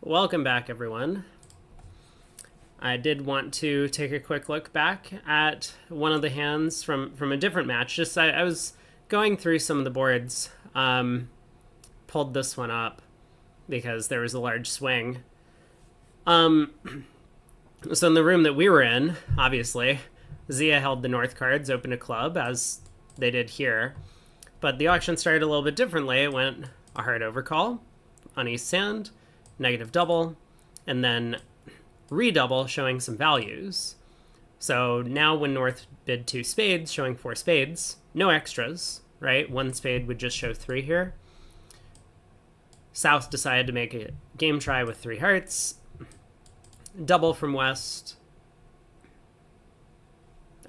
Welcome back, everyone. I did want to take a quick look back at one of the hands from a different match. I was going through some of the boards, pulled this one up because there was a large swing. So in the room that we were in, obviously, Zia held the north cards, opened a club, as they did here. But the auction started a little bit differently. It went a hard overcall on East Sand, negative double, and then redouble showing some values. So now when North bid 2 spades, showing 4 spades, no extras, right? 1 spade would just show 3 here. South decided to make a game try with 3 hearts. Double from West.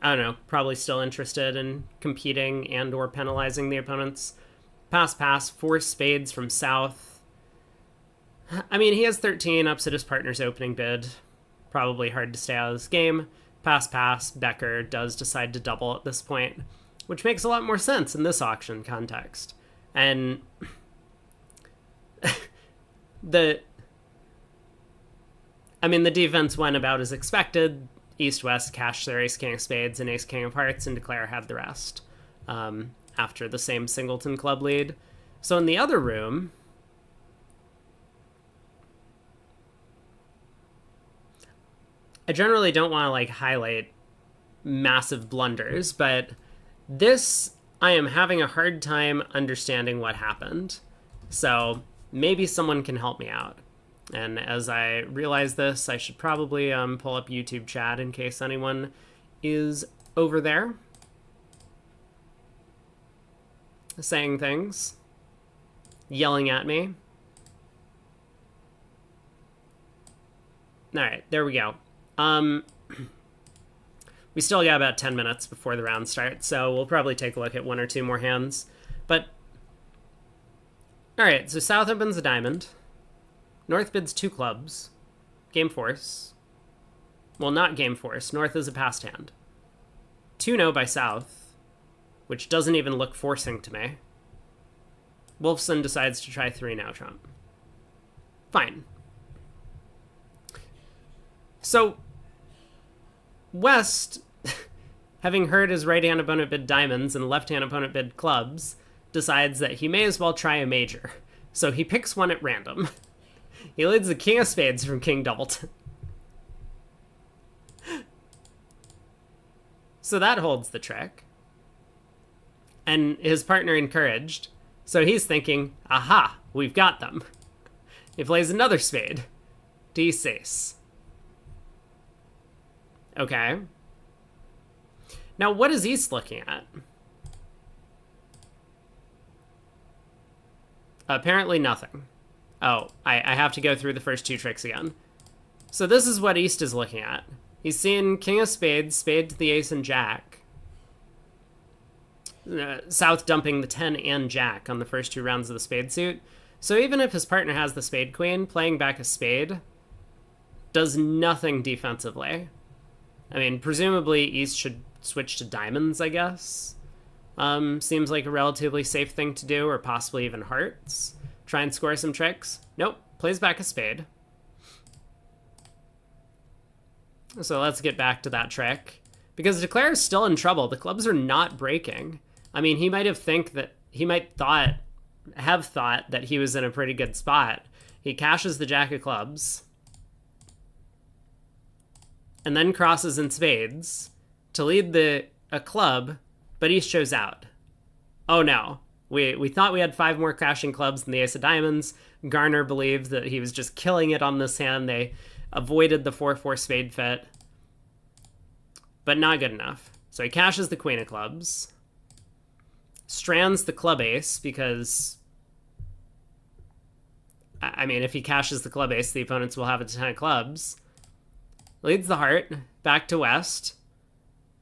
I don't know, probably still interested in competing and or penalizing the opponents. Pass, 4 spades from South. I mean, he has 13 ups at his partner's opening bid. Probably hard to stay out of this game. Pass, Becker does decide to double at this point, which makes a lot more sense in this auction context. And the defense went about as expected. East-West cashed their ace-king of spades and ace-king of hearts, and Declare had the rest after the same singleton club lead. So in the other room, I generally don't want to highlight massive blunders, but this, I am having a hard time understanding what happened. So maybe someone can help me out. And as I realize this, I should probably pull up YouTube chat in case anyone is over there saying things, yelling at me. All right, there we go. We still got about 10 minutes before the round starts, so we'll probably take a look at 1 or 2 more hands. But, all right, so South opens a diamond. North bids 2 clubs. Game force. Well, not game force. North is a passed hand. 2-no by South, which doesn't even look forcing to me. Wolfson decides to try 3-now trump. Fine. So, West, having heard his right-hand opponent bid diamonds and left-hand opponent bid clubs, decides that he may as well try a major. So he picks one at random. He leads the king of spades from King Doubleton. So that holds the trick. And his partner encouraged. So he's thinking, aha, we've got them. He plays another spade. D6. Okay. Now, what is East looking at? Apparently nothing. Oh, I have to go through the first 2 tricks again. So this is what East is looking at. He's seeing king of spades, spade to the ace and jack. South dumping the 10 and jack on the first 2 rounds of the spade suit. So even if his partner has the spade queen, playing back a spade does nothing defensively. I mean, presumably East should switch to diamonds, I guess. Seems like a relatively safe thing to do, or possibly even hearts. Try and score some tricks. Nope, plays back a spade. So let's get back to that trick. Because Declare is still in trouble. The clubs are not breaking. I mean, he might have thought that he was in a pretty good spot. He cashes the jack of clubs. And then crosses in spades to lead a club, but East shows out. Oh no. We thought we had 5 more crashing clubs than the ace of diamonds. Garner believed that he was just killing it on this hand. They avoided the 4-4 spade fit. But not good enough. So he cashes the queen of clubs. Strands the club ace because, I mean, if he cashes the club ace, the opponents will have a 10 of clubs. Leads the heart back to West,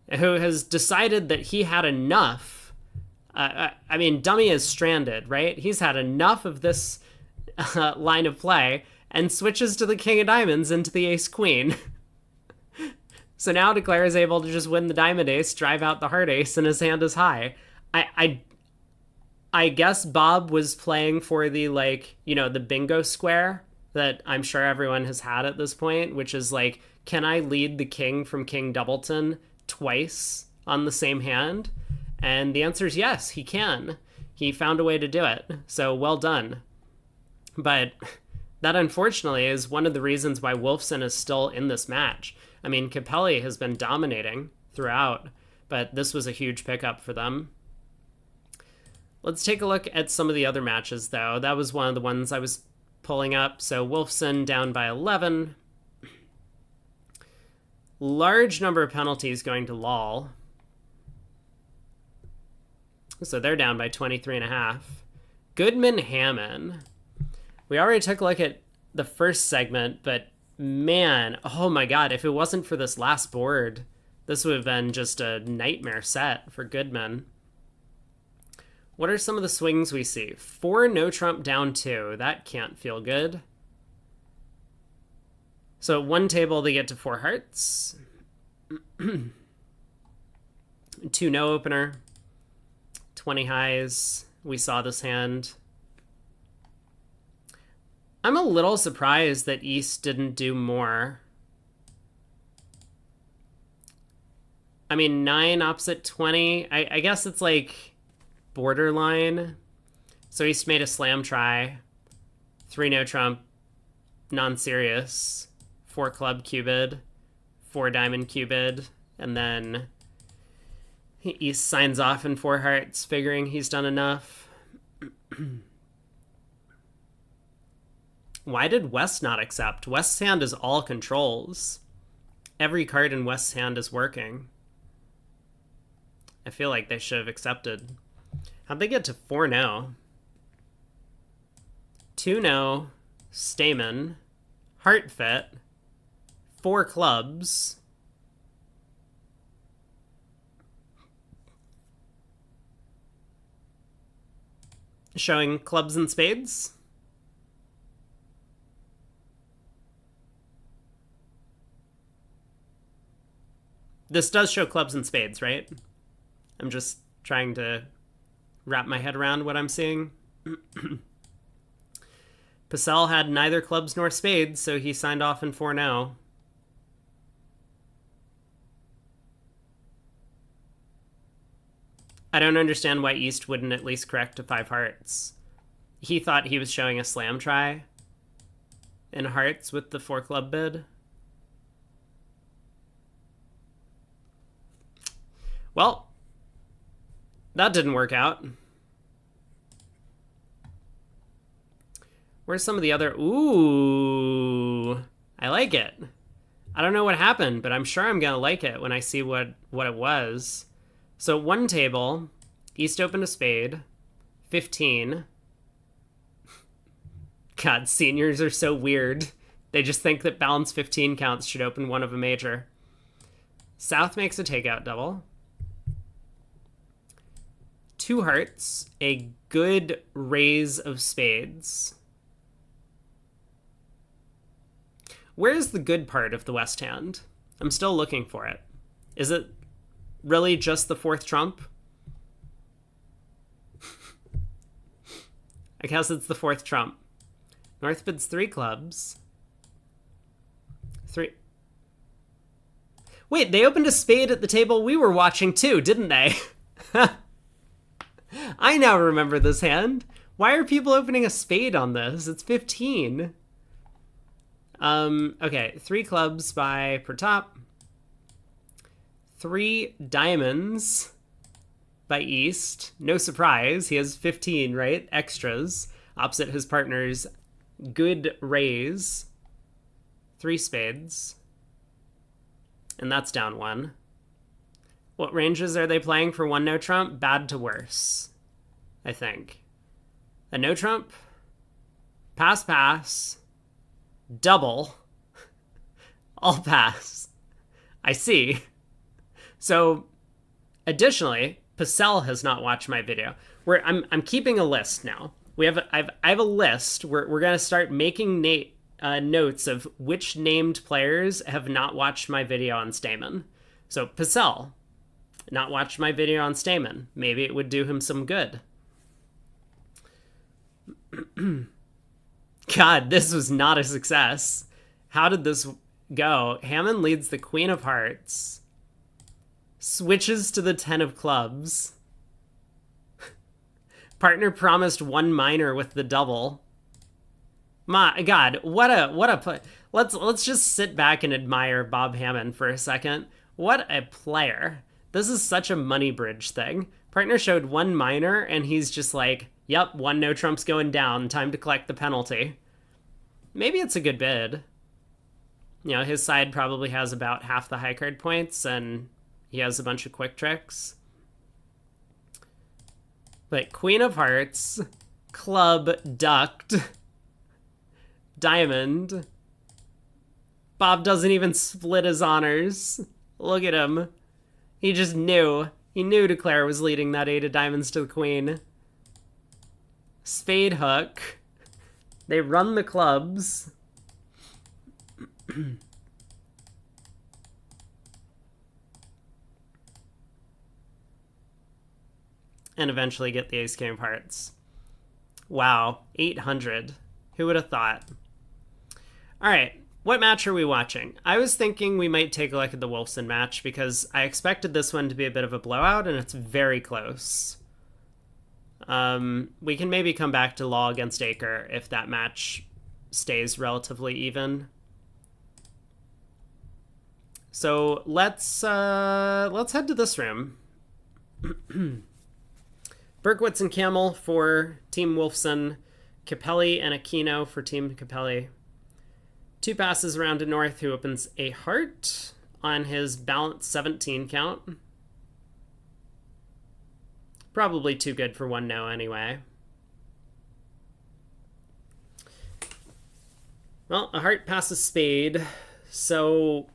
who has decided that he had enough. I mean, dummy is stranded, right? He's had enough of this line of play and switches to the king of diamonds into the ace queen. So now Declare is able to just win the diamond ace, drive out the heart ace, and his hand is high. I guess Bob was playing for the, the bingo square that I'm sure everyone has had at this point, which is like, can I lead the king from King Doubleton twice on the same hand? And the answer is yes, he can. He found a way to do it. So well done. But that unfortunately is one of the reasons why Wolfson is still in this match. I mean, Capelli has been dominating throughout, but this was a huge pickup for them. Let's take a look at some of the other matches, though. That was one of the ones I was pulling up. So Wolfson down by 11. Large number of penalties going to Lol. So they're down by 23.5. Goodman Hammond. We already took a look at the first segment, but man, oh my god, if it wasn't for this last board, this would have been just a nightmare set for Goodman. What are some of the swings we see? 4 no trump down 2. That can't feel good. So at one table they get to 4 hearts. 2 no opener. 20 highs. We saw this hand. I'm a little surprised that East didn't do more. I mean, 9 opposite 20. I guess it's like borderline. So East made a slam try. 3 no trump. Non-serious. 4 club cubed. 4 diamond cubed. And then East signs off in 4 hearts, figuring he's done enough. Why did West not accept? West's hand is all controls. Every card in West's hand is working. I feel like they should have accepted. How'd they get to 4 no? 2 no, Stamen, Heart Fit, 4 clubs. Showing clubs and spades. This does show clubs and spades, right? I'm just trying to wrap my head around what I'm seeing. Purcell had neither clubs nor spades, so he signed off in 4 no. I don't understand why East wouldn't at least correct to 5 hearts. He thought he was showing a slam try in hearts with the 4 club bid. Well, that didn't work out. Where's some of the other... Ooh, I like it. I don't know what happened, but I'm sure I'm going to like it when I see what it was. So one table, East opened a spade, 15. God, seniors are so weird. They just think that balance 15 counts should open one of a major. South makes a takeout double. 2 hearts, a good raise of spades. Where's the good part of the West hand? I'm still looking for it. Is it really just the 4th trump? I guess it's the 4th trump. North bids 3 clubs. 3. Wait, they opened a spade at the table we were watching too, didn't they? I now remember this hand. Why are people opening a spade on this? It's 15. Okay, 3 clubs by Pratap. 3 diamonds by East. No surprise, he has 15, right? Extras. Opposite his partner's good raise. 3 spades. And that's down 1. What ranges are they playing for 1 no trump? Bad to worse, I think. A no trump, pass, pass, double, all pass. I see. So, additionally, Purcell has not watched my video. I'm keeping a list now. I have a list. We're gonna start making notes of which named players have not watched my video on Stamen. So Purcell, not watched my video on Stamen. Maybe it would do him some good. God, this was not a success. How did this go? Hammond leads the Queen of Hearts. Switches to the 10 of Clubs. Partner promised one minor with the double. My God, what a let's just sit back and admire Bob Hammond for a second. What a player. This is such a money bridge thing. Partner showed one minor and he's just like, yep, one no trump's going down, time to collect the penalty. Maybe it's a good bid. You know, his side probably has about half the high card points and he has a bunch of quick tricks. But Queen of Hearts, Club ducked, Diamond. Bob doesn't even split his honors. Look at him. He just knew. He knew Declare was leading that 8 of diamonds to the Queen. Spade hook. They run the clubs. And eventually get the Ace King of Hearts. Wow, 800. Who would have thought? All right, what match are we watching? I was thinking we might take a look at the Wolfson match because I expected this one to be a bit of a blowout and it's very close. We can maybe come back to Law against Acre if that match stays relatively even. So let's head to this room. Berkowitz and Camel for Team Wolfson, Capelli and Aquino for Team Capelli. 2 passes around to North, who opens a heart on his balanced 17 count. Probably too good for one no anyway. Well, a heart passes spade, so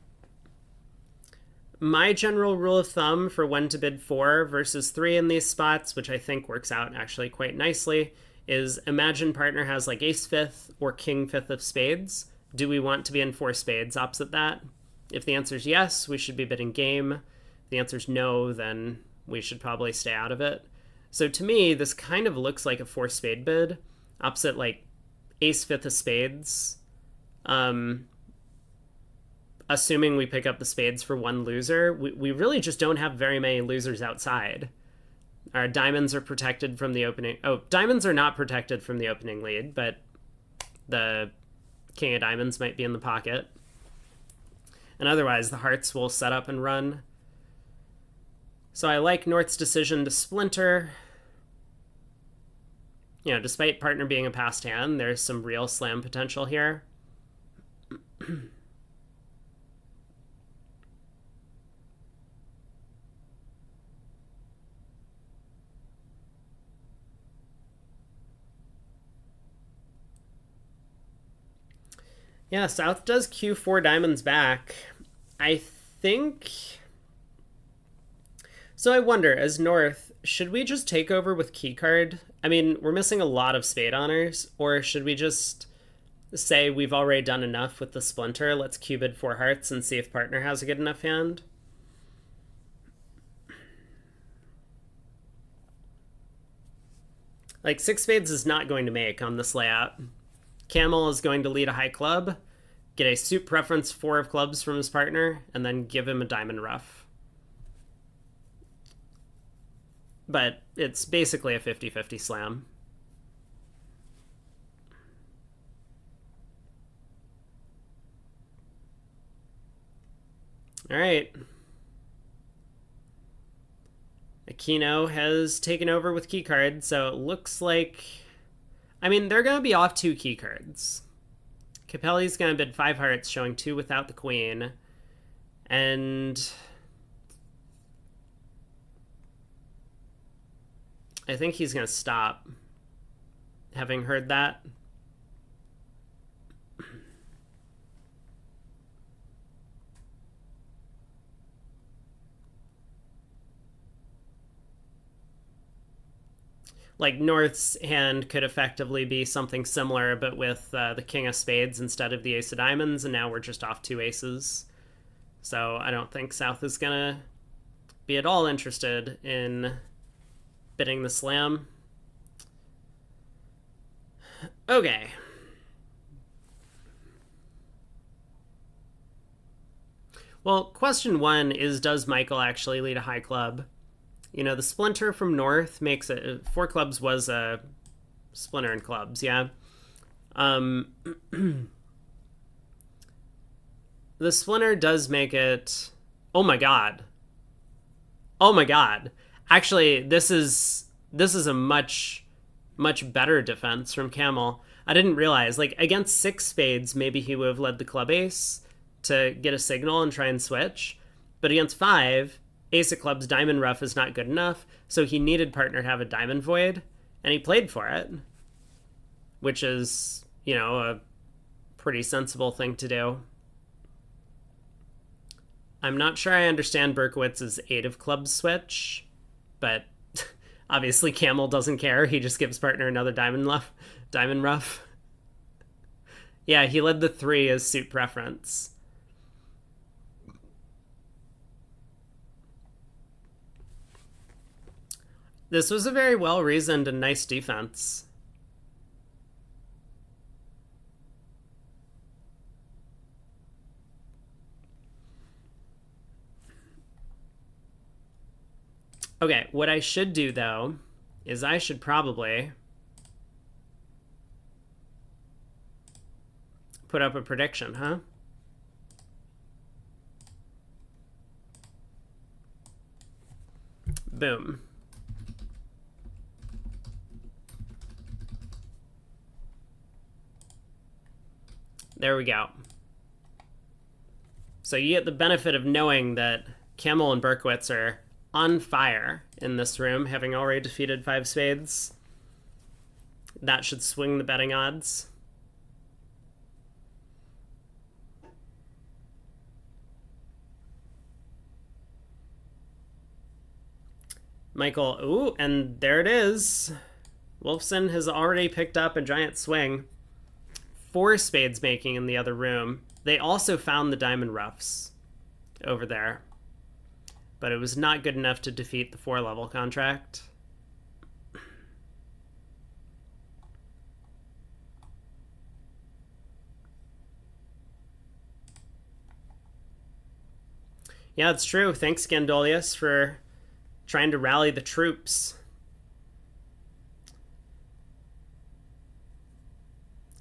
my general rule of thumb for when to bid 4 versus 3 in these spots, which I think works out actually quite nicely, is imagine partner has like ace 5th or king 5th of spades. Do we want to be in 4 spades opposite that? If the answer is yes, we should be bidding game. If the answer is no, then we should probably stay out of it. So to me, this kind of looks like a 4 spade bid opposite like ace 5th of spades. Assuming we pick up the spades for one loser, we really just don't have very many losers outside. Our diamonds are protected from the opening. Oh, diamonds are not protected from the opening lead, but the king of diamonds might be in the pocket. And otherwise, the hearts will set up and run. So I like North's decision to splinter. You know, despite partner being a passed hand, there's some real slam potential here. Yeah, South does Q4 diamonds back. I think... So I wonder, as North, should we just take over with keycard? I mean, we're missing a lot of spade honors, or should we just say we've already done enough with the splinter, let's Q-bid 4 hearts and see if partner has a good enough hand? Like, 6 spades is not going to make on this layout. Camel is going to lead a high club, get a suit preference 4 of clubs from his partner, and then give him a diamond rough. But it's basically a 50-50 slam. All right. Aquino has taken over with keycard, so it looks like... I mean, they're going to be off 2 key cards. Capelli's going to bid 5 hearts, showing 2 without the queen. And I think he's going to stop, having heard that. Like, North's hand could effectively be something similar, but with the king of spades instead of the ace of diamonds, and now we're just off 2 aces. So I don't think South is going to be at all interested in bidding the slam. Okay. Well, question one is, does Michael actually lead a high club? You know, the splinter from North makes it... Four clubs was a splinter in clubs, yeah? The splinter does make it... Oh my god. Oh my god. Actually, this is a much better defense from Camel. I didn't realize, like, against 6 spades, maybe he would have led the club ace to get a signal and try and switch. But against 5, ace of clubs, diamond rough is not good enough, so he needed partner to have a diamond void, and he played for it, which is, you know, a pretty sensible thing to do. I'm not sure I understand Berkowitz's 8 of clubs switch, but obviously Camel doesn't care. He just gives partner another diamond rough. Yeah, he led the 3 as suit preference. This was a very well-reasoned and nice defense. Okay, what I should do, though, is I should probably put up a prediction, huh? Boom. There we go. So you get the benefit of knowing that Camel and Berkowitz are on fire in this room, having already defeated 5 spades. That should swing the betting odds. Michael, ooh, and there it is. Wolfson has already picked up a giant swing. 4 spades making in the other room. They also found the diamond roughs over there, but it was not good enough to defeat the 4-level contract. Yeah, it's true. Thanks, Gandolius, for trying to rally the troops.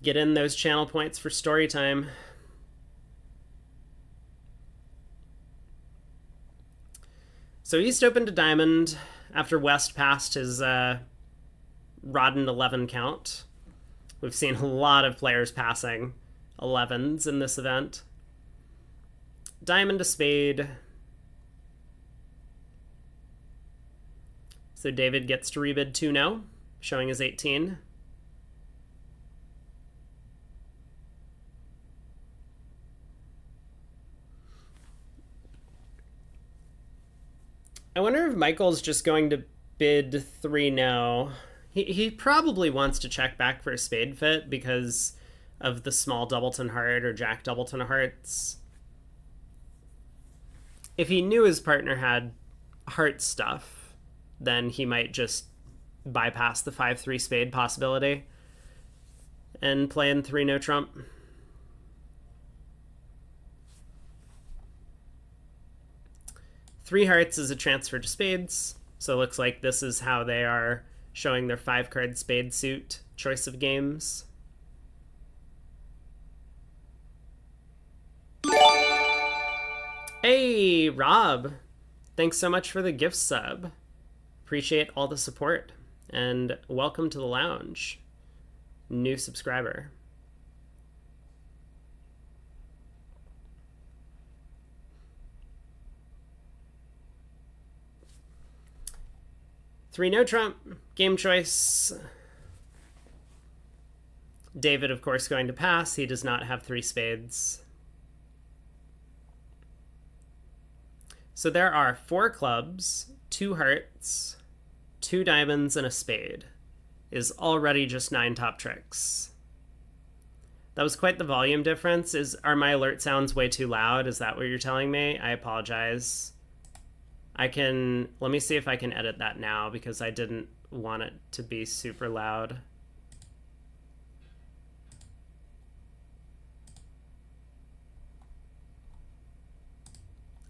Get in those channel points for story time. So East opened to diamond after West passed his rod and 11 count. We've seen a lot of players passing 11s in this event. Diamond to spade. So David gets to rebid 2-0, showing his 18. I wonder if Michael's just going to bid 3 now. He probably wants to check back for a spade fit because of the small doubleton heart or jack doubleton hearts. If he knew his partner had heart stuff, then he might just bypass the 5-3 spade possibility and play in 3 no trump. Three hearts is a transfer to spades, so it looks like this is how they are showing their 5-card spade suit choice of games. Hey, Rob! Thanks so much for the gift sub. Appreciate all the support, and welcome to the lounge. New subscriber. Three no trump, game choice. David, of course, going to pass. He does not have 3 spades. So there are 4 clubs, 2 hearts, 2 diamonds, and a spade. Is already just 9 top tricks. That was quite the volume difference. Are my alert sounds way too loud? Is that what you're telling me? I apologize. Let me see if I can edit that now because I didn't want it to be super loud.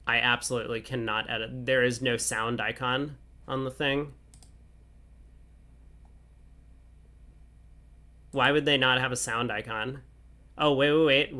I absolutely cannot edit. There is no sound icon on the thing. Why would they not have a sound icon? Oh, wait.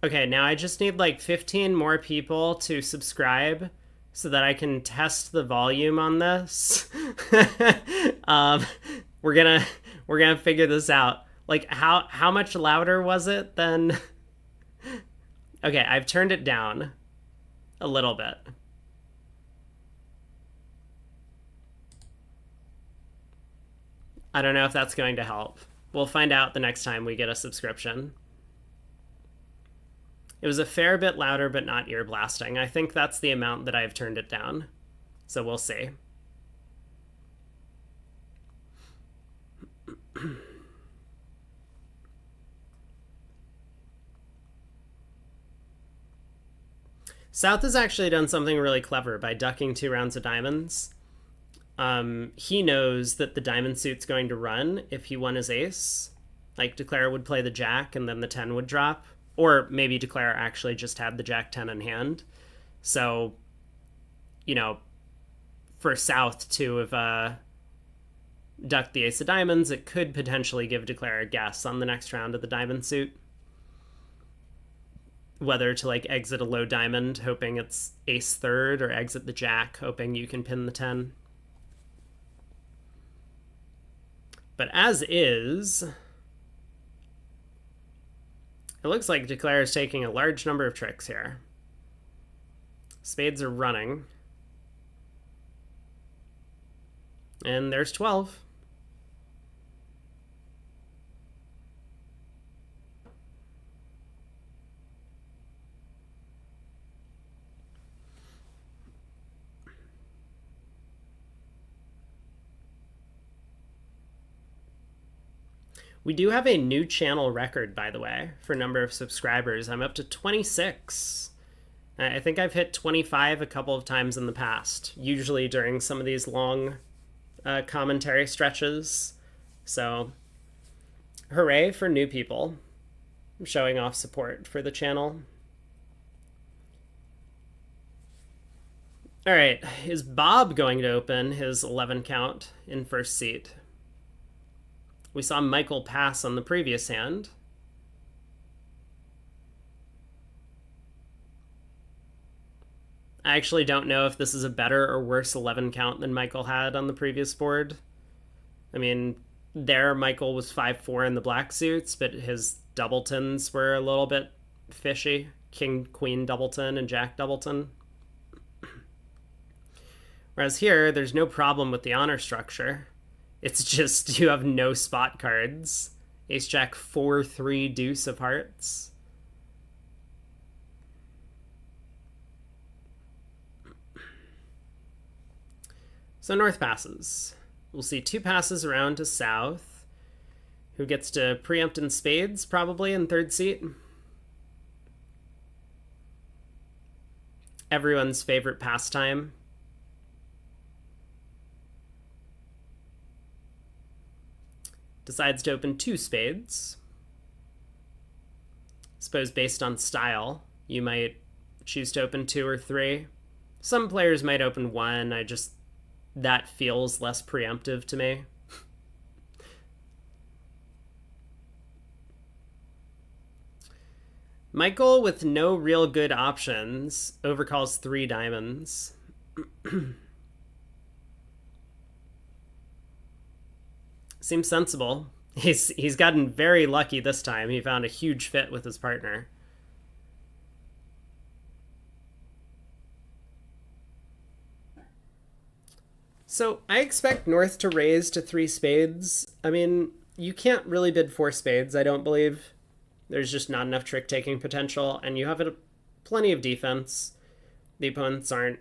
Okay, now I just need like 15 more people to subscribe so that I can test the volume on this. um, we're gonna we're gonna figure this out. Like how much louder was it than? Okay, I've turned it down a little bit. I don't know if that's going to help. We'll find out the next time we get a subscription. It was a fair bit louder, but not ear blasting. I think that's the amount that I've turned it down. So we'll see. South has actually done something really clever by ducking 2 rounds of diamonds. He knows that the diamond suit's going to run if he won his ace. Like, Declare would play the jack and then the 10 would drop. Or maybe Declare actually just had the jack 10 in hand. So, you know, for South to have ducked the ace of diamonds, it could potentially give Declare a guess on the next round of the diamond suit. Whether to like exit a low diamond, hoping it's ace third, or exit the jack, hoping you can pin the 10. But as is, it looks like Declare is taking a large number of tricks here. Spades are running. And there's 12. We do have a new channel record, by the way, for number of subscribers. I'm up to 26. I think I've hit 25 a couple of times in the past, usually during some of these long commentary stretches. So, hooray for new people showing off support for the channel. All right, is Bob going to open his 11 count in first seat? We saw Michael pass on the previous hand. I actually don't know if this is a better or worse 11 count than Michael had on the previous board. I mean, there Michael was 5-4 in the black suits, but his doubletons were a little bit fishy. King, Queen doubleton, and Jack doubleton. Whereas here, there's no problem with the honor structure. It's just you have no spot cards. Ace Jack 4-3 deuce of hearts. So North passes. We'll see 2 passes around to South, who gets to preempt in spades probably in third seat. Everyone's favorite pastime. Decides to open 2 spades. Suppose based on style, you might choose to open 2 or 3. Some players might open 1. That feels less preemptive to me. Michael, with no real good options, overcalls 3 diamonds. Seems sensible. He's gotten very lucky this time. He found a huge fit with his partner. So I expect North to raise to 3 spades. I mean, you can't really bid 4 spades, I don't believe. There's just not enough trick-taking potential, and you have plenty of defense. The opponents aren't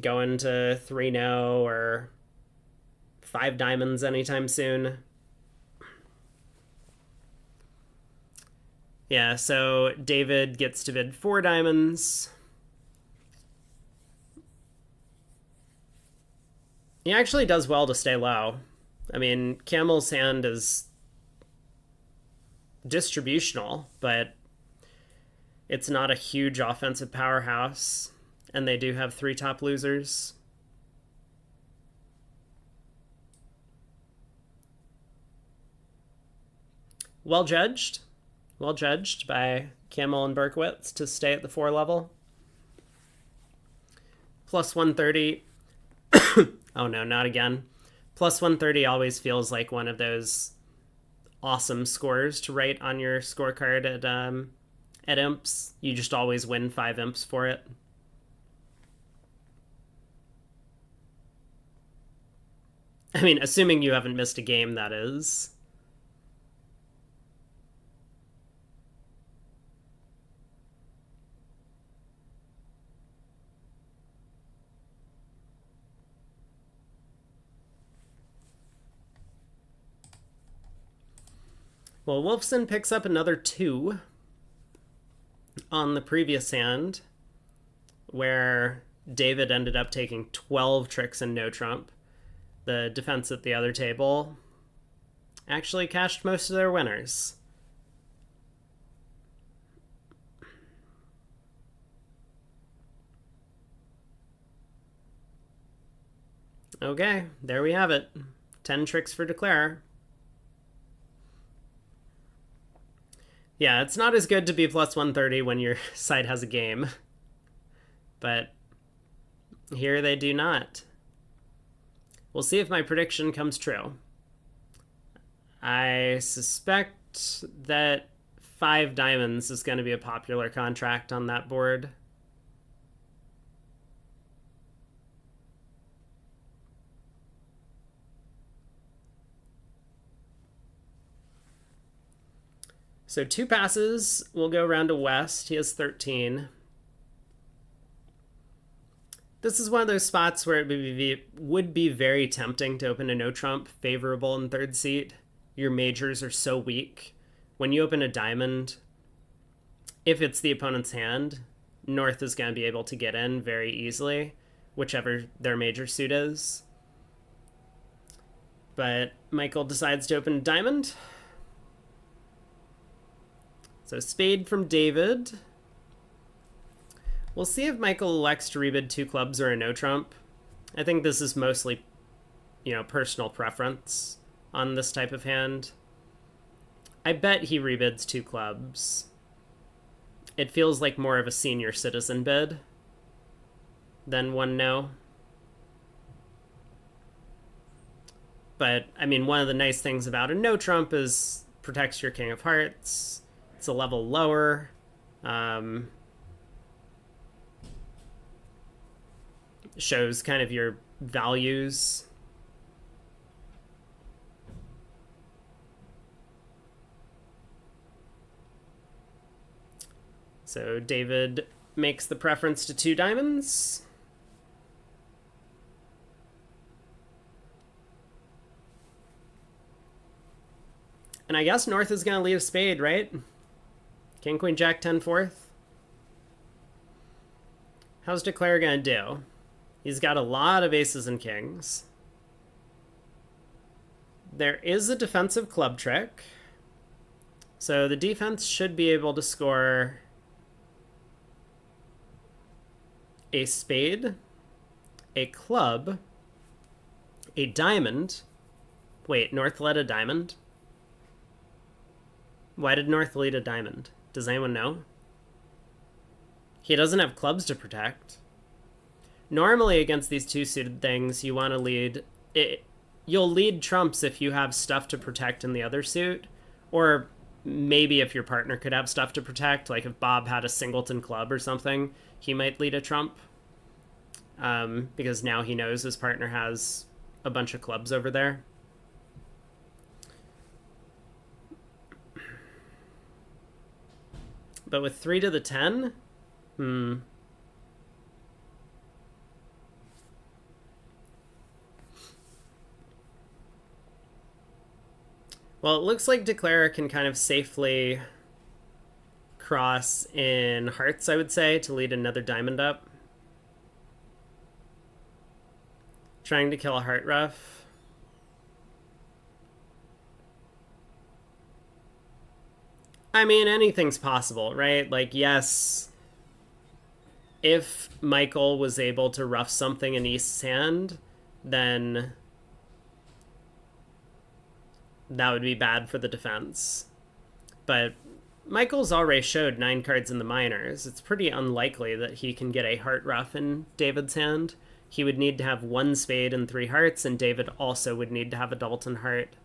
going to 3-0 or 5 diamonds anytime soon. Yeah, so David gets to bid 4 diamonds. He actually does well to stay low. I mean, Camel's hand is distributional, but it's not a huge offensive powerhouse, and they do have 3 top losers. Well judged. Well judged by Camel and Berkowitz to stay at the 4 level. Plus 130. Oh no, not again. Plus 130 always feels like one of those awesome scores to write on your scorecard at imps. You just always win 5 imps for it. I mean, assuming you haven't missed a game, that is. Well, Wolfson picks up another 2 on the previous hand, where David ended up taking 12 tricks and no trump. The defense at the other table actually cashed most of their winners. Okay, there we have it. 10 tricks for Declare. Yeah, it's not as good to be plus 130 when your side has a game. But here they do not. We'll see if my prediction comes true. I suspect that 5 diamonds is going to be a popular contract on that board. So 2 passes will go around to West. He has 13. This is one of those spots where it would be very tempting to open a no trump favorable in 3rd seat. Your majors are so weak. When you open a diamond, if it's the opponent's hand, North is going to be able to get in very easily, whichever their major suit is. But Michael decides to open a diamond. So spade from David. We'll see if Michael elects to rebid 2 clubs or a no trump. I think this is mostly, personal preference on this type of hand. I bet he rebids 2 clubs. It feels like more of a senior citizen bid than 1 no. But, I mean, one of the nice things about a no trump is protects your king of hearts. It's a level lower. Shows kind of your values. So David makes the preference to 2 diamonds. And I guess North is going to lead a spade, right? King, Queen, Jack, 10, 4th. How's Declare going to do? He's got a lot of aces and kings. There is a defensive club trick. So the defense should be able to score a spade, a club, a diamond. Wait, North led a diamond? Why did North lead a diamond? Does anyone know? He doesn't have clubs to protect. Normally against these 2 suited things, you want to lead... You'll lead trumps if you have stuff to protect in the other suit, or maybe if your partner could have stuff to protect, like if Bob had a singleton club or something, he might lead a trump, because now he knows his partner has a bunch of clubs over there. But with 3 to the 10? Well, it looks like Declare can kind of safely cross in hearts, I would say, to lead another diamond up. Trying to kill a heart ruff. I mean, anything's possible, right? Like, yes, if Michael was able to ruff something in East's hand, then that would be bad for the defense. But Michael's already showed 9 cards in the minors. It's pretty unlikely that he can get a heart ruff in David's hand. He would need to have 1 spade and 3 hearts, and David also would need to have a doubleton heart.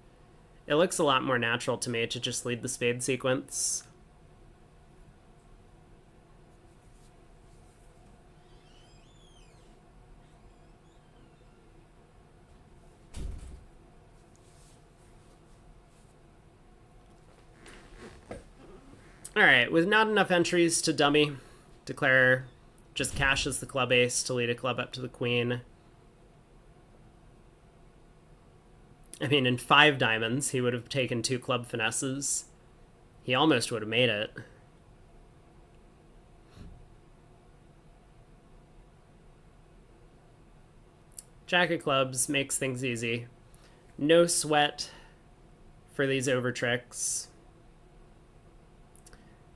It looks a lot more natural to me to just lead the spade sequence. Alright, with not enough entries to dummy, declare just cashes the club ace to lead a club up to the queen. I mean, in 5 diamonds, he would have taken 2 club finesses. He almost would have made it. Jack of clubs makes things easy. No sweat for these over tricks.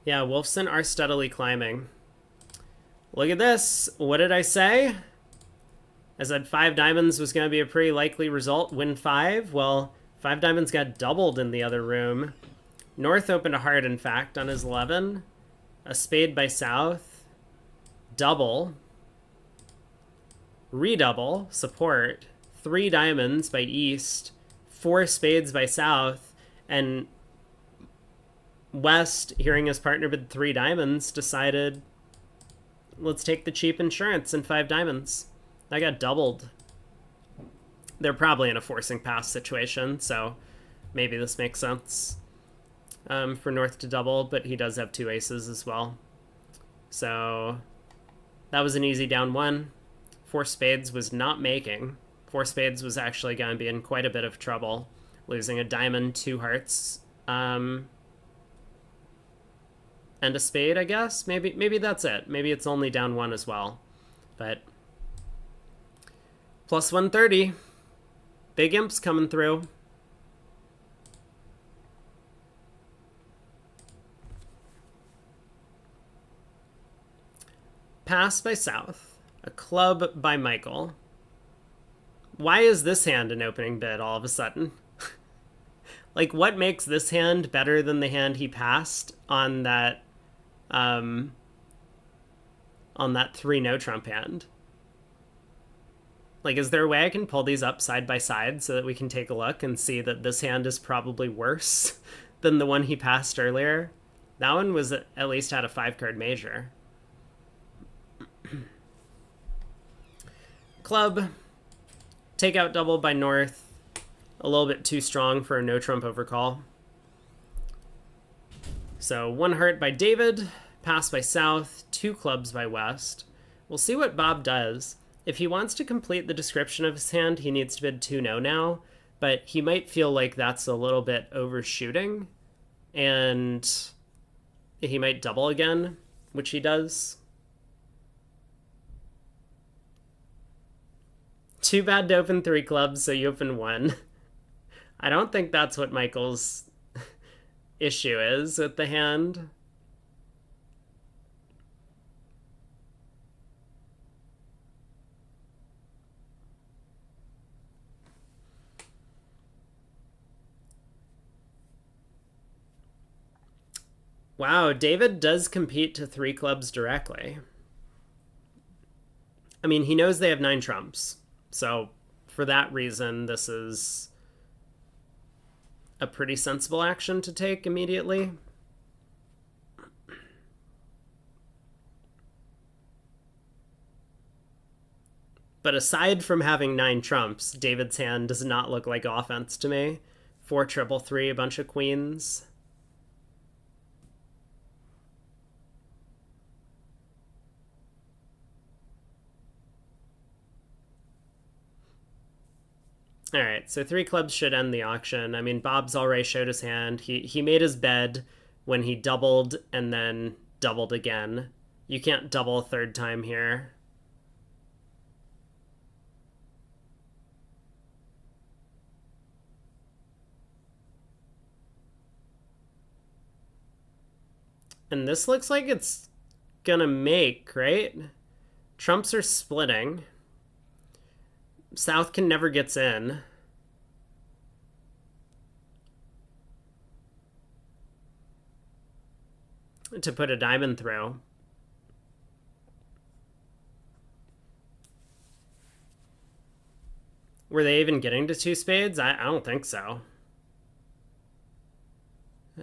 Yeah, Wolfson are steadily climbing. Look at this. What did I say? I said 5 diamonds was going to be a pretty likely result. Win 5. Well, 5 diamonds got doubled in the other room. North opened a heart, in fact, on his 11. A spade by South. Double. Redouble. Support. 3 diamonds by East. 4 spades by South. And West, hearing his partner bid 3 diamonds, decided, let's take the cheap insurance and 5 diamonds. That got doubled. They're probably in a forcing pass situation, so maybe this makes sense for North to double, but he does have 2 aces as well. So that was an easy down 1. 4 spades was not making. 4 spades was actually going to be in quite a bit of trouble, losing a diamond, 2 hearts, and a spade, I guess. Maybe that's it. Maybe it's only down 1 as well. But plus 130. Big imps coming through. Pass by South. A club by Michael. Why is this hand an opening bid all of a sudden? Like, what makes this hand better than the hand he passed on that 3 no trump hand? Like, is there a way I can pull these up side by side so that we can take a look and see that this hand is probably worse than the one he passed earlier? That one was at least had a 5-card major. Club. Takeout double by North. A little bit too strong for a no trump overcall. So 1 heart by David. Pass by South. 2 clubs by West. We'll see what Bob does. If he wants to complete the description of his hand, he needs to bid 2 no now, but he might feel like that's a little bit overshooting, and he might double again, which he does. Too bad to open 3 clubs, so you open 1. I don't think that's what Michael's issue is with the hand. Wow, David does compete to 3 clubs directly. I mean, he knows they have 9 trumps. So for that reason, this is a pretty sensible action to take immediately. But aside from having 9 trumps, David's hand does not look like offense to me. 4 triple 3, a bunch of queens. All right, so 3 clubs should end the auction. I mean, Bob's already showed his hand. He made his bed, when he doubled and then doubled again. You can't double a third time here. And this looks like it's gonna make, right? Trumps are splitting. South can never gets in. To put a diamond through. Were they even getting to two spades? I don't think so.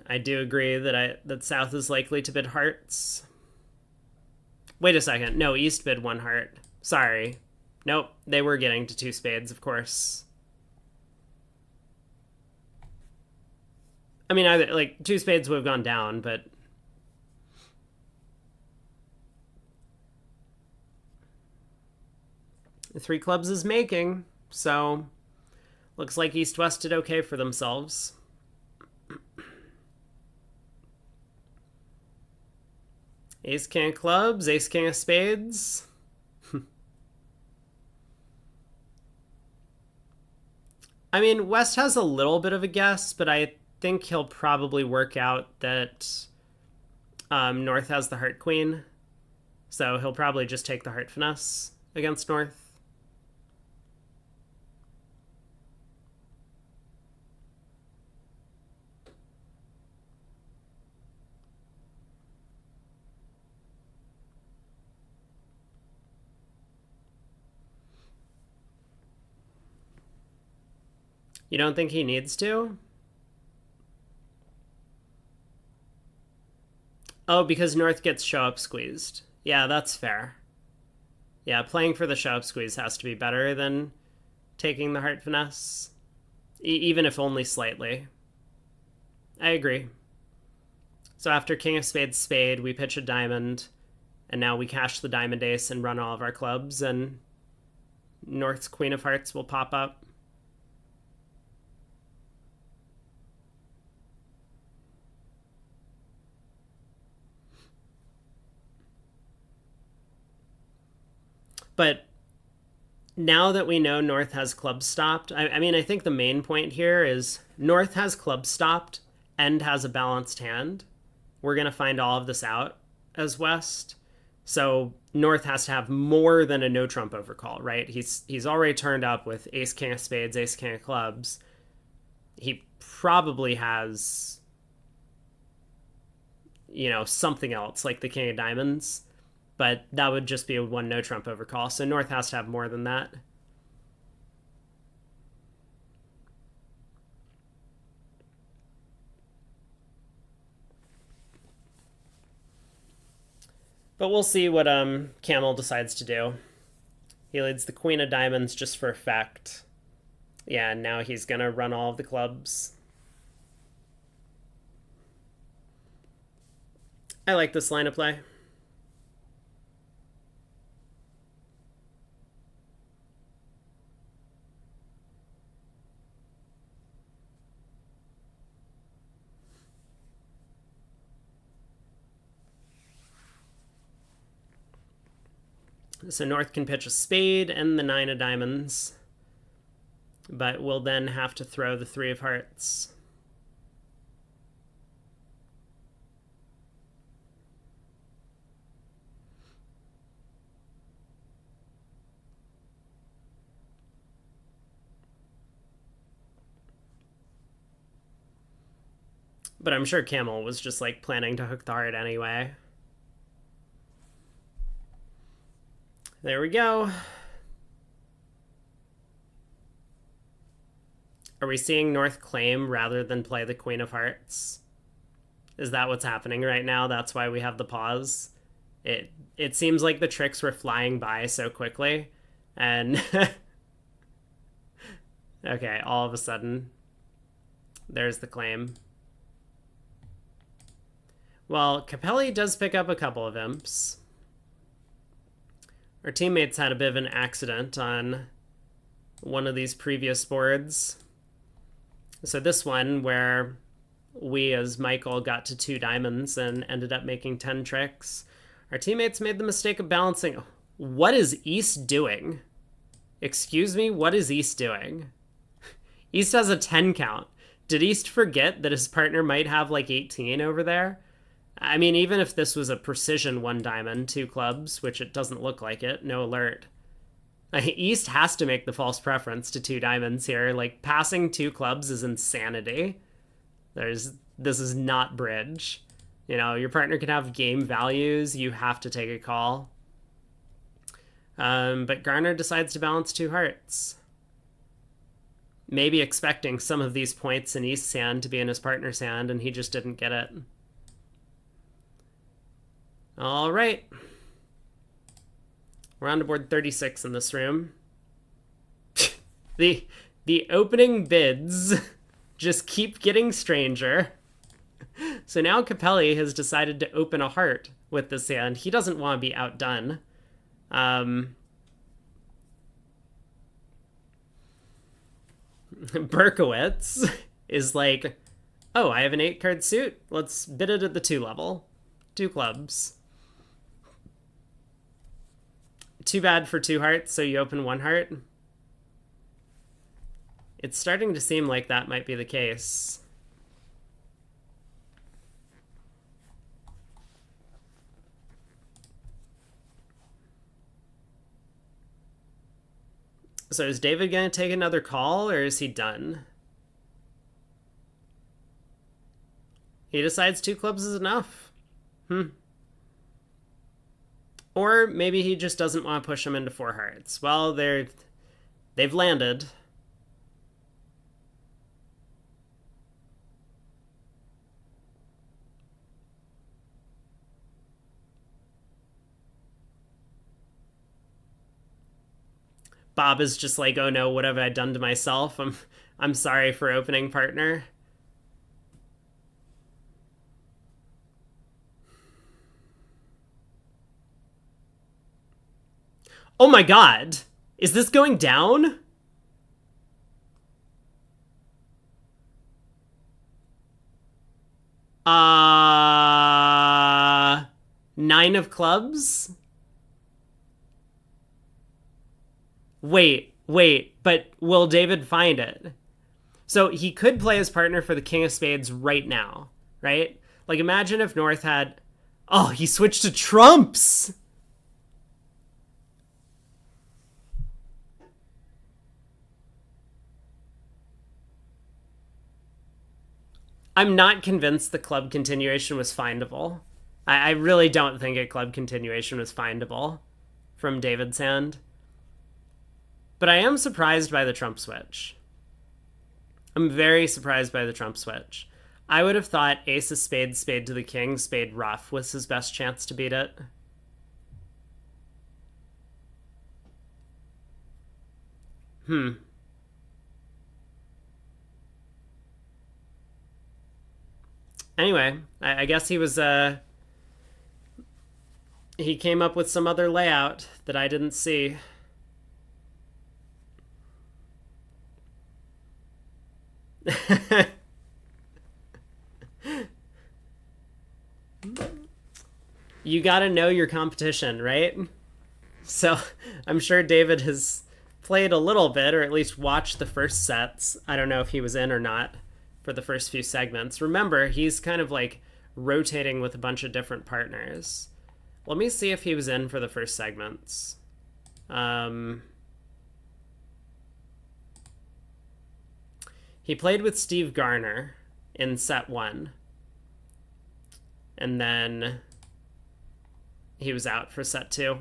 I do agree that South is likely to bid hearts. Wait a second. No, East bid one heart. Sorry. Nope, they were getting to two spades, of course. I mean, either like two spades would have gone down, but three clubs is making, so looks like East West did okay for themselves. Ace king of clubs, ace king of spades. I mean, West has a little bit of a guess, but I think he'll probably work out that North has the heart queen. So he'll probably just take the heart finesse against North. You don't think he needs to? Oh, because North gets show up squeezed. Yeah, that's fair. Yeah, playing for the show up squeeze has to be better than taking the heart finesse, even if only slightly. I agree. So after king of spades spade, we pitch a diamond, and now we cash the diamond ace and run all of our clubs, and North's queen of hearts will pop up. But now that we know North has clubs stopped, I mean, I think the main point here is North has clubs stopped and has a balanced hand. We're going to find all of this out as West. So North has to have more than a no trump overcall, right? He's already turned up with ace king of spades, ace king of clubs. He probably has, something else like the king of diamonds. But that would just be a one no trump overcall. So North has to have more than that. But we'll see what Camel decides to do. He leads the queen of diamonds just for effect. Yeah, and now he's going to run all of the clubs. I like this line of play. So North can pitch a spade and the nine of diamonds, but we'll then have to throw the three of hearts. But I'm sure Camel was just like planning to hook the heart anyway. There we go. Are we seeing North claim rather than play the Queen of Hearts? Is that what's happening right now? That's why we have the pause. It seems like the tricks were flying by so quickly. And okay, all of a sudden, there's the claim. Well, Capelli does pick up a couple of imps. Our teammates had a bit of an accident on one of these previous boards. So this one, where we, as Michael, got to 2 diamonds and ended up making 10 tricks. Our teammates made the mistake of balancing. What is East doing? Excuse me, what is East doing? East has a 10 count. Did East forget that his partner might have like 18 over there? I mean, even if this was a precision 1 diamond, 2 clubs, which it doesn't look like it, no alert. East has to make the false preference to 2 diamonds here. Like, passing 2 clubs is insanity. This is not bridge. You know, your partner can have game values. You have to take a call. But Garner decides to balance 2 hearts. Maybe expecting some of these points in East's hand to be in his partner's hand, and he just didn't get it. All right. We're on to board 36 in this room. The opening bids just keep getting stranger. So now Capelli has decided to open a heart with this hand. He doesn't want to be outdone. Berkowitz is like, oh, I have an 8-card suit. Let's bid it at the 2 level. 2 clubs. Too bad for 2 hearts, so you open 1 heart. It's starting to seem like that might be the case. So is David going to take another call, or is he done? He decides 2 clubs is enough. Or maybe he just doesn't want to push him into 4 hearts. Well, they've landed. Bob is just like, oh no, what have I done to myself? I'm sorry for opening partner. Oh my god! Is this going down? Nine of clubs? Wait, but will David find it? So he could play his partner for the king of spades right now, right? Like, imagine if North had... Oh, he switched to trumps! I'm not convinced the club continuation was findable. I really don't think a club continuation was findable from David's hand. But I am surprised by the trump switch. I'm very surprised by the trump switch. I would have thought ace of spades, spade to the king, spade rough was his best chance to beat it. Anyway, I guess he was, he came up with some other layout that I didn't see. You gotta know your competition, right? So I'm sure David has played a little bit, or at least watched the first sets. I don't know if he was in or not for the first few segments. Remember, he's kind of like rotating with a bunch of different partners. Let me see if he was in for the first segments. He played with Steve Garner in set 1. And then he was out for set 2.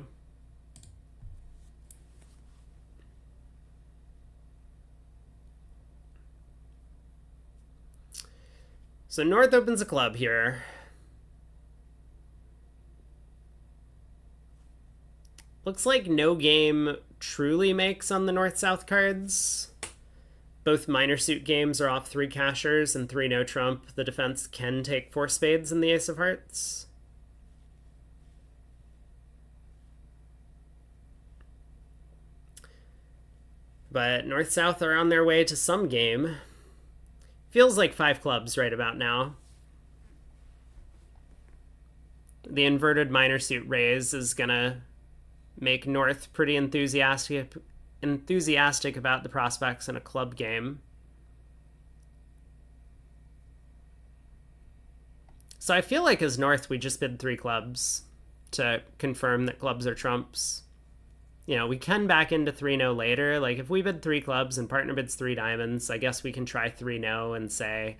So North opens a club here. Looks like no game truly makes on the North-South cards. Both minor suit games are off 3 cashers and 3 no trump. The defense can take 4 spades in the ace of hearts. But North-South are on their way to some game. Feels like 5 clubs right about now. The inverted minor suit raise is gonna make North pretty enthusiastic about the prospects in a club game. So I feel like as North, we just bid 3 clubs to confirm that clubs are trumps. You know, we can back into 3-no later. Like, if we bid 3 clubs and partner bids 3 diamonds, I guess we can try 3-no and say,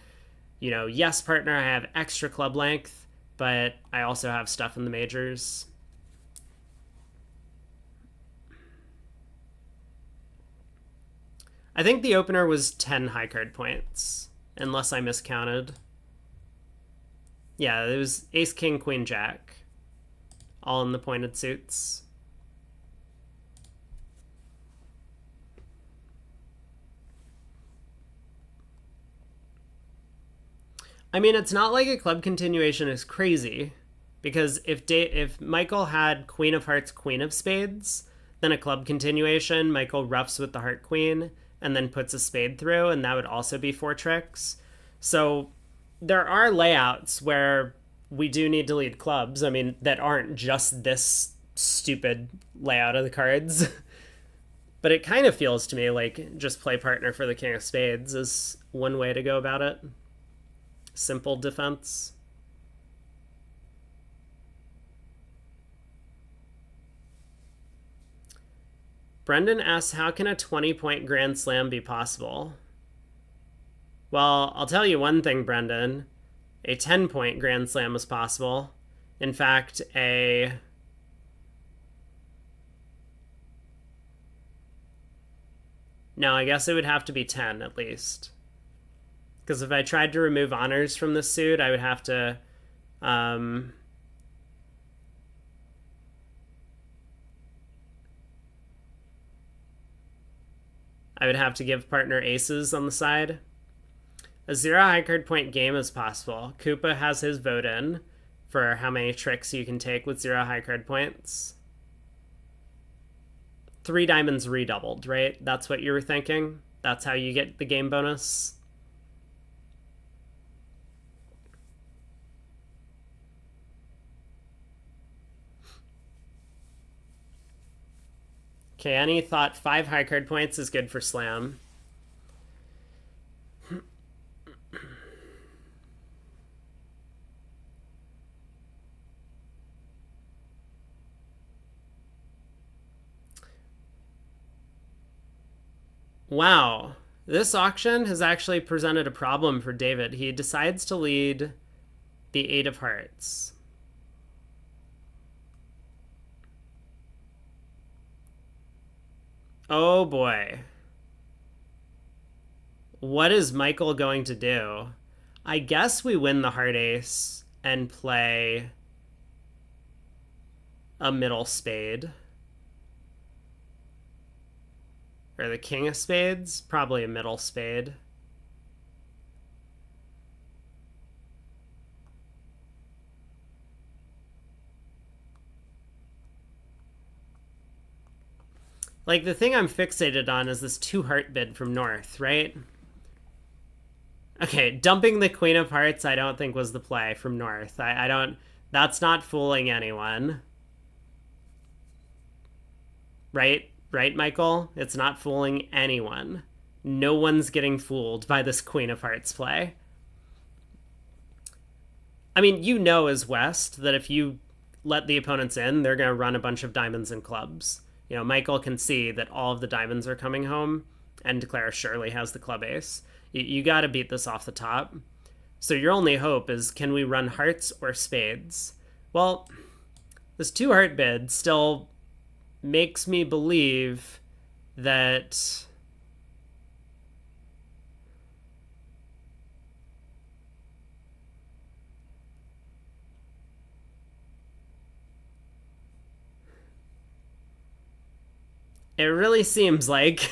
you know, yes, partner, I have extra club length, but I also have stuff in the majors. I think the opener was 10 high card points, unless I miscounted. Yeah, it was ace, king, queen, jack, all in the pointed suits. I mean, it's not like a club continuation is crazy, because if Michael had queen of hearts, queen of spades, then a club continuation, Michael roughs with the heart queen, and then puts a spade through, and that would also be 4 tricks. So there are layouts where we do need to lead clubs. I mean, that aren't just this stupid layout of the cards. But it kind of feels to me like just play partner for the king of spades is one way to go about it. Simple defense. Brendan asks, how can a 20-point Grand Slam be possible? Well, I'll tell you one thing, Brendan. A 10-point Grand Slam is possible. In fact, No, I guess it would have to be 10 at least. Because if I tried to remove honors from this suit, I would have to... I would have to give partner aces on the side. A 0 high card point game is possible. Koopa has his vote in for how many tricks you can take with 0 high card points. 3 diamonds redoubled, right? That's what you were thinking? That's how you get the game bonus? Okay, Annie thought 5 high card points is good for slam. Wow, this auction has actually presented a problem for David. He decides to lead the 8 of hearts. Oh boy. What is Michael going to do? I guess we win the heart ace and play a middle spade. Or the king of spades? Probably a middle spade. Like, the thing I'm fixated on is this 2 heart bid from North, right? Okay, dumping the queen of hearts I don't think was the play from North. I don't... That's not fooling anyone. Right? Right, Michael? It's not fooling anyone. No one's getting fooled by this queen of hearts play. I mean, you know as West that if you let the opponents in, they're going to run a bunch of diamonds and clubs. You know, Michael can see that all of the diamonds are coming home and declare Shirley has the club ace. You got to beat this off the top. So your only hope is, can we run hearts or spades? Well, this 2 heart bid still makes me believe that it really seems like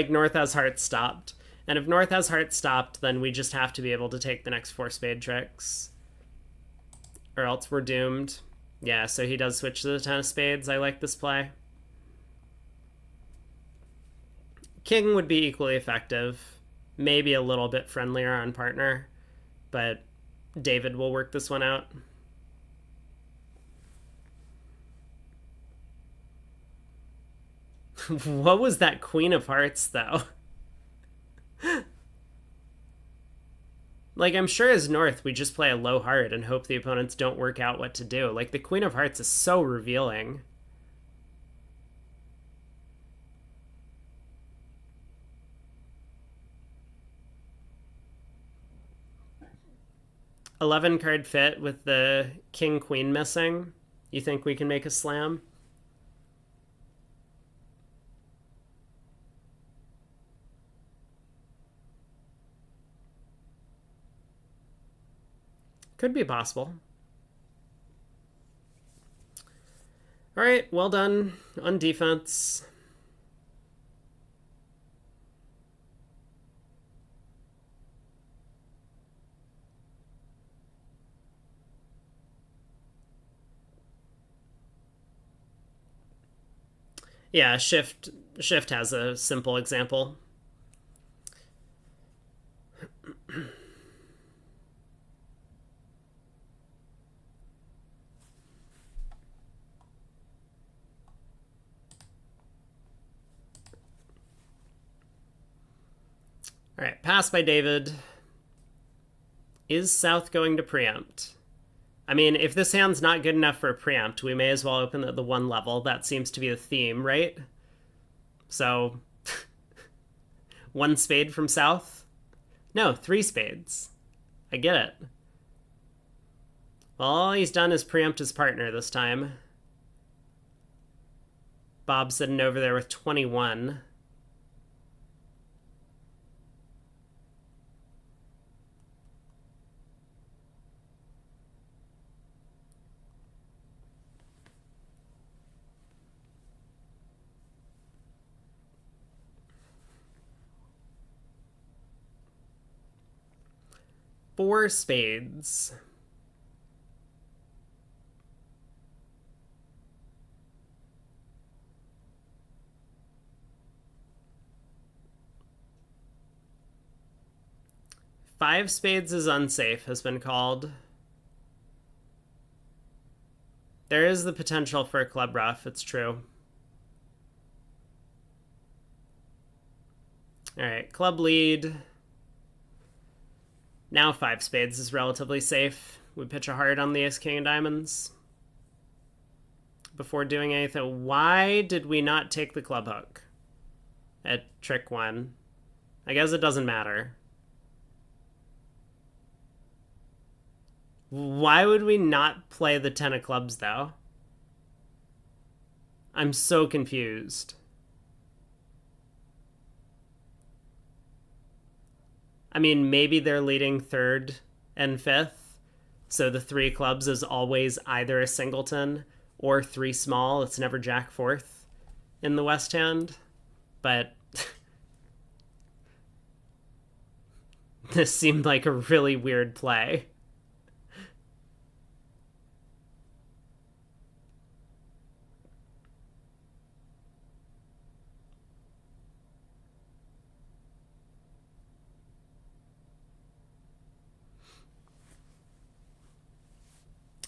North has hearts stopped. And if North has hearts stopped, then we just have to be able to take the next 4 spade tricks. Or else we're doomed. Yeah, so he does switch to the 10 of spades. I like this play. King would be equally effective. maybe a little bit friendlier on partner, but David will work this one out. What was that Queen of Hearts, though? Like, I'm sure as North, we just play a low heart and hope the opponents don't work out what to do. Like, the Queen of Hearts is so revealing. $11 card fit with the King Queen missing. You think we can make a slam? Could be possible. All right, well done on defense. Yeah, shift has a simple example. All right, pass by David. Is South going to preempt? I mean, if this hand's not good enough for a preempt, we may as well open at the 1 level. That seems to be the theme, right? So, 1 spade from South? No, 3 spades. I get it. Well, all he's done is preempt his partner this time. Bob's sitting over there with 21. Four spades. Five spades is unsafe, has been called. There is the potential for a club rough, it's true. All right, club lead. Now 5 spades is relatively safe. We pitch a heart on the ace king of diamonds. Before doing anything, why did we not take the club hook at trick 1? I guess it doesn't matter. Why would we not play the 10 of clubs, though? I'm so confused. I mean, maybe they're leading 3rd and 5th, so the 3 clubs is always either a singleton or 3 small. It's never jack 4th in the West hand, but this seemed like a really weird play.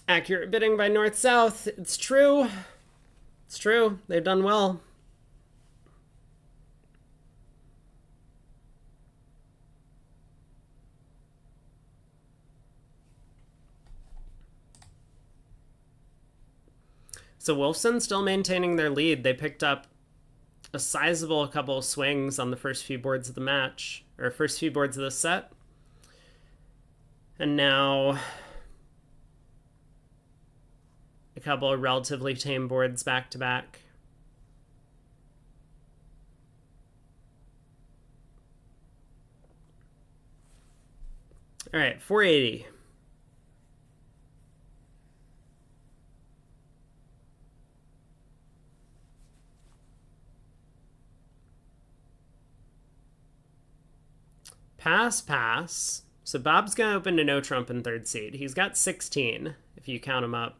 Accurate bidding by North-South. It's true. It's true. They've done well. So Wolfson still maintaining their lead. They picked up a sizable couple of swings on the first few boards of the match, or first few boards of the set. And now a couple of relatively tame boards back to back. All right, 480. Pass, pass. So Bob's going to open to no trump in 3rd seed. He's got 16, if you count him up.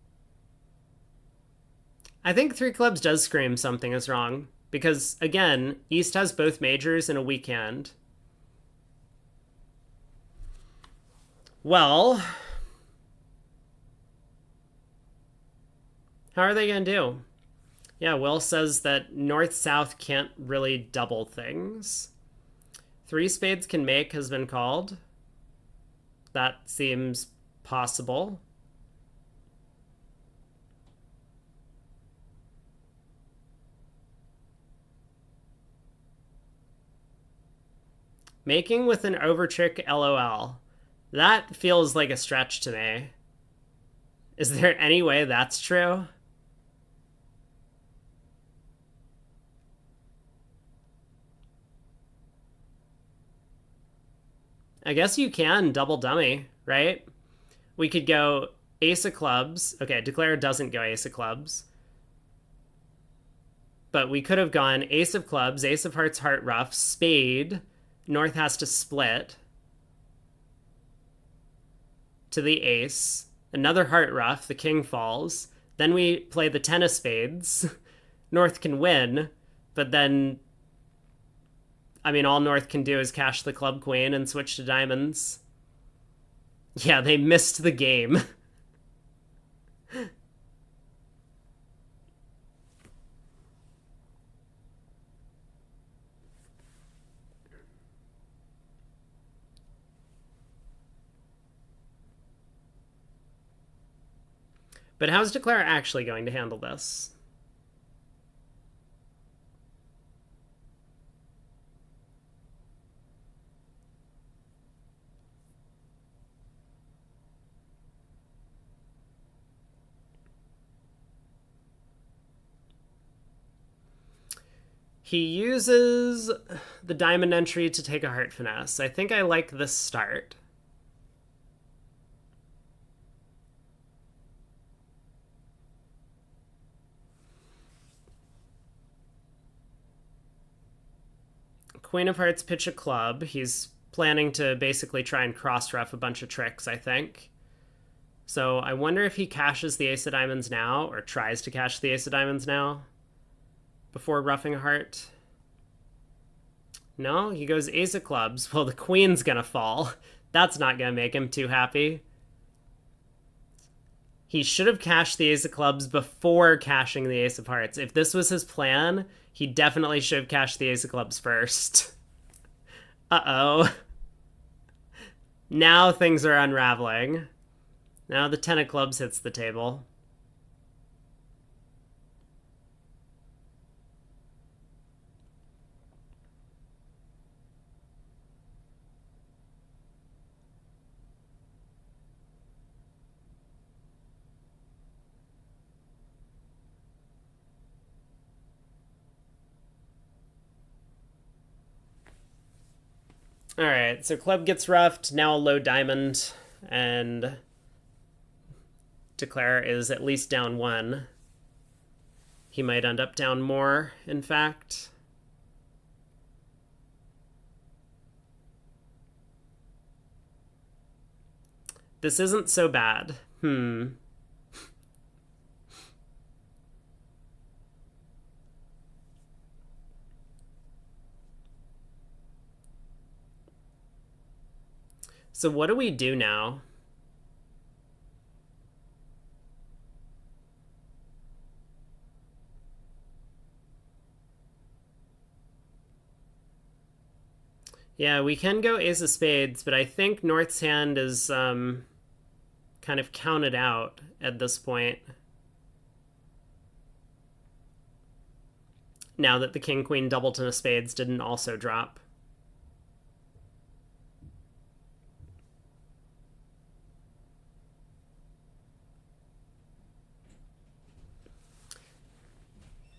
I think three clubs does scream something is wrong. Because, again, East has both majors in a weak hand. Well, how are they going to do? Yeah, Will says that North-South can't really double things. Three spades can make has been called. That seems possible. Making with an overtrick LOL. That feels like a stretch to me. Is there any way that's true? I guess you can double dummy, right? We could go ace of clubs. Okay, declare doesn't go ace of clubs. But we could have gone ace of clubs, ace of hearts, heart ruff, spade. North has to split to the ace. Another heart ruff, the king falls. Then we play the 10 of spades. North can win, but then, I mean, all North can do is cash the club queen and switch to diamonds. Yeah, they missed the game. But how's Declare actually going to handle this? He uses the diamond entry to take a heart finesse. I think I like this start. Queen of Hearts pitch a club. He's planning to basically try and cross-ref a bunch of tricks, I think. So I wonder if he cashes the ace of diamonds now, or tries to cash the ace of diamonds now before roughing a heart. No, he goes ace of clubs. Well, the queen's gonna fall. That's not gonna make him too happy. He should have cashed the ace of clubs before cashing the ace of hearts. If this was his plan, he definitely should have cashed the ace of clubs first. Uh-oh. Now things are unraveling. Now the 10 of clubs hits the table. All right, so club gets roughed, now a low diamond, and Declare is at least down one. He might end up down more, in fact. This isn't so bad. So what do we do now? Yeah, we can go ace of spades, but I think North's hand is kind of counted out at this point. Now that the king, queen, doubleton of spades didn't also drop.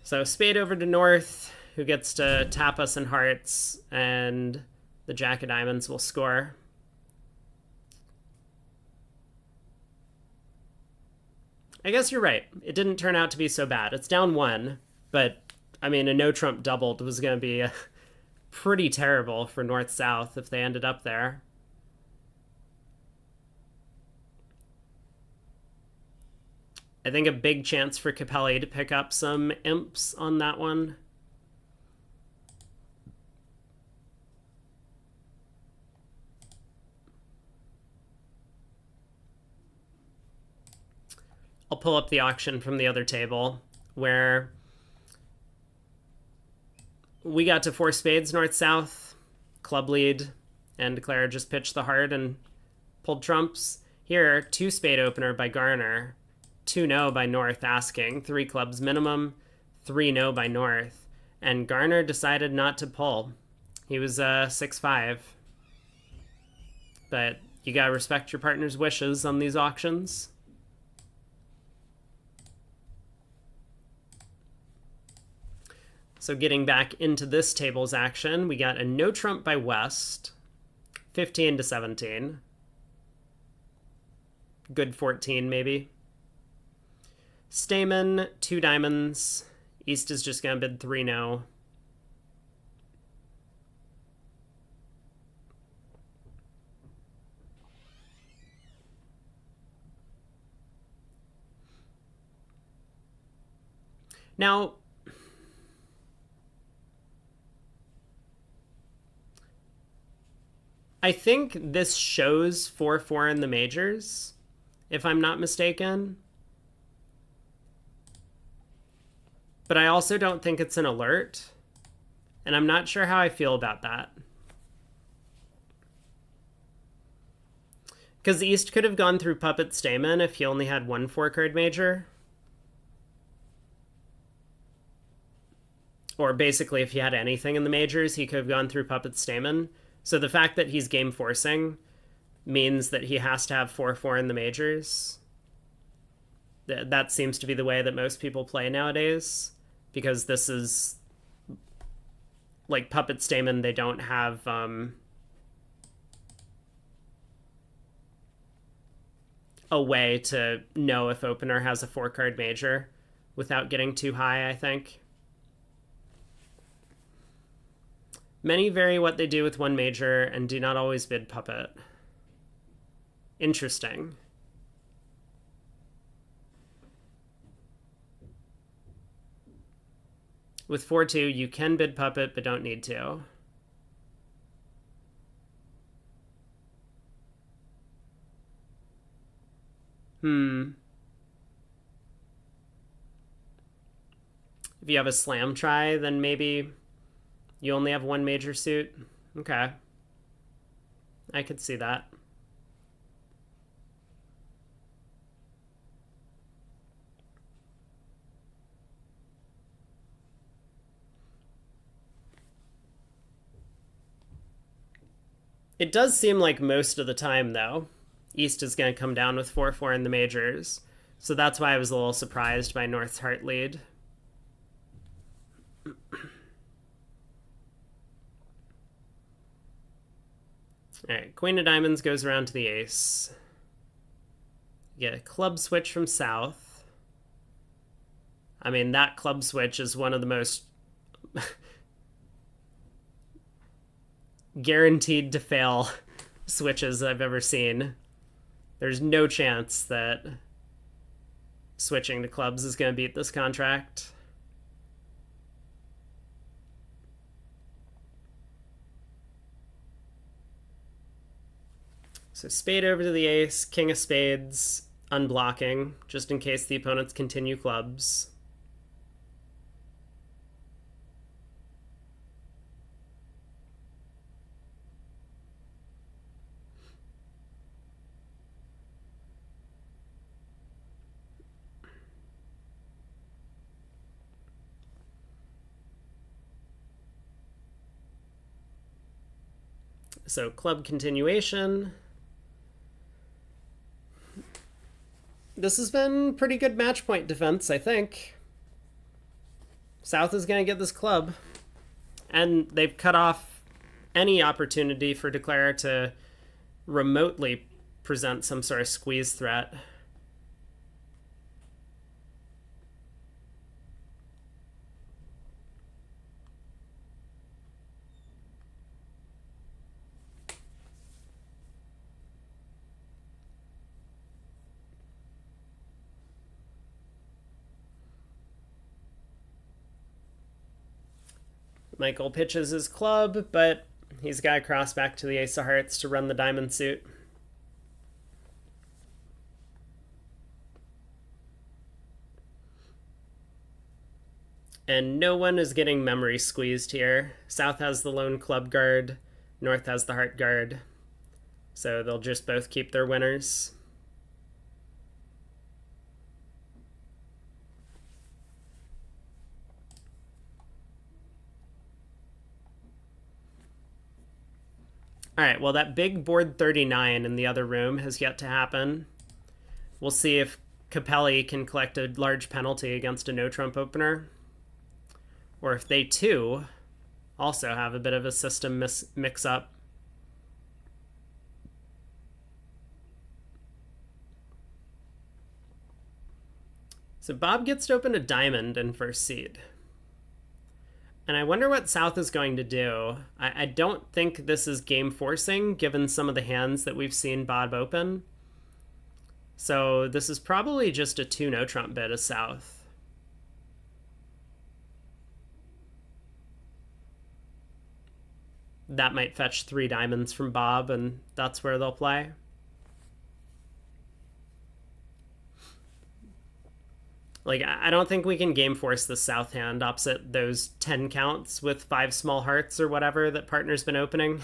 So spade over to North, who gets to tap us in hearts, and the jack of diamonds will score. I guess you're right. It didn't turn out to be so bad. It's down one, but I mean, a no trump doubled was going to be pretty terrible for North-South if they ended up there. I think a big chance for Capelli to pick up some imps on that one. I'll pull up the auction from the other table where we got to 4 spades north-south, club lead, and Clara just pitched the heart and pulled trumps. Here, 2 spade opener by Garner, 2 no by North asking, 3 clubs minimum, 3 no by North, and Garner decided not to pull. He was 6-5. But you gotta respect your partner's wishes on these auctions. So getting back into this table's action, we got a no trump by West, 15-17. Good 14, maybe. Stamen, 2 diamonds. East is just gonna bid 3 no. Now, I think this shows 4-4 in the majors, if I'm not mistaken. But I also don't think it's an alert, and I'm not sure how I feel about that. Because East could have gone through Puppet Stamen if he only had 1 4-card major. Or basically, if he had anything in the majors, he could have gone through Puppet Stamen. So the fact that he's game forcing means that he has to have 4-4 in the majors. That seems to be the way that most people play nowadays, because this is like Puppet Stamen. They don't have a way to know if opener has a 4-card major without getting too high, I think. Many vary what they do with 1 major and do not always bid puppet. Interesting. With 4-2, you can bid puppet, but don't need to. If you have a slam try, then maybe you only have 1 major suit. Okay. I could see that. It does seem like most of the time, though, East is going to come down with 4-4 in the majors. So that's why I was a little surprised by North's heart lead. All right, Queen of Diamonds goes around to the ace. You get a club switch from South. I mean, that club switch is one of the most guaranteed to fail switches I've ever seen. There's no chance that switching to clubs is going to beat this contract. So spade over to the ace, king of spades, unblocking, just in case the opponents continue clubs. So club continuation. This has been pretty good match point defense, I think. South is going to get this club. And they've cut off any opportunity for Declare to remotely present some sort of squeeze threat. Michael pitches his club, but he's got to cross back to the ace of hearts to run the diamond suit. And no one is getting memory squeezed here. South has the lone club guard, North has the heart guard. So they'll just both keep their winners. All right, well, that big board 39 in the other room has yet to happen. We'll see if Capelli can collect a large penalty against a no-trump opener, or if they, too, also have a bit of a system mix-up. So Bob gets to open a diamond in first seed. And I wonder what South is going to do. I don't think this is game forcing, given some of the hands that we've seen Bob open. So this is probably just a 2 no-trump bid of South. That might fetch 3 diamonds from Bob, and that's where they'll play. Like, I don't think we can game force the South hand opposite those 10 counts with 5 small hearts or whatever that partner's been opening.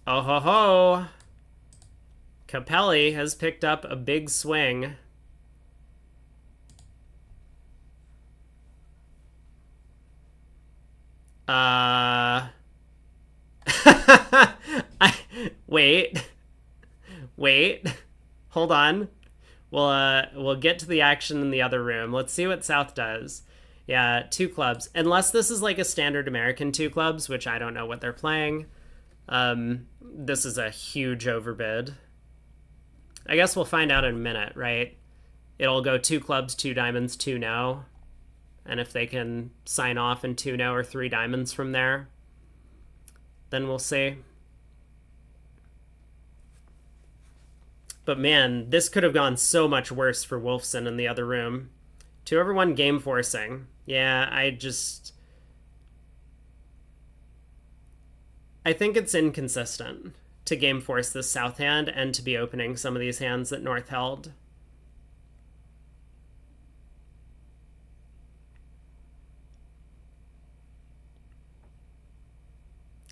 Oh ho ho! Capelli has picked up a big swing. Wait. Hold on. We'll get to the action in the other room. Let's see what South does. Yeah, 2 clubs. Unless this is like a standard American 2 clubs, which I don't know what they're playing. This is a huge overbid. I guess we'll find out in a minute, right? It'll go 2 clubs, 2 diamonds, 2 no. And if they can sign off in 2 no or 3 diamonds from there, then we'll see. But man, this could have gone so much worse for Wolfson in the other room. 2/1 game forcing. Yeah, I think it's inconsistent to game force this South hand and to be opening some of these hands that North held.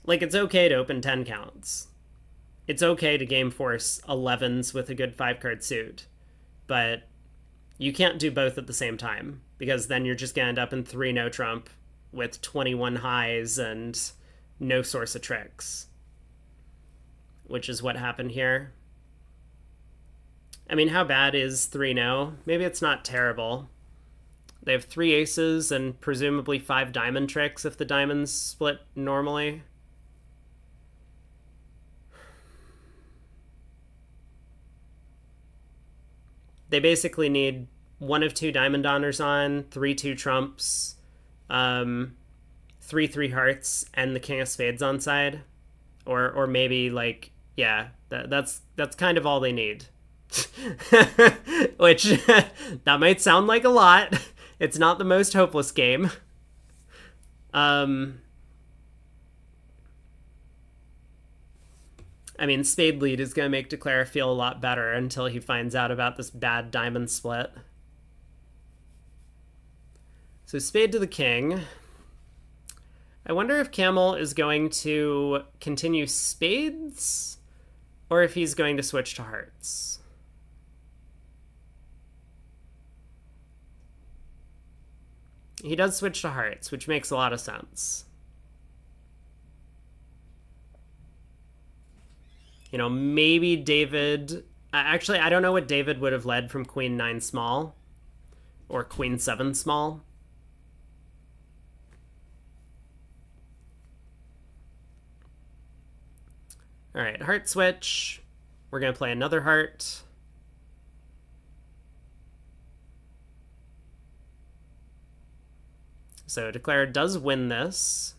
Like, it's okay to open 10 counts. It's okay to game force 11s with a good 5-card suit, but you can't do both at the same time, because then you're just going to end up in 3 no-trump with 21 highs and no source of tricks, which is what happened here. I mean, how bad is 3 no? Maybe it's not terrible. They have 3 aces and presumably 5 diamond tricks if the diamonds split normally. They basically need 1 of 2 diamond honors on, 3 2 trumps, 3 3 hearts, and the king of spades on side, or maybe like, yeah, that's kind of all they need. Which that might sound like a lot. It's not the most hopeless game. I mean, spade lead is going to make Declare feel a lot better until he finds out about this bad diamond split. So spade to the king. I wonder if Camel is going to continue spades or if he's going to switch to hearts. He does switch to hearts, which makes a lot of sense. You know, maybe David... Actually, I don't know what David would have led from Queen 9 small or Queen 7 small. All right, heart switch. We're going to play another heart. So Declare does win this.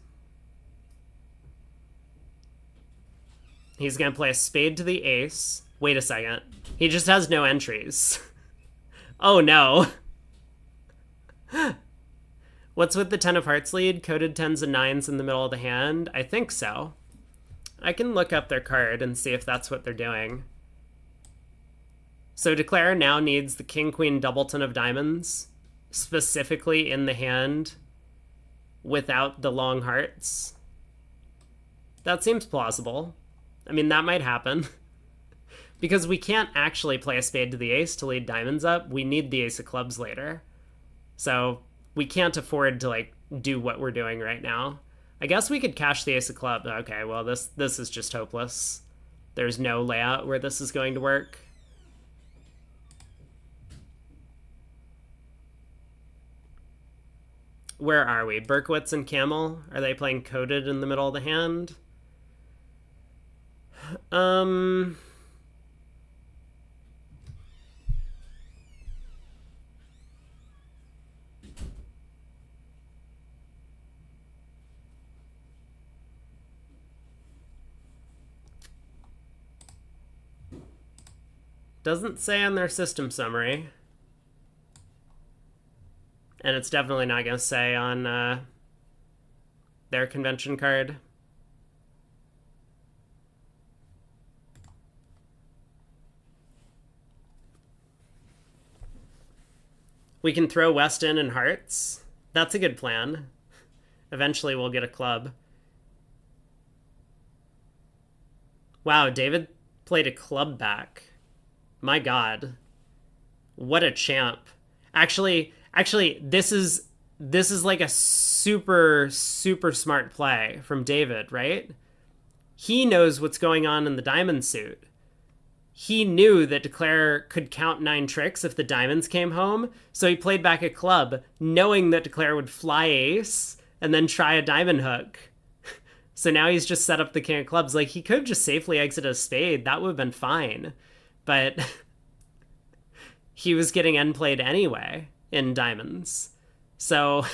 He's going to play a spade to the ace. Wait a second. He just has no entries. Oh, no. What's with the 10 of hearts lead? Coded 10s and 9s in the middle of the hand? I think so. I can look up their card and see if that's what they're doing. So Declare now needs the King, Queen, Doubleton of diamonds, specifically in the hand, without the long hearts. That seems plausible. I mean, that might happen. Because we can't actually play a spade to the ace to lead diamonds up. We need the ace of clubs later. So we can't afford to, like, do what we're doing right now. I guess we could cash the ace of clubs. Okay, well, this is just hopeless. There's no layout where this is going to work. Where are we? Berkowitz and Camel? Are they playing coded in the middle of the hand? Doesn't say on their system summary. And it's definitely not going to say on their convention card. We can throw Weston and hearts. That's a good plan. Eventually we'll get a club. Wow, David played a club back. My God. What a champ. Actually, this is like a super smart play from David, right? He knows what's going on in the diamond suit. He knew that Declare could count 9 tricks if the diamonds came home, so he played back a club, knowing that Declare would fly ace and then try a diamond hook. So now he's just set up the king of clubs. Like, he could have just safely exited a spade. That would have been fine. But he was getting end played anyway in diamonds. So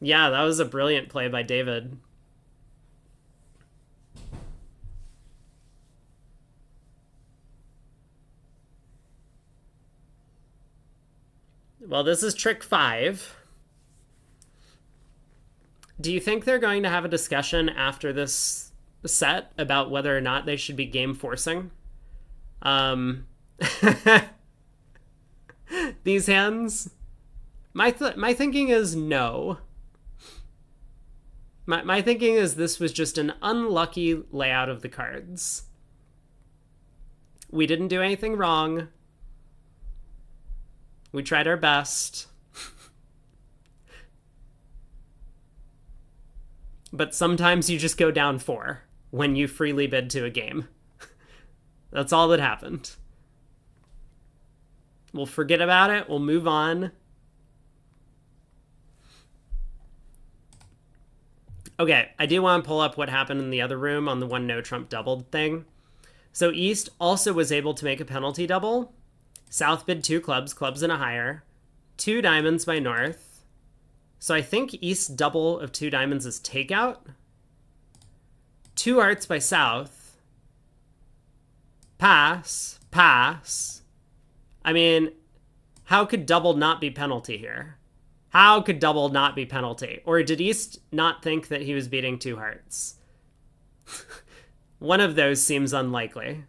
yeah, that was a brilliant play by David. Well, this is trick 5. Do you think they're going to have a discussion after this set about whether or not they should be game forcing? These hands? My thinking is no. My thinking is this was just an unlucky layout of the cards. We didn't do anything wrong. We tried our best. But sometimes you just go down 4 when you freely bid to a game. That's all that happened. We'll forget about it. We'll move on. Okay, I do want to pull up what happened in the other room on the one no trump doubled thing. So East also was able to make a penalty double. South bid 2 clubs, clubs and a higher. 2 diamonds by North. So I think East double of 2 diamonds is takeout. 2 hearts by South. Pass, pass. I mean, how could double not be penalty here? How could double not be penalty? Or did East not think that he was beating 2 hearts? One of those seems unlikely.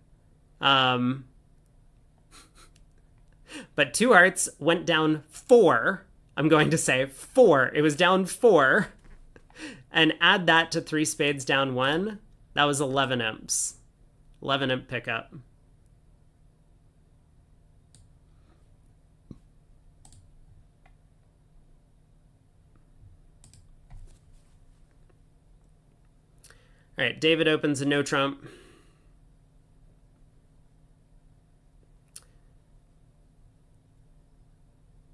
But 2 hearts went down 4. I'm going to say 4. It was down 4. And add that to 3 spades down 1. That was 11 imps. 11 imp pickup. All right, David opens a no trump.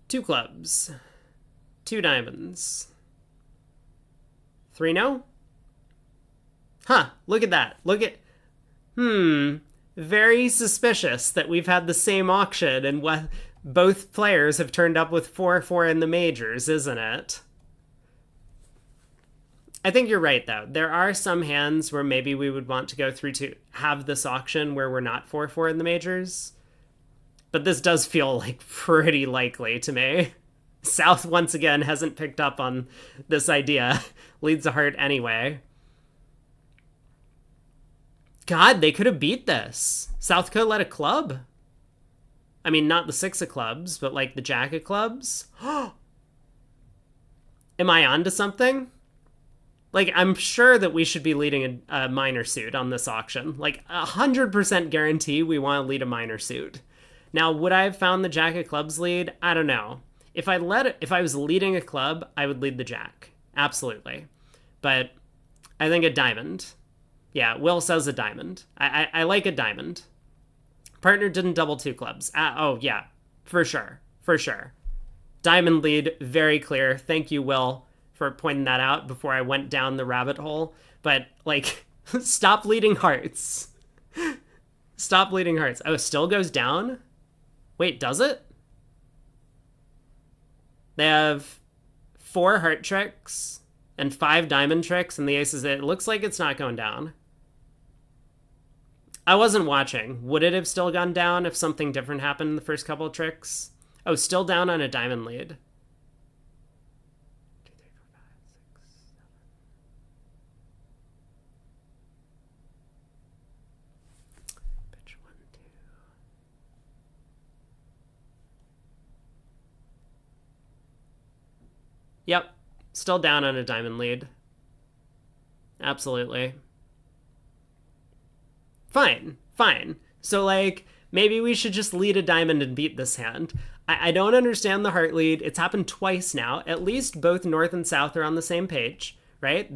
Two clubs. 2 diamonds. 3 no? Huh, look at that. Look at... Very suspicious that we've had the same auction and what both players have turned up with 4-4 in the majors, isn't it? I think you're right, though. There are some hands where maybe we would want to go through to have this auction where we're not 4-4 in the majors. but this does feel like pretty likely to me. South once again hasn't picked up on this idea. Leads a heart anyway. God, they could have beat this. South could have led a club. I mean, not the 6 of clubs, but like the jack of clubs. Am I onto something? Like, I'm sure that we should be leading a minor suit on this auction. Like, 100% guarantee we want to lead a minor suit. Now, would I have found the jack of clubs lead? I don't know. If I was leading a club, I would lead the jack. Absolutely. But I think a diamond. Yeah, Will says a diamond. I like a diamond. Partner didn't double 2 clubs. Oh, yeah. For sure. For sure. Diamond lead, very clear. Thank you, Will, for pointing that out before I went down the rabbit hole. But, like, stop leading hearts. Stop leading hearts. Oh, it still goes down? Wait, does it? They have 4 heart tricks and 5 diamond tricks, and the ace is it. It looks like it's not going down. I wasn't watching. Would it have still gone down if something different happened in the first couple of tricks? Oh, still down on a diamond lead. 2, 3, 4, 5, 6, 7. Pitch 1, 2. Yep, still down on a diamond lead. Absolutely. Fine, fine. So, like, maybe we should just lead a diamond and beat this hand. I don't understand the heart lead. It's happened twice now. At least both North and South are on the same page, right?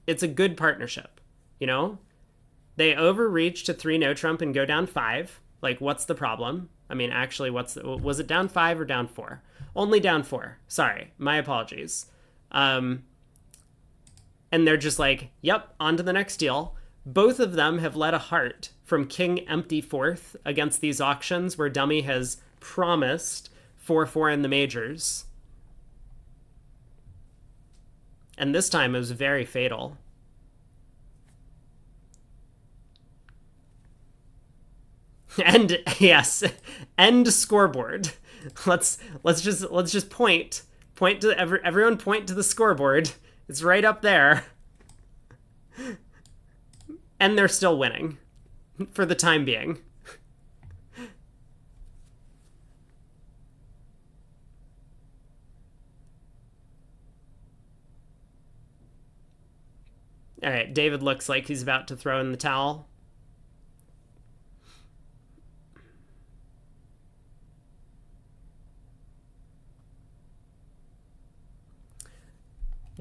It's a good partnership, you know? They overreach to 3 no trump and go down 5. Like, what's the problem? I mean, actually, was it down 5 or down 4? Only down 4. Sorry, my apologies. And they're just like, yep, on to the next deal. Both of them have led a heart from king empty 4th against these auctions where Dummy has promised 4-4 in the majors. And this time it was very fatal. And yes, end scoreboard. Let's just point to everyone point to the scoreboard. It's right up there. And they're still winning for the time being. All right, David looks like he's about to throw in the towel.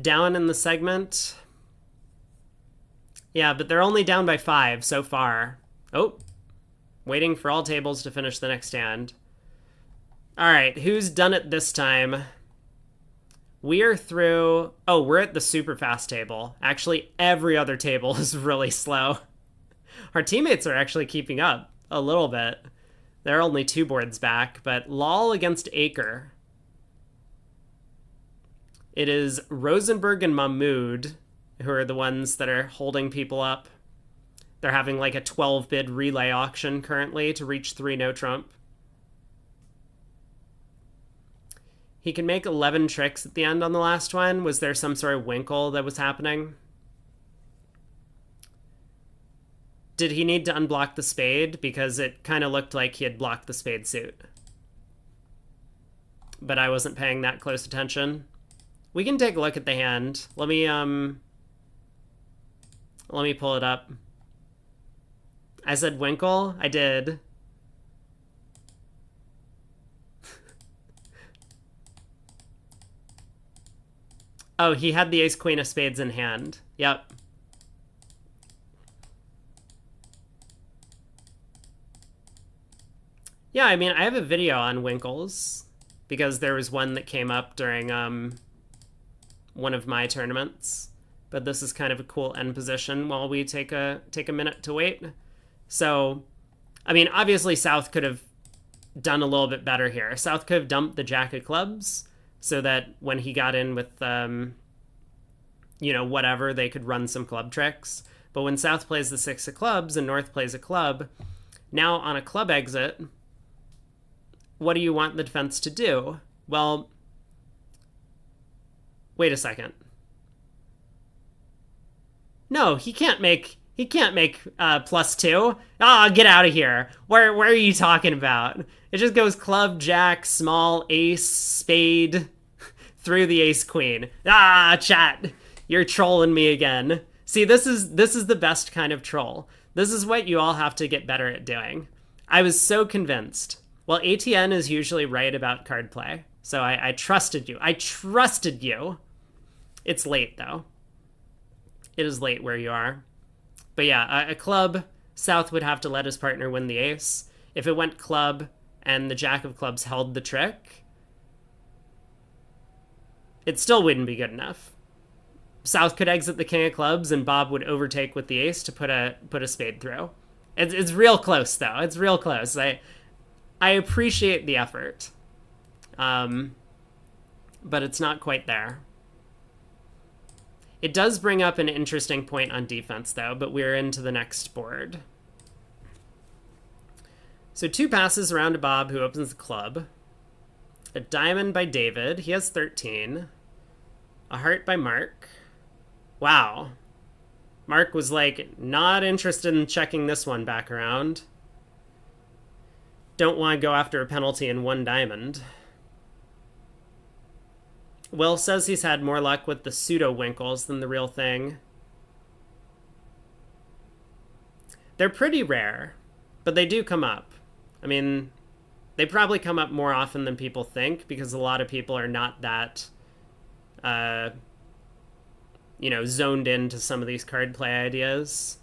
Down in the segment. Yeah, but they're only down by 5 so far. Oh, waiting for all tables to finish the next hand. All right, who's done it this time? We are through... Oh, we're at the super fast table. Actually, every other table is really slow. Our teammates are actually keeping up a little bit. They're only 2 boards back, but Lol against Acre. It is Rosenberg and Mahmood who are the ones that are holding people up. They're having like a 12-bid relay auction currently to reach 3 no trump. He can make 11 tricks at the end on the last one. Was there some sort of winkle that was happening? Did he need to unblock the spade? Because it kind of looked like he had blocked the spade suit. But I wasn't paying that close attention. We can take a look at the hand. Let me pull it up. I said winkle? I did. Oh, he had the ace queen of spades in hand. Yep. Yeah, I mean, I have a video on winkles because there was one that came up during one of my tournaments. But this is kind of a cool end position while we take a minute to wait. So, I mean, obviously South could have done a little bit better here. South could have dumped the jack of clubs so that when he got in with, you know, whatever, they could run some club tricks. But when South plays the 6 of clubs and North plays a club, now on a club exit, what do you want the defense to do? Well, wait a second. No, he can't make +2. Ah, get out of here. Where are you talking about? It just goes club, jack, small, ace, spade through the ace queen. Ah, chat. You're trolling me again. See, this is the best kind of troll. This is what you all have to get better at doing. I was so convinced. Well, ATN is usually right about card play. So I trusted you. I trusted you. It's late though. It is late where you are. But yeah, a club, South would have to let his partner win the ace. If it went club and the jack of clubs held the trick, it still wouldn't be good enough. South could exit the king of clubs and Bob would overtake with the ace to put a spade through. It's real close though. It's real close. I appreciate the effort, but it's not quite there. It does bring up an interesting point on defense, though, but we're into the next board. So 2 passes around to Bob, who opens the club. A diamond by David. He has 13. A heart by Mark. Wow. Mark was, like, not interested in checking this one back around. Don't want to go after a penalty in 1 diamond. Will says he's had more luck with the pseudo-winkles than the real thing. They're pretty rare, but they do come up. I mean, they probably come up more often than people think because a lot of people are not that, zoned into some of these card play ideas.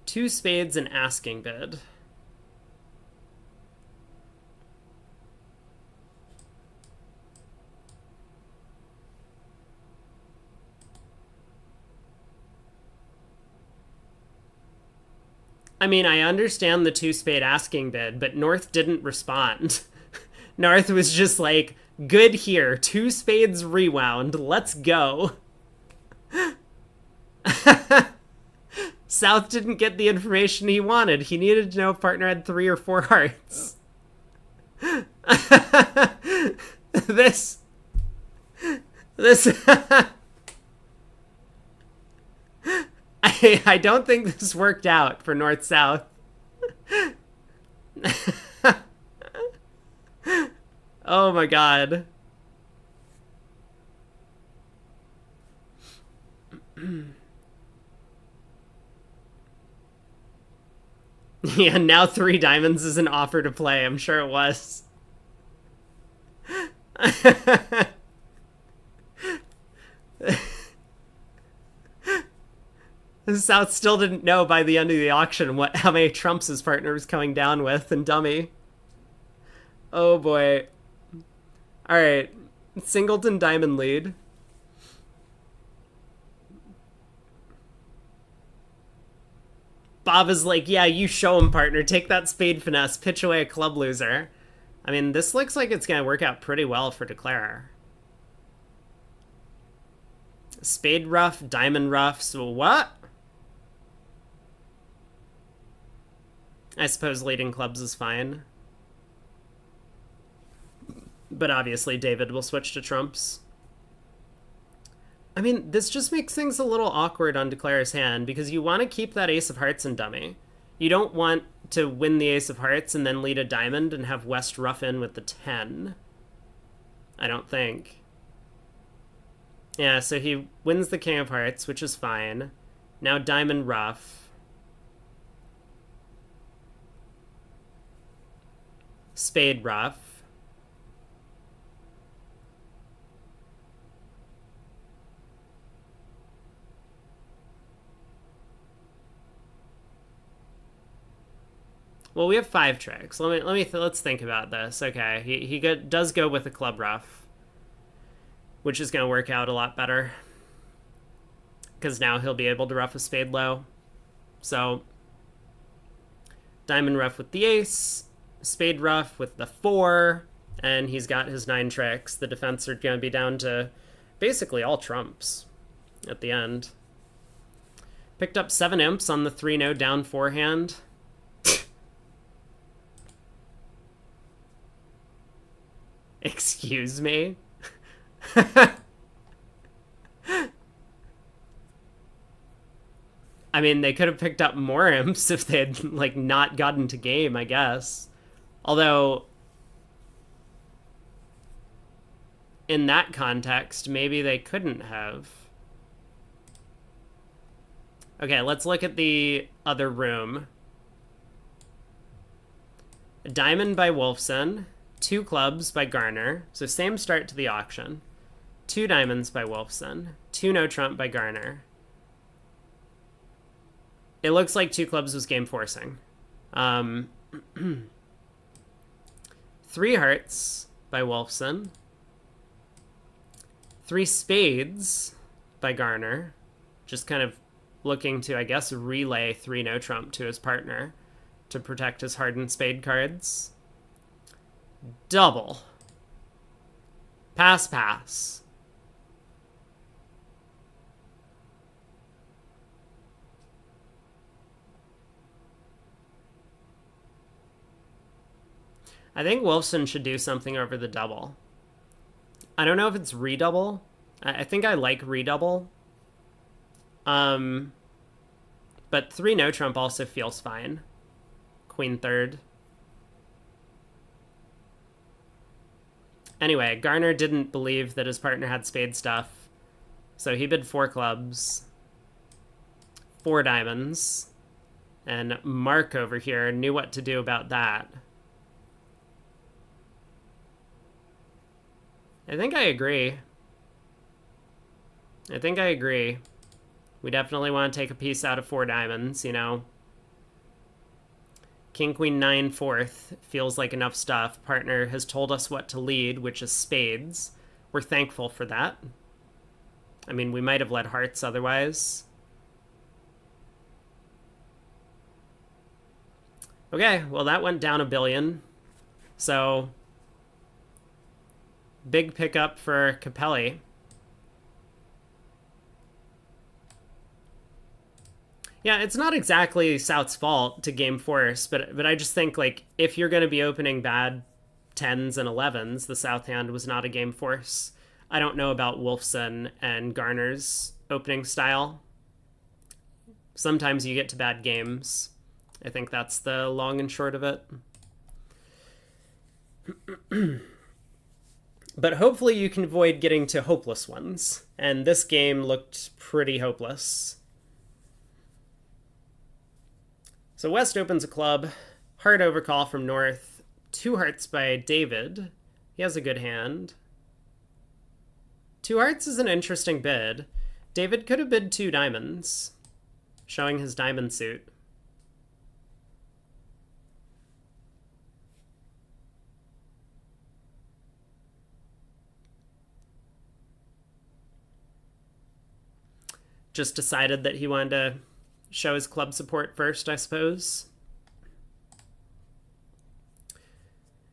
Two spades and asking bid. I mean, I understand the 2 spade asking bid, but North didn't respond. North was just like, good here, 2 spades rewound, let's go. South didn't get the information he wanted. He needed to know if partner had 3 or 4 hearts. This I don't think this worked out for North-South. Oh my god. Yeah, now 3 diamonds is an offer to play. I'm sure it was. South still didn't know by the end of the auction how many trumps his partner was coming down with, and dummy. Oh boy. Alright. Singleton diamond lead. Bob is like, yeah, you show him, partner. Take that spade finesse. Pitch away a club loser. I mean, this looks like it's going to work out pretty well for Declare. Spade rough, diamond rough, so what? I suppose leading clubs is fine. But obviously David will switch to trumps. I mean, this just makes things a little awkward on Declare's hand, because you want to keep that ace of hearts in dummy. You don't want to win the ace of hearts and then lead a diamond and have West rough in with the 10. I don't think. Yeah, so he wins the king of hearts, which is fine. Now diamond rough. Spade rough. Well, we have 5 tricks. Let's think about this. Okay, he does go with a club rough, which is going to work out a lot better because now he'll be able to rough a spade low. So diamond rough with the ace, spade rough with the 4, and he's got his 9 tricks. The defense are going to be down to basically all trumps at the end. Picked up 7 imps on the 3-no down forehand. Excuse me? I mean, they could have picked up more imps if they had, like, not gotten to game, I guess. Although, in that context, maybe they couldn't have. Okay, let's look at the other room. A diamond by Wolfson. 2 clubs by Garner. So same start to the auction. 2 diamonds by Wolfson. 2 no trump by Garner. It looks like 2 clubs was game forcing. 3 hearts by Wolfson. 3 spades by Garner. Just kind of looking to, I guess, relay 3 no trump to his partner to protect his hardened spade cards. Double. Pass, pass. I think Wolfson should do something over the double. I don't know if it's redouble. I think I like redouble. But 3 no trump also feels fine. Queen third. Anyway, Garner didn't believe that his partner had spade stuff, so he bid 4 clubs, 4 diamonds, and Mark over here knew what to do about that. I think I agree. We definitely want to take a piece out of 4 diamonds, you know. King, queen, 9, 4th feels like enough stuff. Partner has told us what to lead, which is spades. We're thankful for that. I mean, we might have led hearts otherwise. Okay, well, that went down $1 billion. So, big pickup for Capelli. Yeah, it's not exactly South's fault to game force, but I just think, like, if you're going to be opening bad 10s and 11s, the South hand was not a game force. I don't know about Wolfson and Garner's opening style. Sometimes you get to bad games. I think that's the long and short of it. But hopefully you can avoid getting to hopeless ones. And this game looked pretty hopeless. So West opens a club, heart overcall from North, 2 hearts by David. He has a good hand. 2 hearts is an interesting bid. David could have bid 2 diamonds, showing his diamond suit. Just decided that he wanted to show his club support first, I suppose.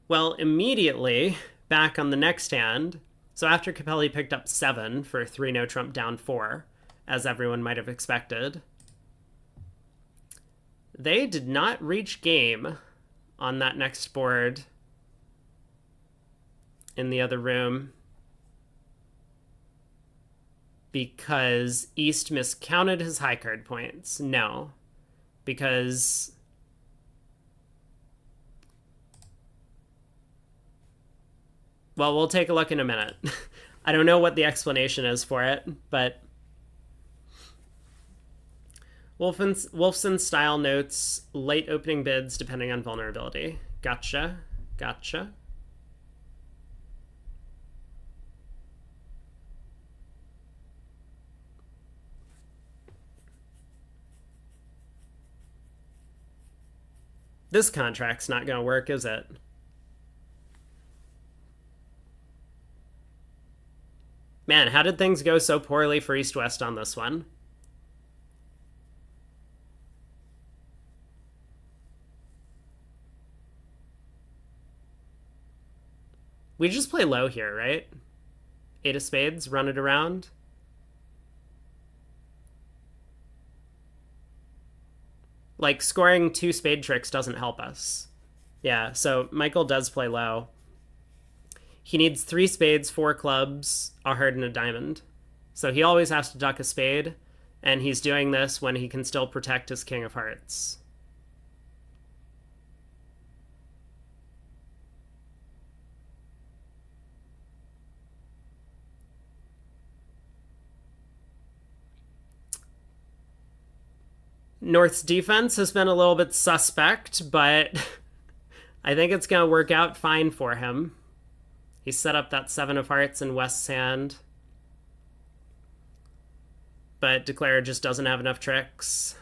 Well, immediately back on the next hand. So after Capelli picked up 7 for 3 no trump down 4, as everyone might have expected, they did not reach game on that next board in the other room because East miscounted his high card points. No, because well, we'll take a look in a minute. I don't know what the explanation is for it, but Wolfson's style notes late opening bids depending on vulnerability. Gotcha. This contract's not going to work, is it? Man, how did things go so poorly for East-West on this one? We just play low here, right? 8 of spades, run it around. Like, scoring 2 spade tricks doesn't help us. Yeah, so Michael does play low. He needs 3 spades, 4 clubs, a heart, and a diamond. So he always has to duck a spade, and he's doing this when he can still protect his king of hearts. North's defense has been a little bit suspect, but I think it's going to work out fine for him. He set up that 7 of hearts in West's hand, but Declare just doesn't have enough tricks.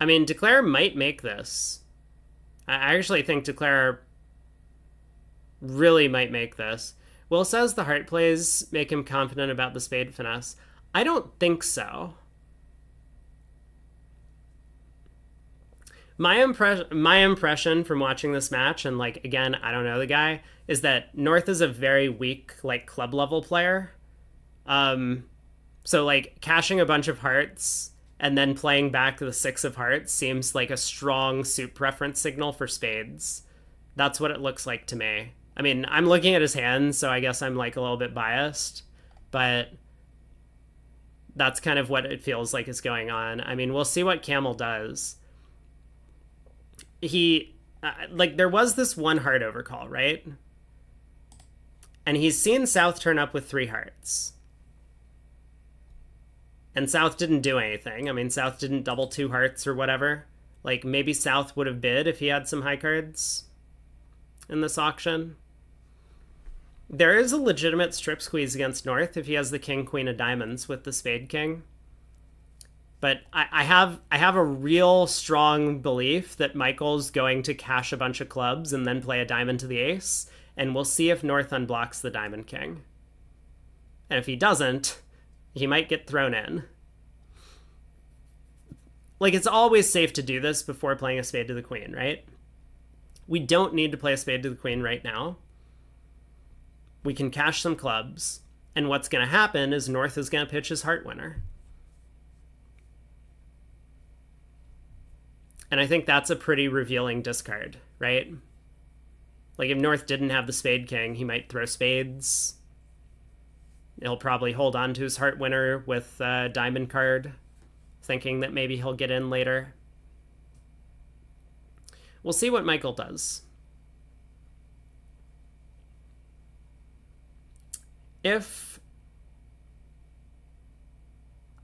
I mean, Declare might make this. I actually think Declare really might make this. Will says the heart plays make him confident about the spade finesse. I don't think so. My impression from watching this match, and like again, I don't know the guy, is that North is a very weak like club level player. So like cashing a bunch of hearts and then playing back the 6 of hearts seems like a strong suit preference signal for spades. That's what it looks like to me. I mean, I'm looking at his hands, so I guess I'm like a little bit biased, but that's kind of what it feels like is going on. I mean, we'll see what Camel does. He, like, there was this 1 heart overcall, right? And he's seen South turn up with 3 hearts. And South didn't do anything. I mean, South didn't double 2 hearts or whatever. Like, maybe South would have bid if he had some high cards in this auction. There is a legitimate strip squeeze against North if he has the king, queen of diamonds with the spade king. But I have a real strong belief that Michael's going to cash a bunch of clubs and then play a diamond to the ace, and we'll see if North unblocks the diamond king. And if he doesn't, he might get thrown in. Like, it's always safe to do this before playing a spade to the queen, right? We don't need to play a spade to the queen right now. We can cash some clubs, and what's going to happen is North is going to pitch his heart winner. And I think that's a pretty revealing discard, right? Like, if North didn't have the spade king, he might throw spades. He'll probably hold on to his heart winner with a diamond card, thinking that maybe he'll get in later. We'll see what Michael does. If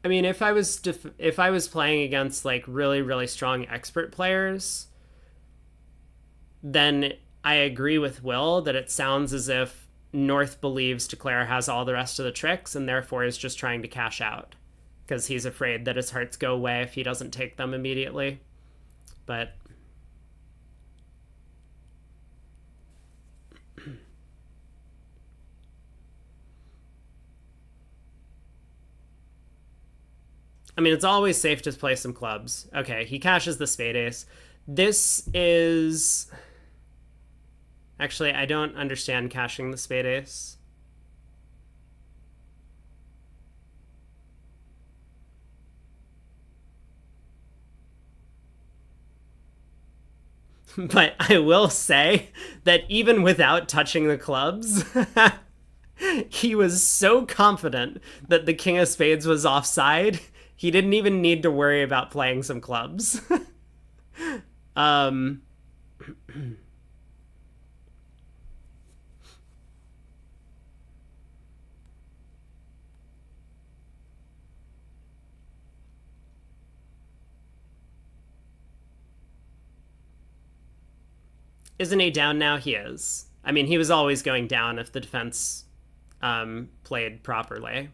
I was playing against like really strong expert players, then I agree with Will that it sounds as if North believes Declare has all the rest of the tricks and therefore is just trying to cash out because he's afraid that his hearts go away if he doesn't take them immediately. But I mean, it's always safe to play some clubs. Okay, he cashes the spade ace. This is... Actually, I don't understand cashing the spade ace. But I will say that even without touching the clubs, he was so confident that the king of spades was offside, he didn't even need to worry about playing some clubs. Isn't he down now? He is. I mean, he was always going down if the defense played properly.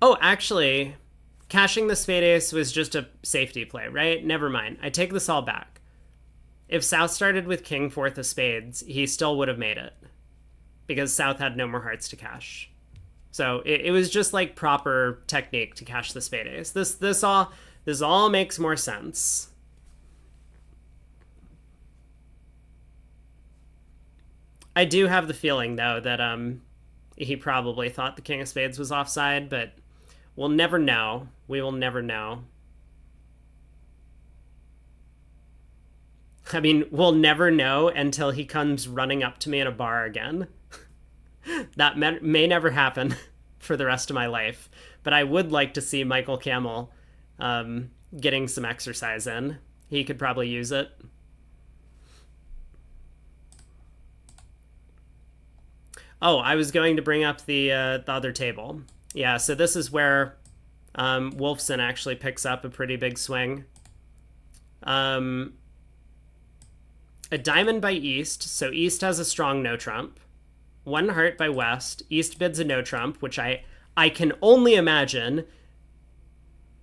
Oh, actually, cashing the spade ace was just a safety play, right? Never mind. I take this all back. If South started with king fourth of spades, he still would have made it because South had no more hearts to cash. So it was just like proper technique to cash the spade ace. This all makes more sense. I do have the feeling though that he probably thought the king of spades was offside, but we'll never know. We will never know. I mean, we'll never know until he comes running up to me in a bar again. That may never happen for the rest of my life, but I would like to see Michael Camel getting some exercise in. He could probably use it. Oh, I was going to bring up the other table. Yeah, so this is where Wolfson actually picks up a pretty big swing. A diamond by East, so East has a strong no trump. One heart by West. East bids a no trump, which I can only imagine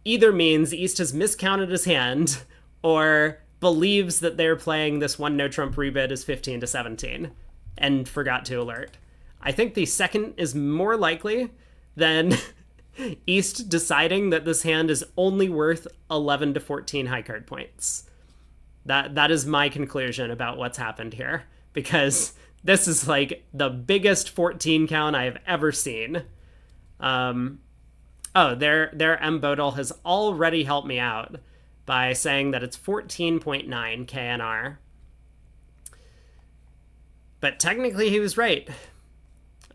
either means East has miscounted his hand or believes that they're playing this one no trump rebid as 15 to 17 and forgot to alert. I think the second is more likely than East deciding that this hand is only worth 11 to 14 high card points. That is my conclusion about what's happened here, because this is like the biggest 14 count I have ever seen. Their M. Bodel has already helped me out by saying that it's 14.9 KNR. But technically he was right.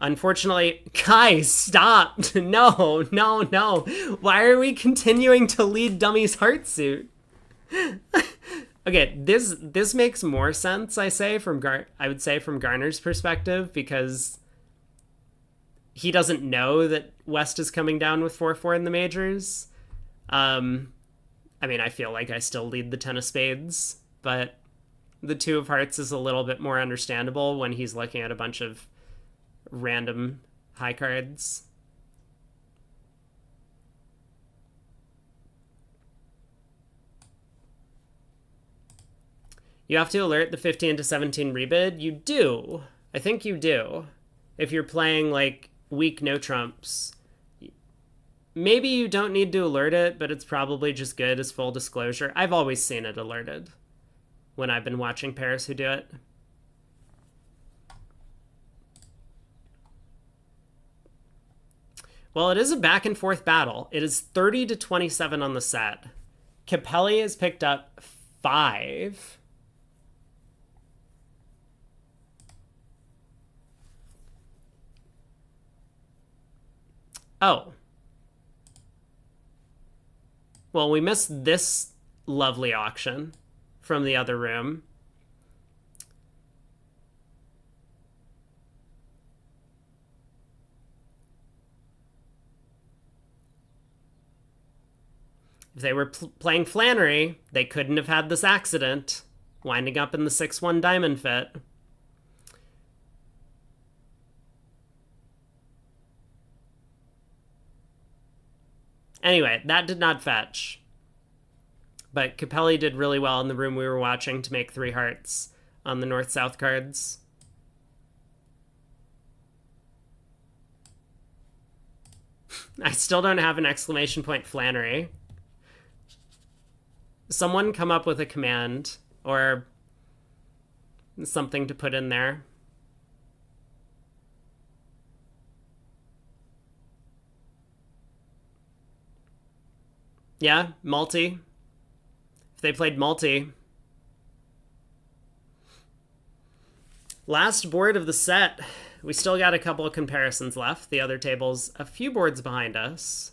Unfortunately, guys, stop. No. Why are we continuing to lead Dummy's heart suit? Okay, this makes more sense, I would say from Garner's perspective, because he doesn't know that West is coming down with 4-4 in the majors. I mean, I feel like I still lead the 10 of spades, but the 2 of hearts is a little bit more understandable when he's looking at a bunch of random high cards. You have to alert the 15 to 17 rebid. You do. I think you do. If you're playing like weak no trumps. Maybe you don't need to alert it, but it's probably just good as full disclosure. I've always seen it alerted when I've been watching pairs who do it. Well, it is a back and forth battle. It is 30 to 27 on the set. Capelli has picked up 5. Oh. Well, we missed this lovely auction from the other room. If they were playing Flannery, they couldn't have had this accident, winding up in the 6-1 diamond fit. Anyway, that did not fetch. But Capelli did really well in the room we were watching to make 3 hearts on the north-south cards. I still don't have an exclamation point Flannery. Someone come up with a command or something to put in there. Yeah, multi. If they played multi. Last board of the set. We still got a couple of comparisons left. The other table's a few boards behind us.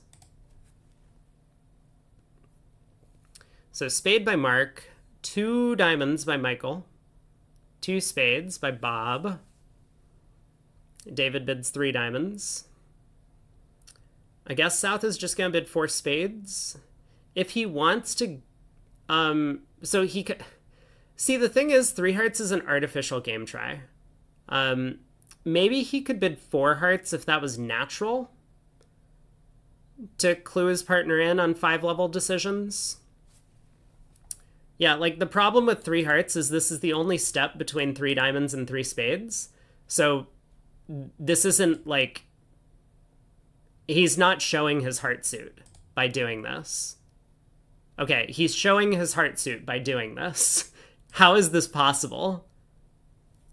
So spade by Mark, 2 diamonds by Michael, 2 spades by Bob. David bids 3 diamonds. I guess South is just going to bid 4 spades. If he wants to... so he could... See, the thing is, 3 hearts is an artificial game try. Maybe he could bid 4 hearts if that was natural to clue his partner in on 5-level decisions. Yeah, like the problem with 3 hearts is this is the only step between 3 diamonds and 3 spades. So this isn't like He's not showing his heart suit by doing this. Okay, he's showing his heart suit by doing this. How is this possible?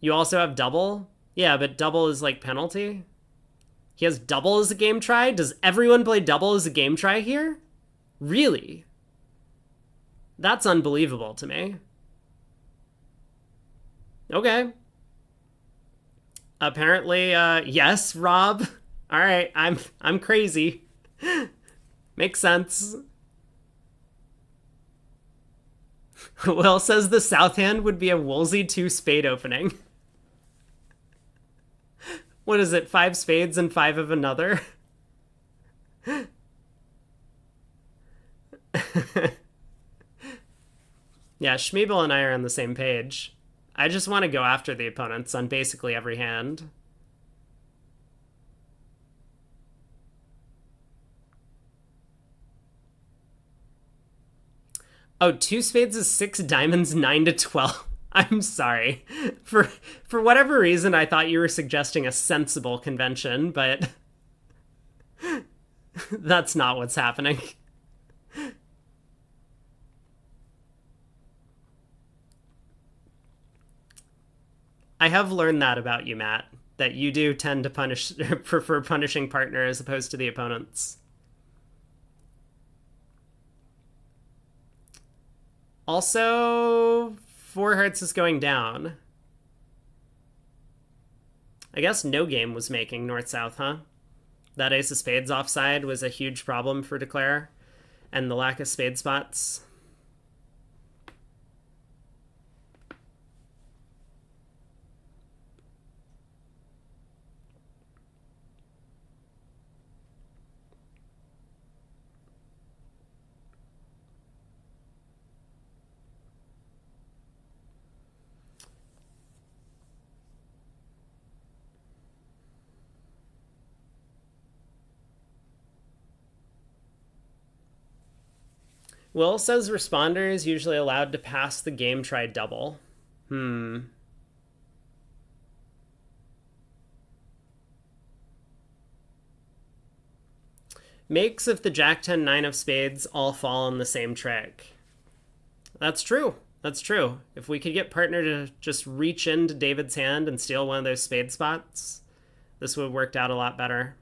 You also have double? Yeah, but double is like penalty. He has double as a game try? Does everyone play double as a game try here? Really? That's unbelievable to me. Okay. Apparently, yes, Rob. All right, I'm crazy. Makes sense. Will says the south hand would be a Woolsey 2 spade opening. What is it, 5 spades and 5 of another? Yeah, Schmiebel and I are on the same page. I just want to go after the opponents on basically every hand. Oh, 2 spades is 6 diamonds, 9 to 12. I'm sorry. For whatever reason, I thought you were suggesting a sensible convention, but that's not what's happening. I have learned that about you, Matt, that you do tend to prefer punishing partner as opposed to the opponents. Also, 4 hearts is going down. I guess no game was making north-south, huh? That ace of spades offside was a huge problem for Declare, and the lack of spade spots. Will says responder is usually allowed to pass the game try double. Makes if the jack 10 9 of spades all fall on the same trick. That's true. That's true. If we could get partner to just reach into David's hand and steal one of those spade spots, this would have worked out a lot better.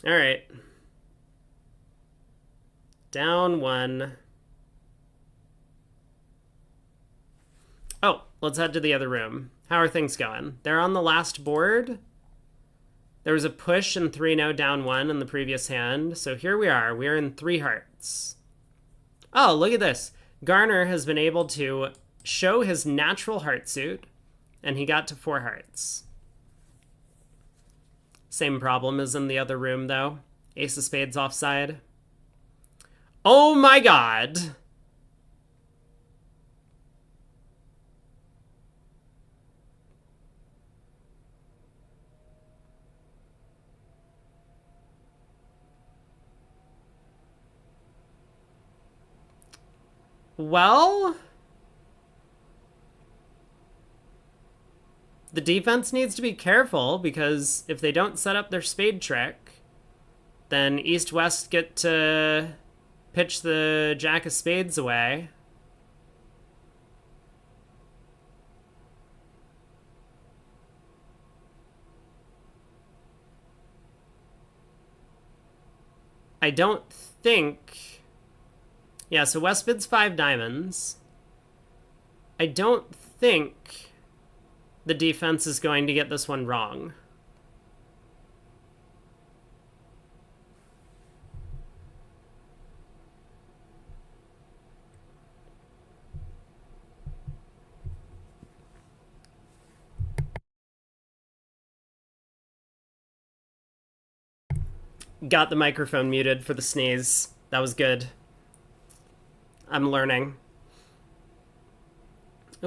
All right. Down 1. Oh, let's head to the other room. How are things going? They're on the last board. There was a push and 3-0 down 1 in the previous hand. So here we are. We are in 3 hearts. Oh, look at this. Garner has been able to show his natural heart suit, and he got to 4 hearts. Same problem as in the other room, though. Ace of spades offside. Oh my god! Well, the defense needs to be careful, because if they don't set up their spade trick, then East-West get to pitch the jack of spades away. I don't think... Yeah, so West bids 5 diamonds. I don't think the defense is going to get this one wrong. Got the microphone muted for the sneeze. That was good. I'm learning.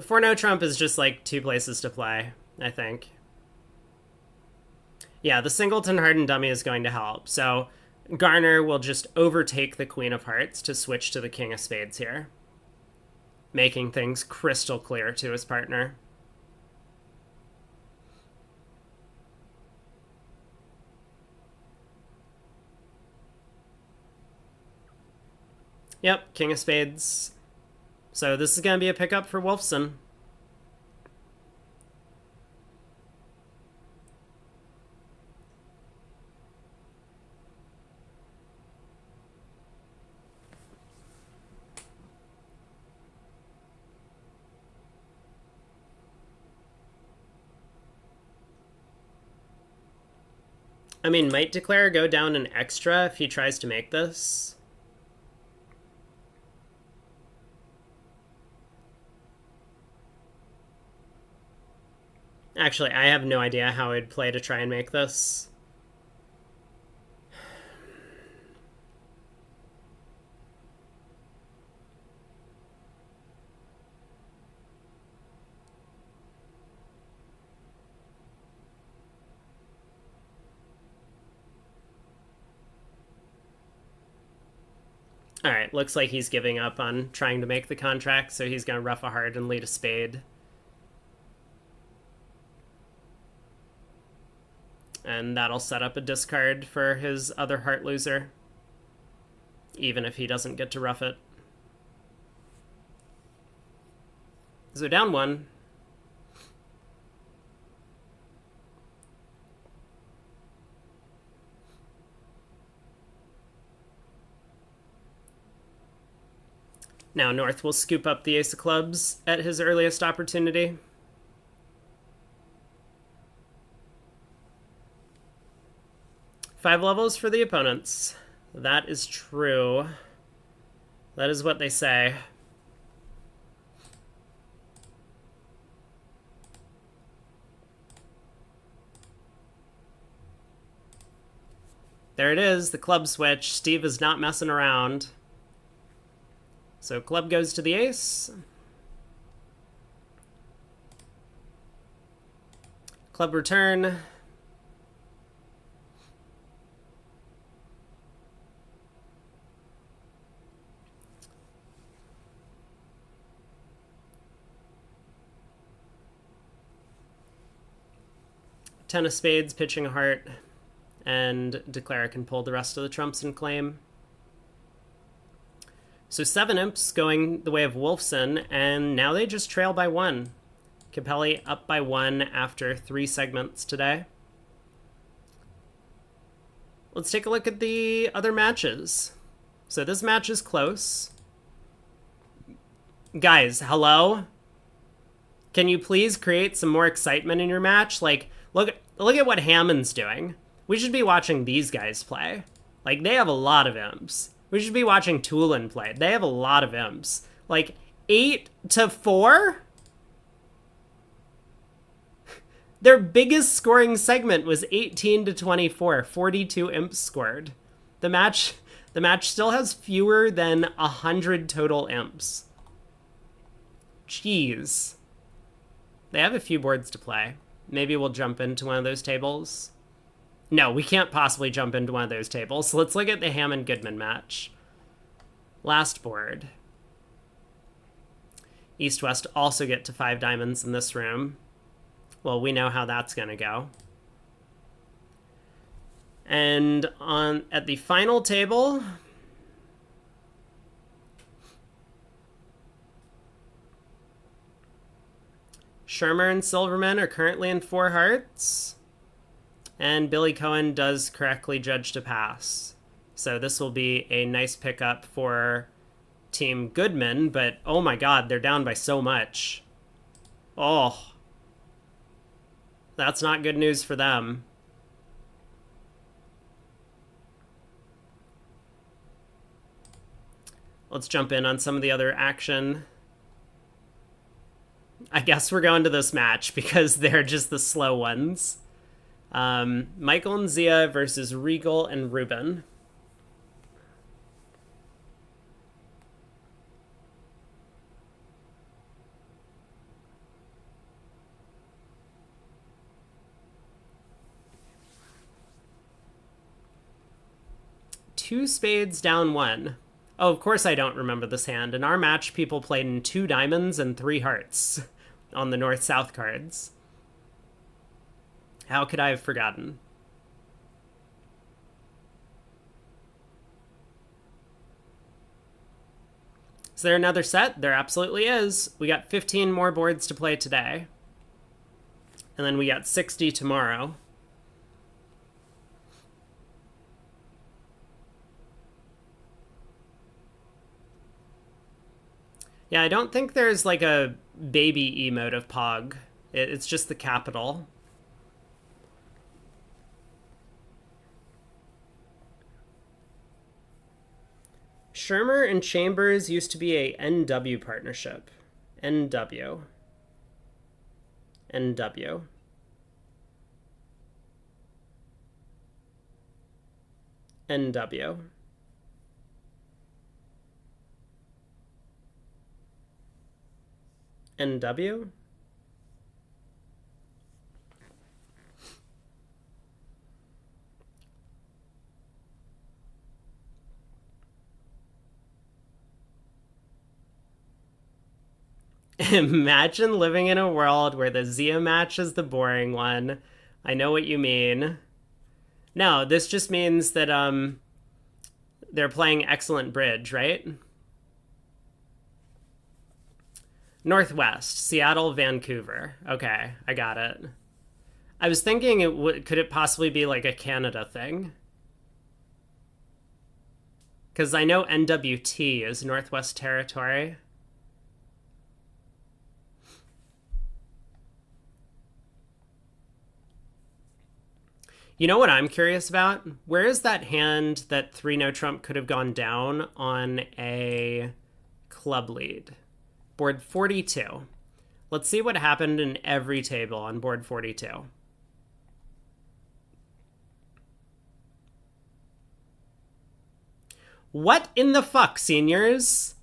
For no Trump is just like 2 places to play, I think. Yeah, the singleton hardened dummy is going to help. So Garner will just overtake the Queen of Hearts to switch to the King of Spades here, making things crystal clear to his partner. Yep, King of Spades. So this is going to be a pickup for Wolfson. I mean, might Declare go down an extra if he tries to make this? Actually, I have no idea how I'd play to try and make this. Alright, looks like he's giving up on trying to make the contract, so he's going to ruff a heart and lead a spade. And that'll set up a discard for his other heart loser, even if he doesn't get to ruff it. So down one. Now North will scoop up the ace of clubs at his earliest opportunity. Five levels for the opponents. That is true. That is what they say. There it is, the club switch. Steve is not messing around. So club goes to the ace. Club return. Ten of spades, pitching a heart, and Declare can pull the rest of the trumps and claim. So 7 imps going the way of Wolfson, and now they just trail by 1. Capelli up by 1 after 3 segments today. Let's take a look at the other matches. So this match is close. Guys, hello? Can you please create some more excitement in your match? Like, look at what Hammond's doing. We should be watching these guys play. Like, they have a lot of imps. We should be watching Tulin play. They have a lot of imps. Like, 8-4? Their biggest scoring segment was 18-24. 42 imps scored. The match still has fewer than 100 total imps. Jeez. They have a few boards to play. Maybe we'll jump into one of those tables. No, we can't possibly jump into one of those tables. So let's look at the Hammond-Goodman match. Last board. East-West also get to 5 diamonds in this room. Well, we know how that's going to go. And at the final table, Shermer and Silverman are currently in 4 hearts. And Billy Cohen does correctly judge to pass. So this will be a nice pickup for Team Goodman, but oh my god, they're down by so much. Oh. That's not good news for them. Let's jump in on some of the other action. I guess we're going to this match because they're just the slow ones. Michael and Zia versus Regal and Ruben. two spades down one. Oh, of course I don't remember this hand. In our match, people played in two diamonds and three hearts on the north-south cards. How could I have forgotten? Is there another set? There absolutely is. We got 15 more boards to play today. And then we got 60 tomorrow. Yeah, I don't think there's like a baby emote of Pog. It's just the capital. Shermer and Chambers used to be a NW partnership. NW. NW. NW. NW? Imagine living in a world where the Zia match is the boring one. I know what you mean. No, this just means that they're playing excellent bridge, right? Northwest, Seattle, Vancouver. Okay, I got it. I was thinking could it possibly be like a Canada thing? Because I know NWT is Northwest Territory. You know what I'm curious about? Where is that hand that 3-no trump could have gone down on a club lead? Board 42. Let's see what happened in every table on board 42. What in the fuck, seniors?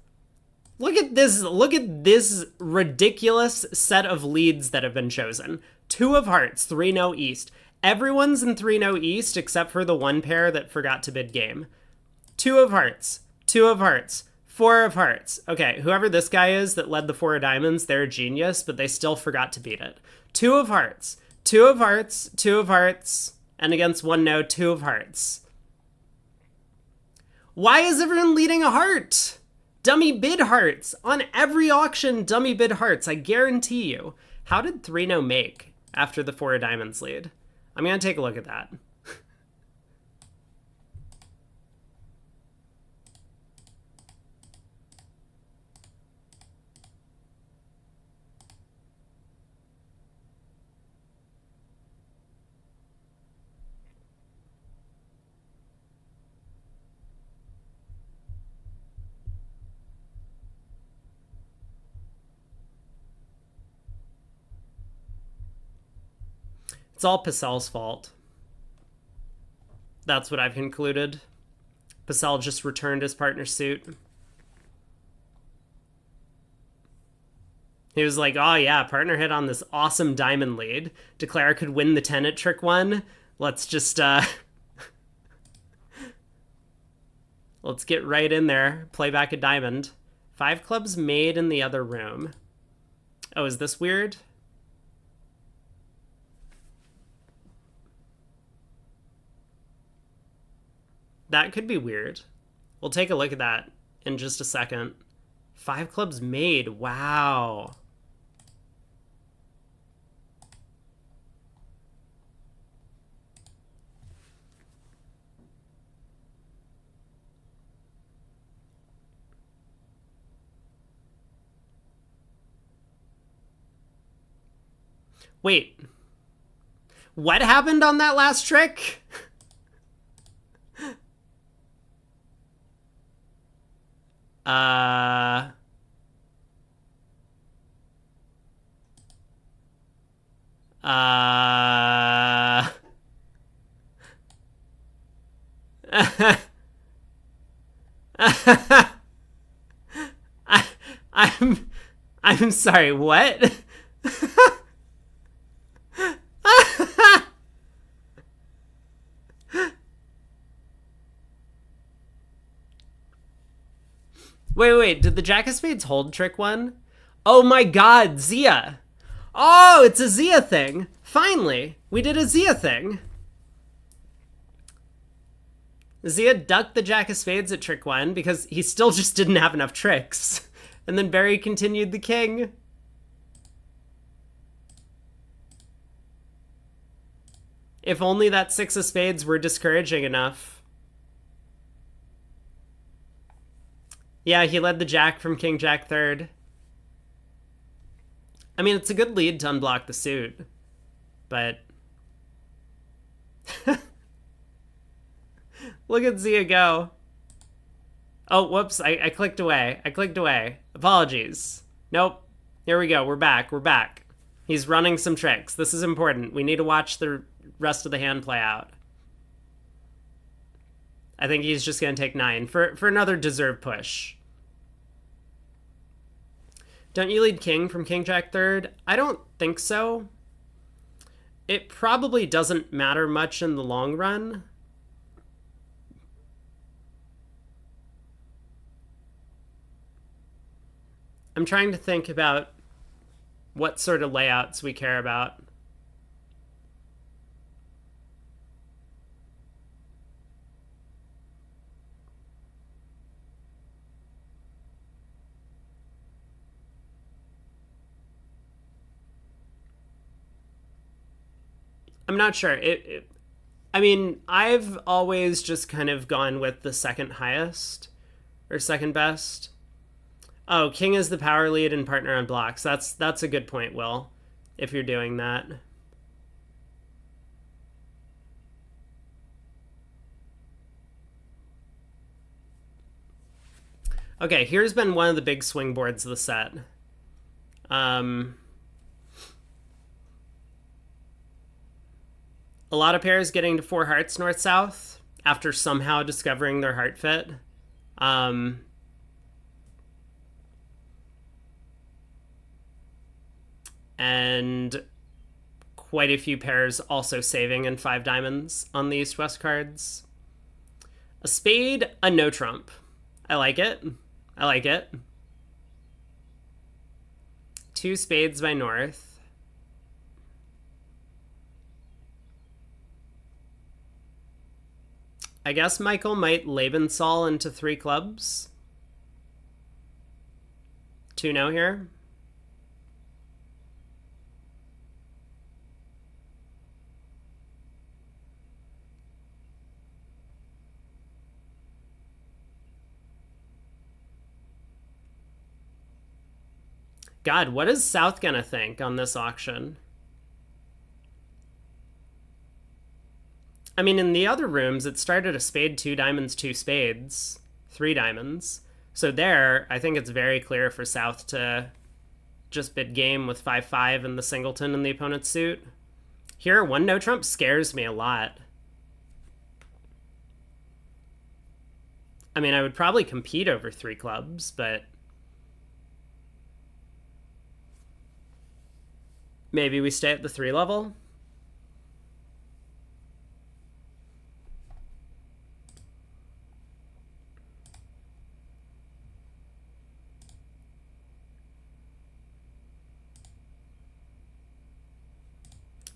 Look at this ridiculous set of leads that have been chosen. 2 of hearts, 3-no east. Everyone's in 3-no east except for the one pair that forgot to bid game. 2 of hearts, 2 of hearts, 4 of hearts. Okay, whoever this guy is that led the 4 of diamonds, they're a genius, but they still forgot to beat it. 2 of hearts, 2 of hearts, 2 of hearts, and against 1 no, 2 of hearts. Why is everyone leading a heart? Dummy bid hearts. On every auction, dummy bid hearts, I guarantee you. How did 3-no make after the 4 of diamonds lead? I'm going to take a look at that. It's all Pascal's fault. That's what I've concluded. Pascal just returned his partner's suit. He was like, oh yeah, partner hit on this awesome diamond lead. Declare could win the 10 at trick 1. Let's just, let's get right in there. Play back a diamond. 5 clubs made in the other room. Oh, is this weird? That could be weird. We'll take a look at that in just a second. 5 clubs made. Wow. Wait. What happened on that last trick? I'm sorry, what? Wait. Did the Jack of Spades hold trick one? Oh my god, Zia. Oh, it's a Zia thing. Finally, we did a Zia thing. Zia ducked the Jack of Spades at trick one because he still just didn't have enough tricks. And then Barry continued the king. If only that six of spades were discouraging enough. Yeah, he led the jack from king jack third. I mean, it's a good lead to unblock the suit, but... Look at Zia go. Oh, whoops, I clicked away. Apologies. Nope. Here we go, we're back. He's running some tricks. This is important. We need to watch the rest of the hand play out. I think he's just going to take 9 for another deserved push. Don't you lead king from king jack third? I don't think so. It probably doesn't matter much in the long run. I'm trying to think about what sort of layouts we care about. I'm not sure. I mean, I've always just kind of gone with the second highest or second best. Oh, king is the power lead and partner on blocks. That's a good point, Will, if you're doing that. Okay, here's been one of the big swing boards of the set. A lot of pairs getting to 4 hearts north-south after somehow discovering their heart fit. And quite a few pairs also saving in 5 diamonds on the east-west cards. A spade, a no trump. I like it. 2 spades by north. I guess Michael might Lebensol into 3 clubs. 2 no here. God, what is South gonna think on this auction? I mean, in the other rooms, it started a spade, 2 diamonds, 2 spades, 3 diamonds. So there, I think it's very clear for South to just bid game with 5-5 and the singleton in the opponent's suit. Here, 1 no trump scares me a lot. I mean, I would probably compete over 3 clubs, but maybe we stay at the 3 level.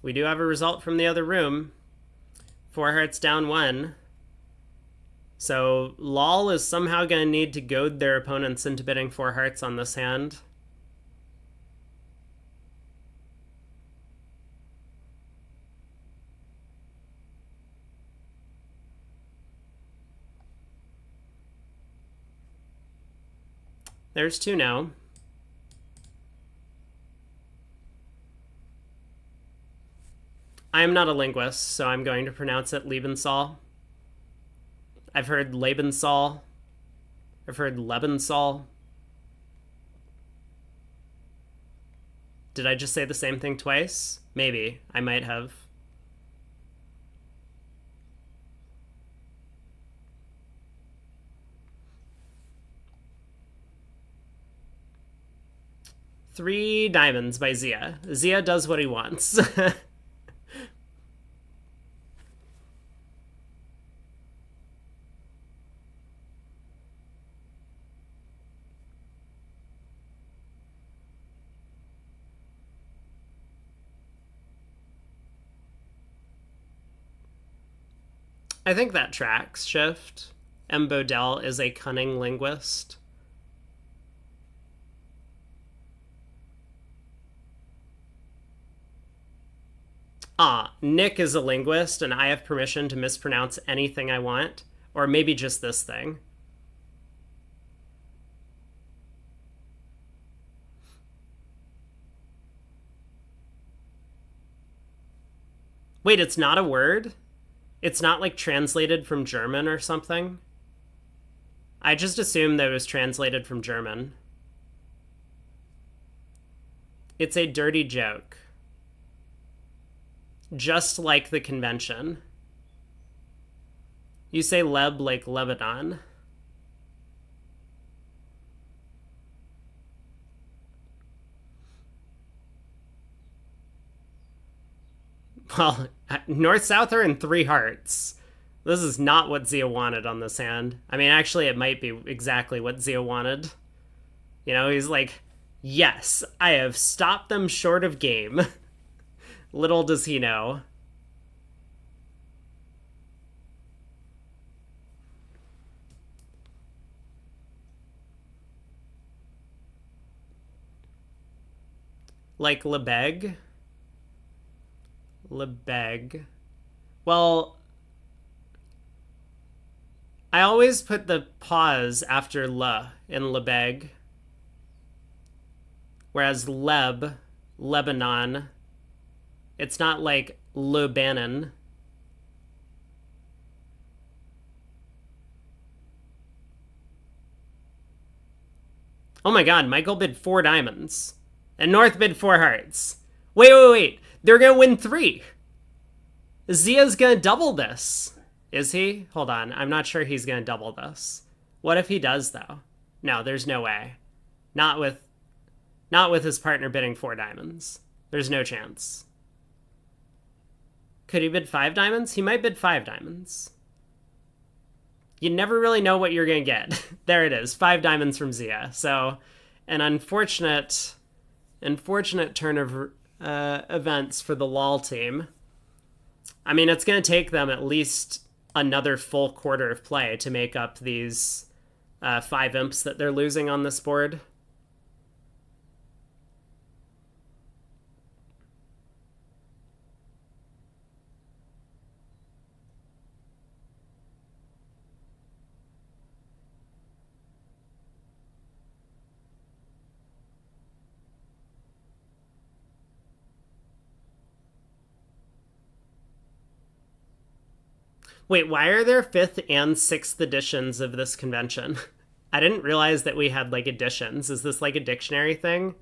We do have a result from the other room. 4 hearts down 1. So Lol is somehow going to need to goad their opponents into bidding 4 hearts on this hand. There's 2 now. I am not a linguist, so I'm going to pronounce it Lebensol. I've heard Lebensol. I've heard Lebensol. Did I just say the same thing twice? Maybe. I might have. Three diamonds by Zia. Zia does what he wants. I think that tracks, Shift. M. Bodell is a cunning linguist. Nick is a linguist, and I have permission to mispronounce anything I want. Or maybe just this thing. Wait, it's not a word? It's not like translated from German or something? I just assumed that it was translated from German. It's a dirty joke. Just like the convention. You say Leb like Lebanon. Well, north-south are in 3 hearts. This is not what Zia wanted on this hand. I mean, actually, it might be exactly what Zia wanted. You know, he's like, yes, I have stopped them short of game. Little does he know. Like Lebeg? Lebeg. Well, I always put the pause after le in Lebeg. Whereas Leb, Lebanon, it's not like Lebanon. Oh my god, Michael bid 4 diamonds. And North bid 4 hearts. Wait. They're gonna win 3. Zia's gonna double this. Is he? Hold on. I'm not sure he's gonna double this. What if he does, though? No, there's no way. Not with his partner bidding 4 diamonds. There's no chance. Could he bid 5 diamonds? He might bid 5 diamonds. You never really know what you're gonna get. There it is. 5 diamonds from Zia. So, an unfortunate turn of events for the LOL team. I mean, it's going to take them at least another full quarter of play to make up these 5 imps that they're losing on this board. Wait, why are there 5th and 6th editions of this convention? I didn't realize that we had, like, editions. Is this, like, a dictionary thing?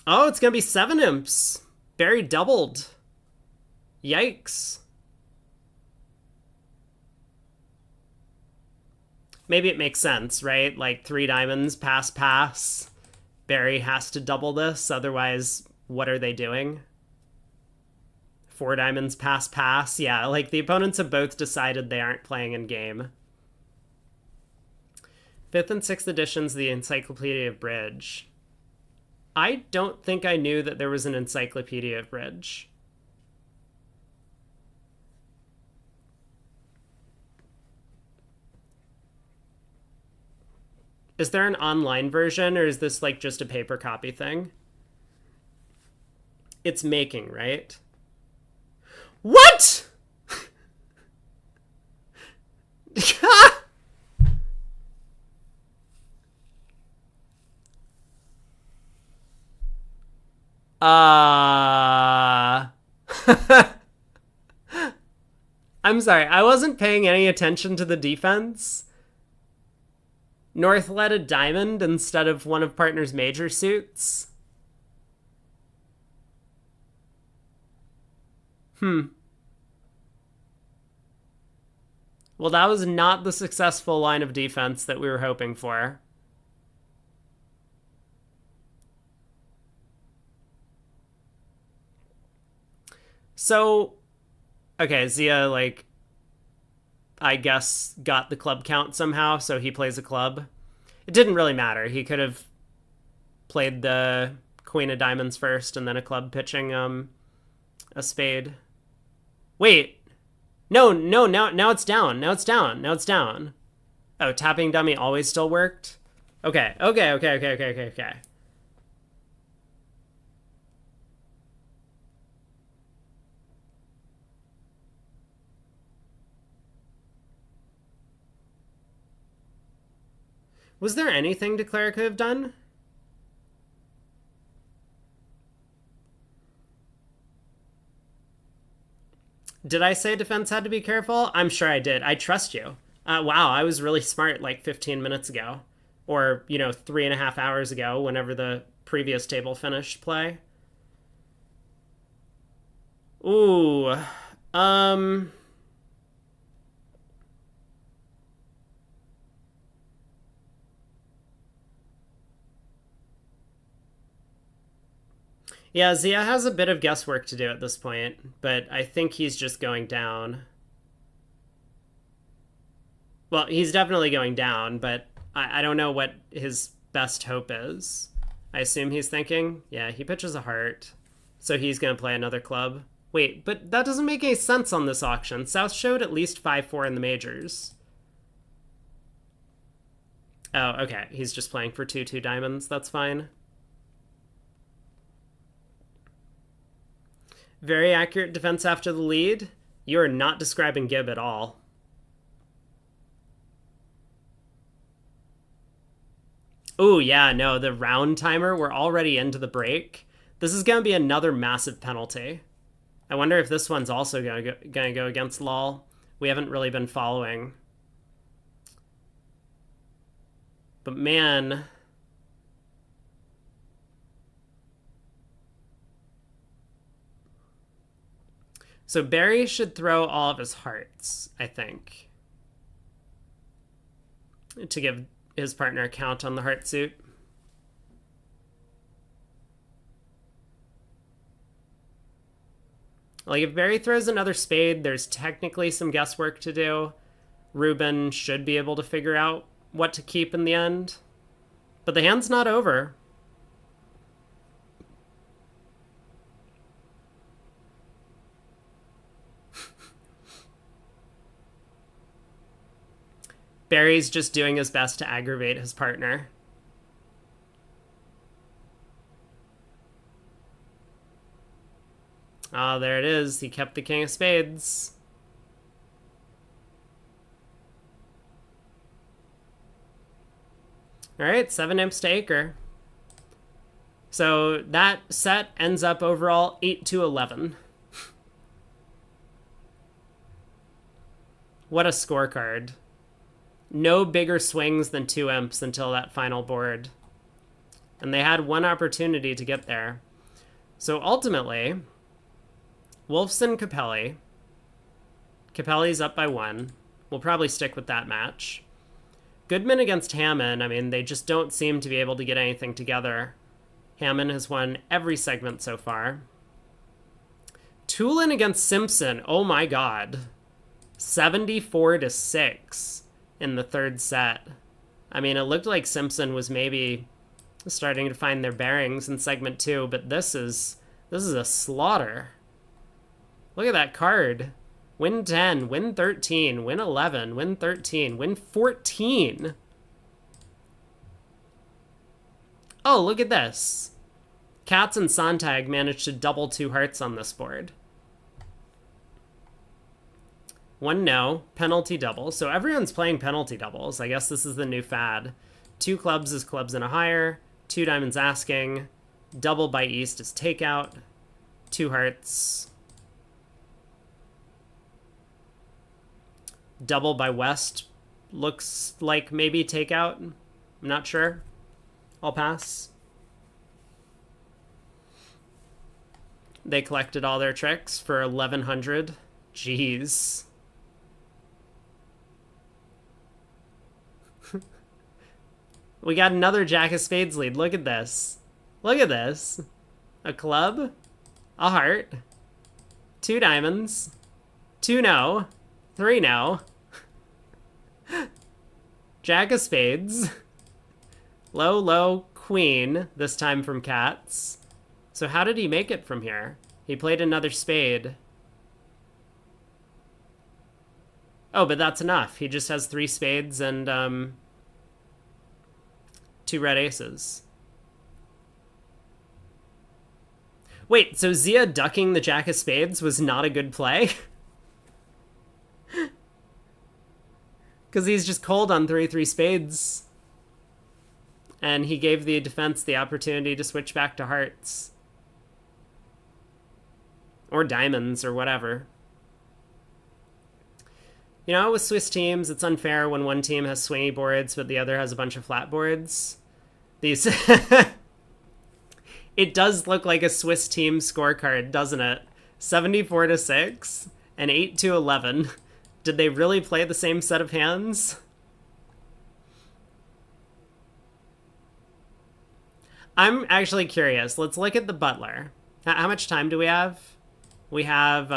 Oh, it's gonna be 7 imps. Barry doubled. Yikes. Maybe it makes sense, right? Like, 3 diamonds, pass. Barry has to double this, otherwise, what are they doing? 4 diamonds, pass. Yeah, like, the opponents have both decided they aren't playing in game. 5th and 6th editions of the Encyclopedia of Bridge. I don't think I knew that there was an Encyclopedia of Bridge. Is there an online version, or is this like just a paper copy thing? It's making, right? What? I'm sorry, I wasn't paying any attention to the defense. North led a diamond instead of one of partner's major suits. Well, that was not the successful line of defense that we were hoping for. So, okay, Zia, like, I guess got the club count somehow, so he plays a club. It didn't really matter. He could have played the queen of diamonds first and then a club pitching a spade. Wait. No, now it's down. Now it's down. Oh, tapping dummy always still worked? Okay. Was there anything Declare could have done? Did I say defense had to be careful? I'm sure I did. I trust you. Wow, I was really smart like 15 minutes ago. Or, 3.5 hours ago, whenever the previous table finished play. Ooh. Yeah, Zia has a bit of guesswork to do at this point, but I think he's just going down. Well, he's definitely going down, but I don't know what his best hope is. I assume he's thinking, yeah, he pitches a heart, so he's going to play another club. Wait, but that doesn't make any sense on this auction. South showed at least 5-4 in the majors. Oh, okay. He's just playing for 2-2 diamonds. That's fine. Very accurate defense after the lead. You are not describing Gibb at all. Oh, yeah, no, the round timer, we're already into the break. This is going to be another massive penalty. I wonder if this one's also going to go against Lol. We haven't really been following. But man... So Barry should throw all of his hearts, I think, to give his partner a count on the heart suit. Like, if Barry throws another spade, there's technically some guesswork to do. Ruben should be able to figure out what to keep in the end. But the hand's not over. Barry's just doing his best to aggravate his partner. Oh, there it is. He kept the king of spades. All right, 7 imps to acre. So that set ends up overall 8-11. What a scorecard. No bigger swings than 2 imps until that final board. And they had one opportunity to get there. So ultimately, Wolfson Capelli. Capelli's up by 1. We'll probably stick with that match. Goodman against Hammond. I mean, they just don't seem to be able to get anything together. Hammond has won every segment so far. Tulin against Simpson. Oh my god. 74-6 in the third set. I mean, it looked like Simpson was maybe starting to find their bearings in segment 2, but this is a slaughter. Look at that card. Win 10, win 13, win 11, win 13, win 14. Oh, look at this. Katz and Sontag managed to double 2 hearts on this board. 1 no, penalty double. So everyone's playing penalty doubles. I guess this is the new fad. 2 clubs is clubs and a higher. 2 diamonds asking. Double by east is takeout. 2 hearts. Double by west looks like maybe takeout. I'm not sure. I'll pass. They collected all their tricks for 1,100. Jeez. We got another Jack of Spades lead. Look at this. Look at this. A club. A heart. 2 diamonds. 2 no. 3 no. Jack of Spades. Low, low, queen. This time from Katz. So how did he make it from here? He played another spade. Oh, but that's enough. He just has 3 spades and 2 red aces. Wait, so Zia ducking the jack of spades was not a good play? Because he's just cold on 3 spades. And he gave the defense the opportunity to switch back to hearts. Or diamonds, or whatever. You know, with Swiss teams, it's unfair when one team has swingy boards, but the other has a bunch of flat boards. These... It does look like a Swiss team scorecard, doesn't it? 74-6 and 8-11. Did they really play the same set of hands? I'm actually curious. Let's look at the butler. How much time do we have? We have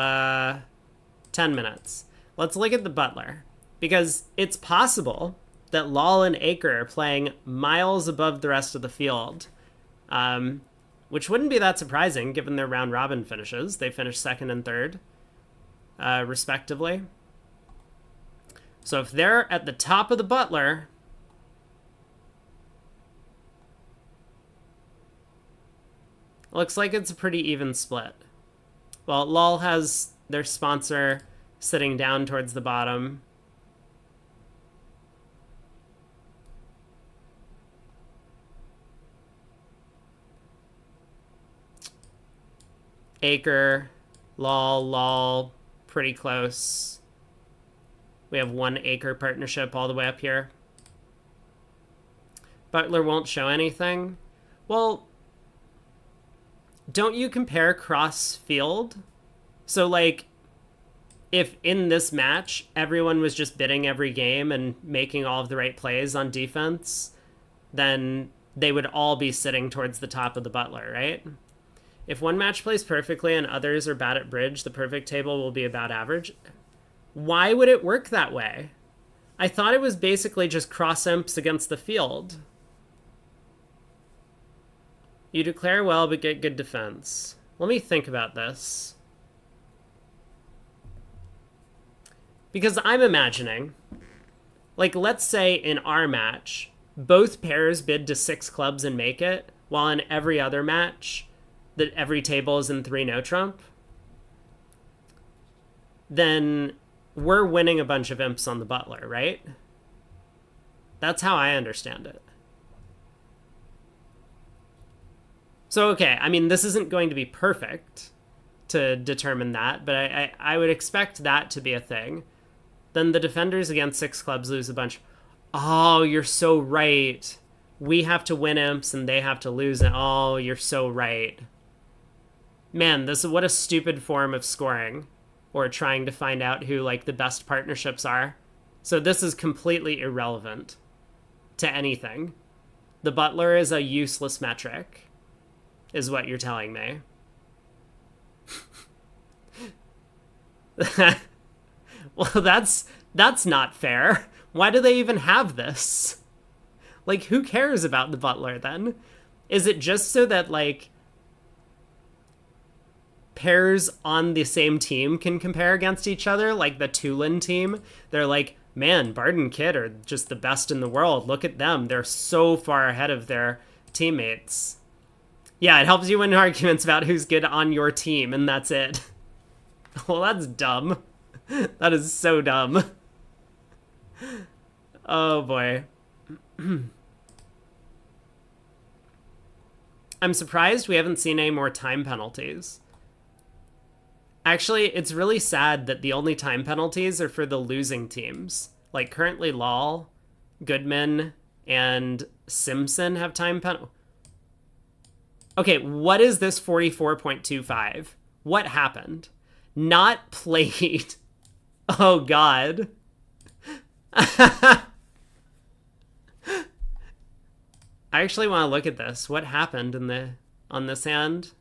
10 minutes. Let's look at the butler. Because it's possible that Lal and Aker are playing miles above the rest of the field. Which wouldn't be that surprising given their round robin finishes. They finished 2nd and 3rd, respectively. So if they're at the top of the butler, looks like it's a pretty even split. Well, Lal has their sponsor sitting down towards the bottom. Aker, Lal, pretty close. We have 1 Aker partnership all the way up here. Butler won't show anything. Well, don't you compare cross field? So, like, if in this match everyone was just bidding every game and making all of the right plays on defense, then they would all be sitting towards the top of the butler, right? If one match plays perfectly and others are bad at bridge, the perfect table will be about average. Why would it work that way? I thought it was basically just cross imps against the field. You declare well, but get good defense. Let me think about this. Because I'm imagining, like, let's say in our match, both pairs bid to 6 clubs and make it, while in every other match, that every table is in 3 no trump. Then we're winning a bunch of imps on the butler, right? That's how I understand it. So, okay, I mean, this isn't going to be perfect to determine that, but I would expect that to be a thing. Then the defenders against 6 clubs lose a bunch. Oh, you're so right. We have to win imps and they have to lose it. Oh, you're so right. Man, this is what a stupid form of scoring. Or trying to find out who, like, the best partnerships are. So this is completely irrelevant to anything. The butler is a useless metric, is what you're telling me. Well, that's not fair. Why do they even have this? Like, who cares about the butler, then? Is it just so that, like, pairs on the same team can compare against each other? Like the Tulin team? They're like, man, Bard and Kid are just the best in the world. Look at them. They're so far ahead of their teammates. Yeah, it helps you win arguments about who's good on your team, and that's it. Well, that's dumb. That is so dumb. Oh, boy. I'm surprised we haven't seen any more time penalties. Actually, it's really sad that the only time penalties are for the losing teams. Like, currently Lal, Goodman, and Simpson have time penalties. Okay, what is this 44.25? What happened? Not played. Oh, God. I actually want to look at this. What happened on this hand?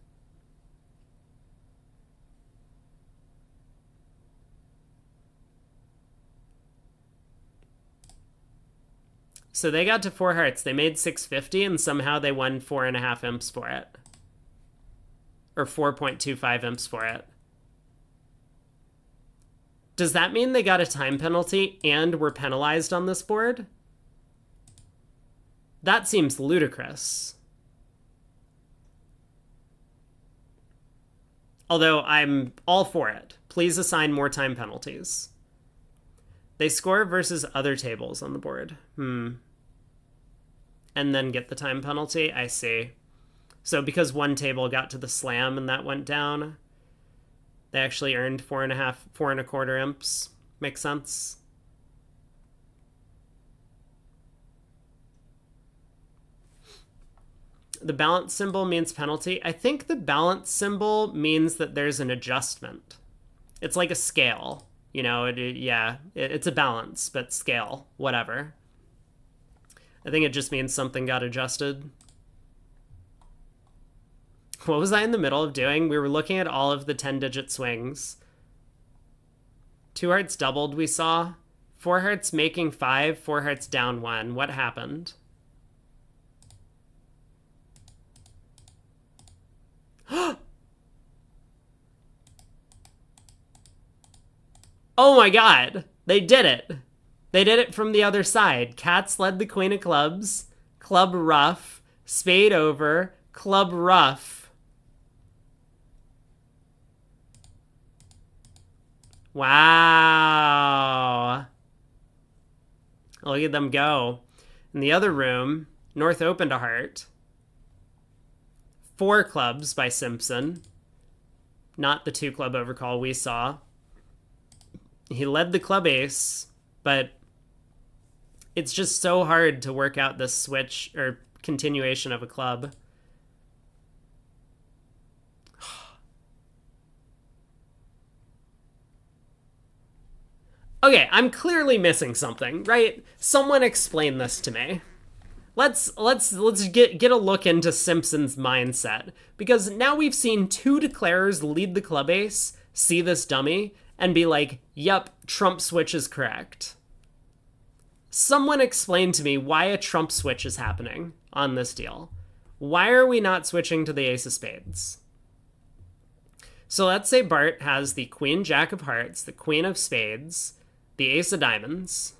So they got to 4 hearts. They made 650, and somehow they won 4.5 imps for it. or 4.25 imps for it. Does that mean they got a time penalty and were penalized on this board? That seems ludicrous. Although I'm all for it. Please assign more time penalties. They score versus other tables on the board. And then get the time penalty? I see. So because one table got to the slam and that went down, they actually earned 4.25 imps. Makes sense. The balance symbol means penalty. I think the balance symbol means that there's an adjustment. It's like a scale. You know, it's a balance, but scale, whatever. I think it just means something got adjusted. What was I in the middle of doing? We were looking at all of the 10-digit swings. 2 hearts doubled, we saw. 4 hearts making 5, 4 hearts down 1. What happened? Oh my god! They did it! They did it from the other side. Cats led the queen of clubs. Club ruff. Spade over. Club ruff. Wow. Look at them go. In the other room, North opened a heart. 4 clubs by Simpson. Not the 2 club overcall we saw. He led the club ace, but it's just so hard to work out this switch or continuation of a club. Okay, I'm clearly missing something, right? Someone explain this to me. Let's get a look into Simpson's mindset, because now we've seen 2 declarers lead the club ace, see this dummy, and be like, yep, trump switch is correct. Someone explain to me why a trump switch is happening on this deal. Why are we not switching to the ace of spades? So let's say Bart has the queen jack of hearts, the queen of spades, the ace of diamonds.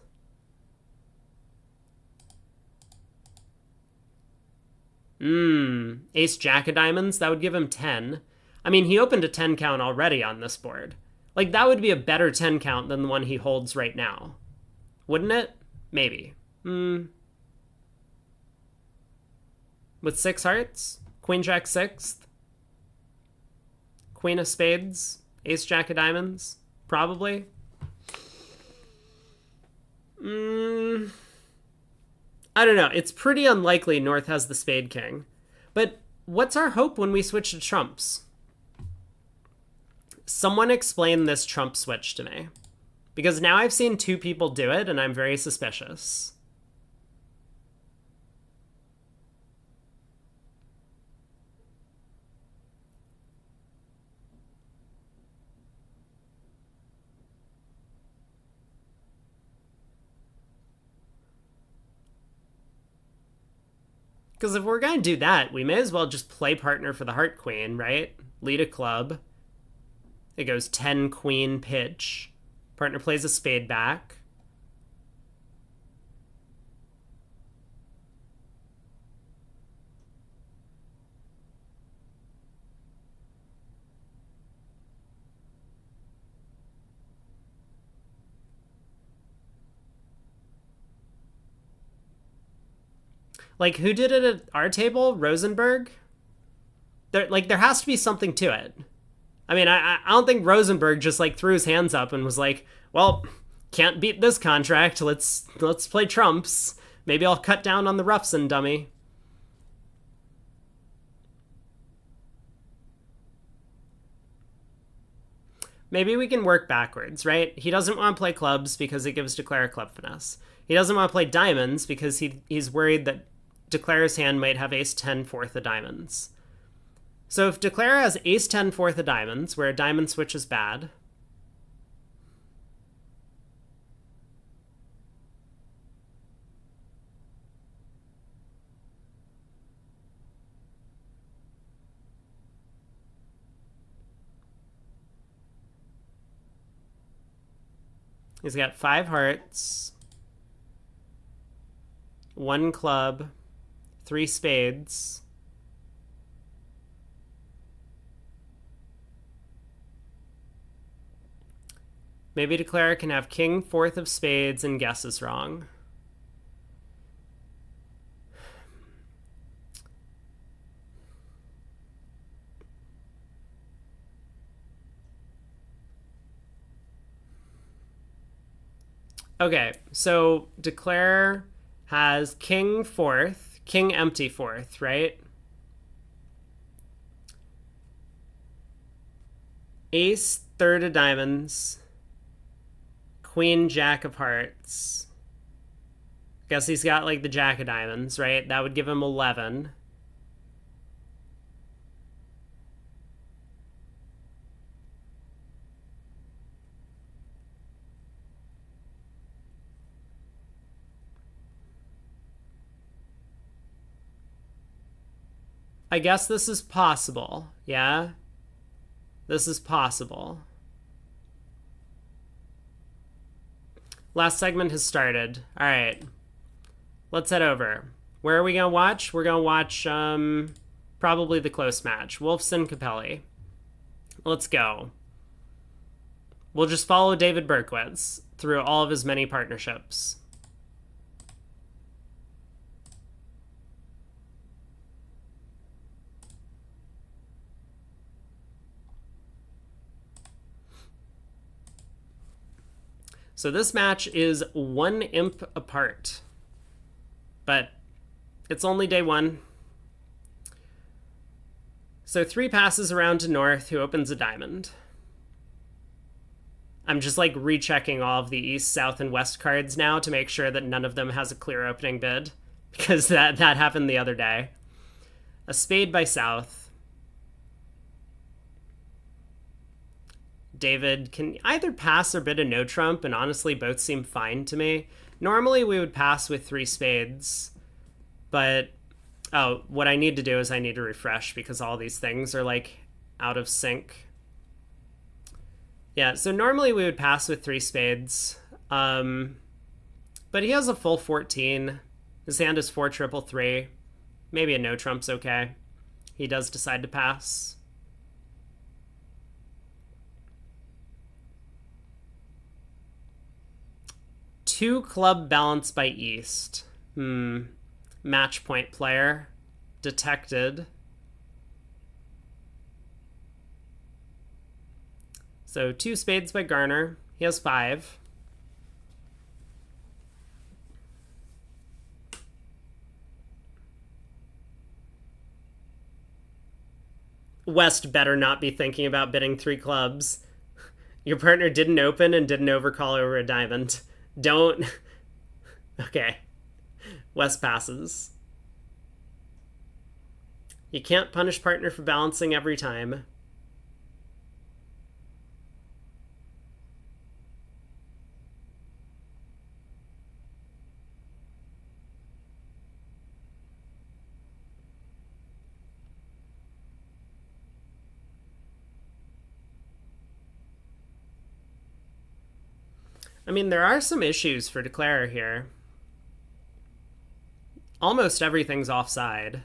Ace jack of diamonds, that would give him 10. I mean, he opened a 10 count already on this board. Like, that would be a better 10 count than the one he holds right now. Wouldn't it? Maybe. With 6 hearts? Queen jack 6th? Queen of spades? Ace jack of diamonds? Probably. I don't know. It's pretty unlikely North has the spade king. But what's our hope when we switch to trumps? Someone explain this trump switch to me. Because now I've seen 2 people do it, and I'm very suspicious. Because if we're going to do that, we may as well just play partner for the heart queen, right? Lead a club. It goes 10 queen pitch. Partner plays a spade back. Like, who did it at our table? Rosenberg? There has to be something to it. I mean, I don't think Rosenberg just, like, threw his hands up and was like, well, can't beat this contract. Let's play trumps. Maybe I'll cut down on the Wolfson dummy. Maybe we can work backwards, right? He doesn't want to play clubs because it gives Declare a club finesse. He doesn't want to play diamonds because he's worried that Declare's hand might have ace-10 fourth of diamonds. So if Declare has ace-10 fourth of diamonds, where a diamond switch is bad, He's got 5 hearts, 1 club, 3 spades. Maybe Declare can have king, 4th of spades, and guesses wrong. Okay, so Declare has king 4th, king empty 4th, right? Ace 3rd of diamonds, queen jack of hearts. Guess he's got like the jack of diamonds, right? That would give him 11. I guess this is possible, yeah? This is possible. Last segment has started. All right. Let's head over. Where are we going to watch? We're going to watch probably the close match. Wolfson Capelli. Let's go. We'll just follow David Berkowitz through all of his many partnerships. So this match is 1 imp apart, but it's only day 1. So 3 passes around to North, who opens a diamond. I'm just like rechecking all of the East, South, and West cards now to make sure that none of them has a clear opening bid, because that happened the other day. A spade by South. David can either pass or bid a no trump, and honestly both seem fine to me. Normally we would pass with 3 spades, but what I need to do is I need to refresh because all these things are like out of sync. Yeah, so normally we would pass with 3 spades, but he has a full 14. His hand is 4 triple 3. Maybe a no trump's okay. He does decide to pass. Two club balance by East. Match point player. Detected. So 2 spades by Garner. He has 5. West better not be thinking about bidding 3 clubs. Your partner didn't open and didn't overcall over a diamond. Don't. Okay. West passes. You can't punish partner for balancing every time. I mean, there are some issues for Declare here. Almost everything's offside.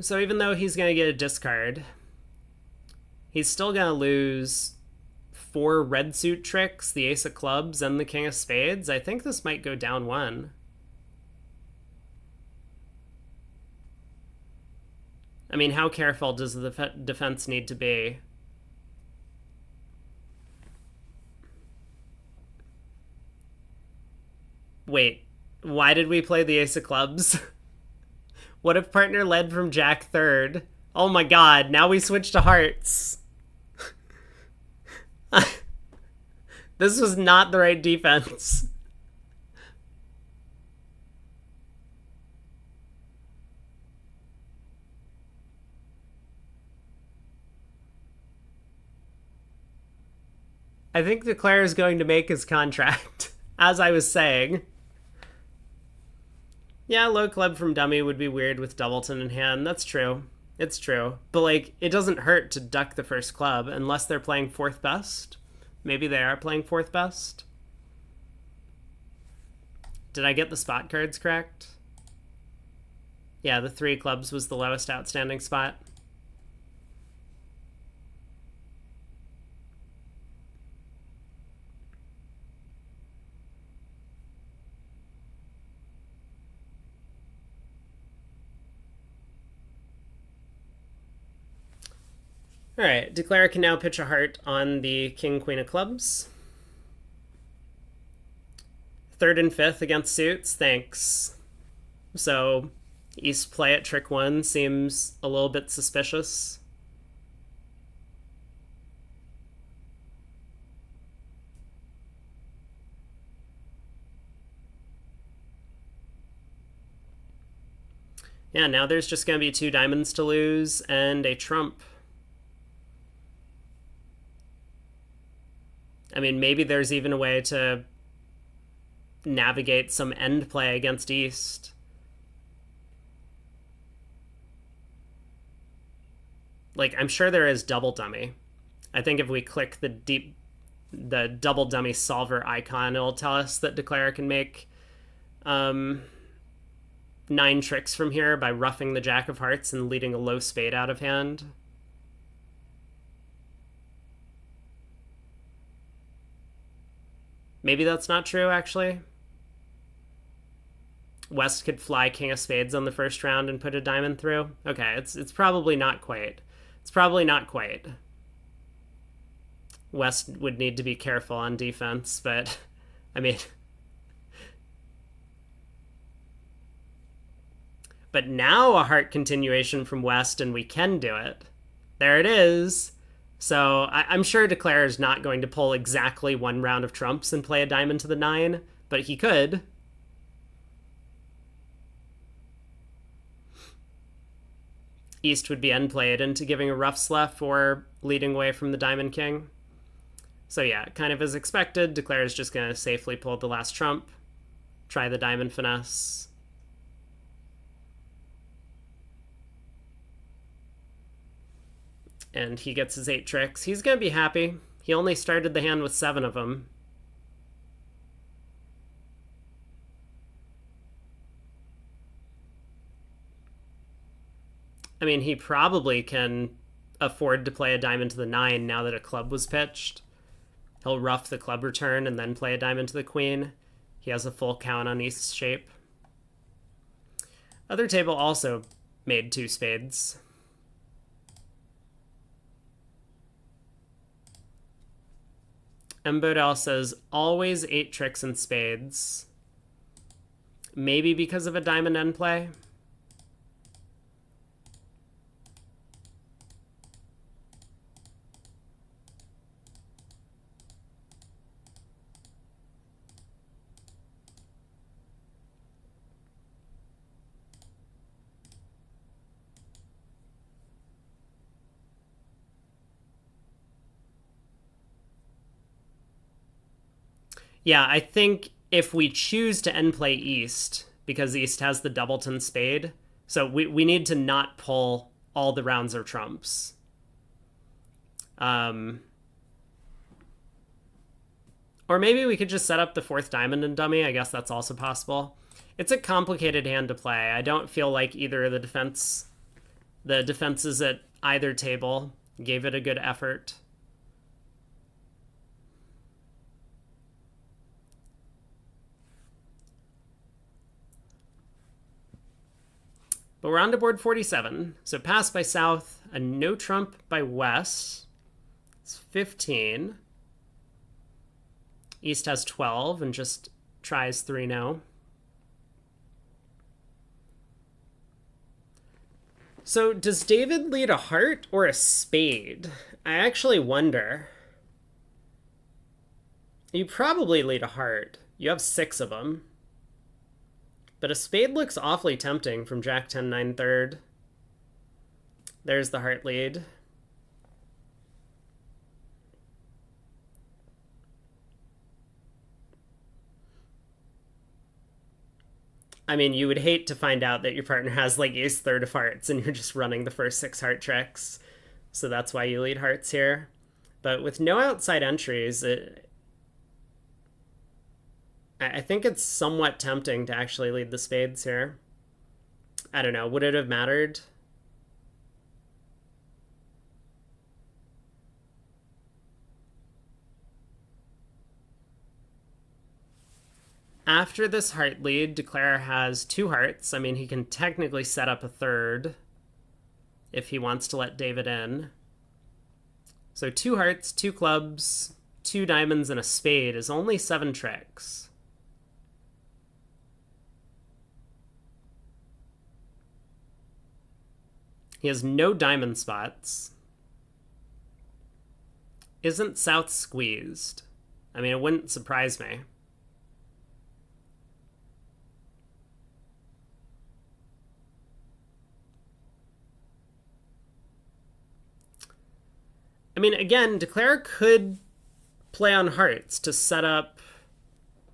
So even though he's going to get a discard, he's still going to lose 4 red suit tricks, the ace of clubs, and the king of spades. I think this might go down 1. I mean, how careful does the defense need to be? Wait, why did we play the ace of clubs? What if partner led from jack 3rd? Oh my god, now we switch to hearts. This was not the right defense. I think Declare is going to make his contract, as I was saying. Yeah, low club from dummy would be weird with Doubleton in hand. That's true. It's true. But, like, it doesn't hurt to duck the first club unless they're playing fourth best. Maybe they are playing fourth best. Did I get the spot cards correct? Yeah, the 3 clubs was the lowest outstanding spot. All right, Declare can now pitch a heart on the king, queen of clubs. Third and fifth against suits, thanks. So East play at trick 1 seems a little bit suspicious. Yeah, now there's just going to be 2 diamonds to lose and a trump. I mean, maybe there's even a way to navigate some end play against East. Like, I'm sure there is double dummy. I think if we click the double dummy solver icon, it'll tell us that Declare can make 9 tricks from here by roughing the jack of hearts and leading a low spade out of hand. Maybe that's not true, actually. West could fly king of spades on the first round and put a diamond through. Okay, it's probably not quite. It's probably not quite. West would need to be careful on defense, but I mean... But now a heart continuation from West, and we can do it. There it is. So I'm sure Declare is not going to pull exactly 1 round of trumps and play a diamond to the 9, but he could. East would be end played into giving a rough sluff or leading away from the diamond king. So yeah, kind of as expected, Declare is just going to safely pull the last trump, try the diamond finesse. And he gets his 8 tricks. He's going to be happy. He only started the hand with 7 of them. I mean, he probably can afford to play a diamond to the 9 now that a club was pitched. He'll rough the club return and then play a diamond to the queen. He has a full count on East's shape. Other table also made 2 spades. M. Bodell says, always 8 tricks and spades. Maybe because of a diamond end play. Yeah, I think if we choose to end play East, because East has the doubleton spade, so we need to not pull all the rounds or trumps. Or maybe we could just set up the 4th diamond and dummy. I guess that's also possible. It's a complicated hand to play. I don't feel like either of the defenses at either table gave it a good effort. But we're on to board 47. So pass by South, a no trump by West. It's 15. East has 12 and just tries 3 now. So does David lead a heart or a spade? I actually wonder. You probably lead a heart. You have 6 of them. But a spade looks awfully tempting from Jack 10 9 third. There's the heart lead. I mean, you would hate to find out that your partner has like ace third of hearts and you're just running the first 6 heart tricks. So that's why you lead hearts here. But with no outside entries, I think it's somewhat tempting to actually lead the spades here. I don't know. Would it have mattered? After this heart lead, Declare has 2 hearts. I mean, he can technically set up a third if he wants to let David in. So 2 hearts, 2 clubs, 2 diamonds, and a spade is only 7 tricks. He has no diamond spots. Isn't South squeezed? I mean, it wouldn't surprise me. I mean, again, Declare could play on hearts to set up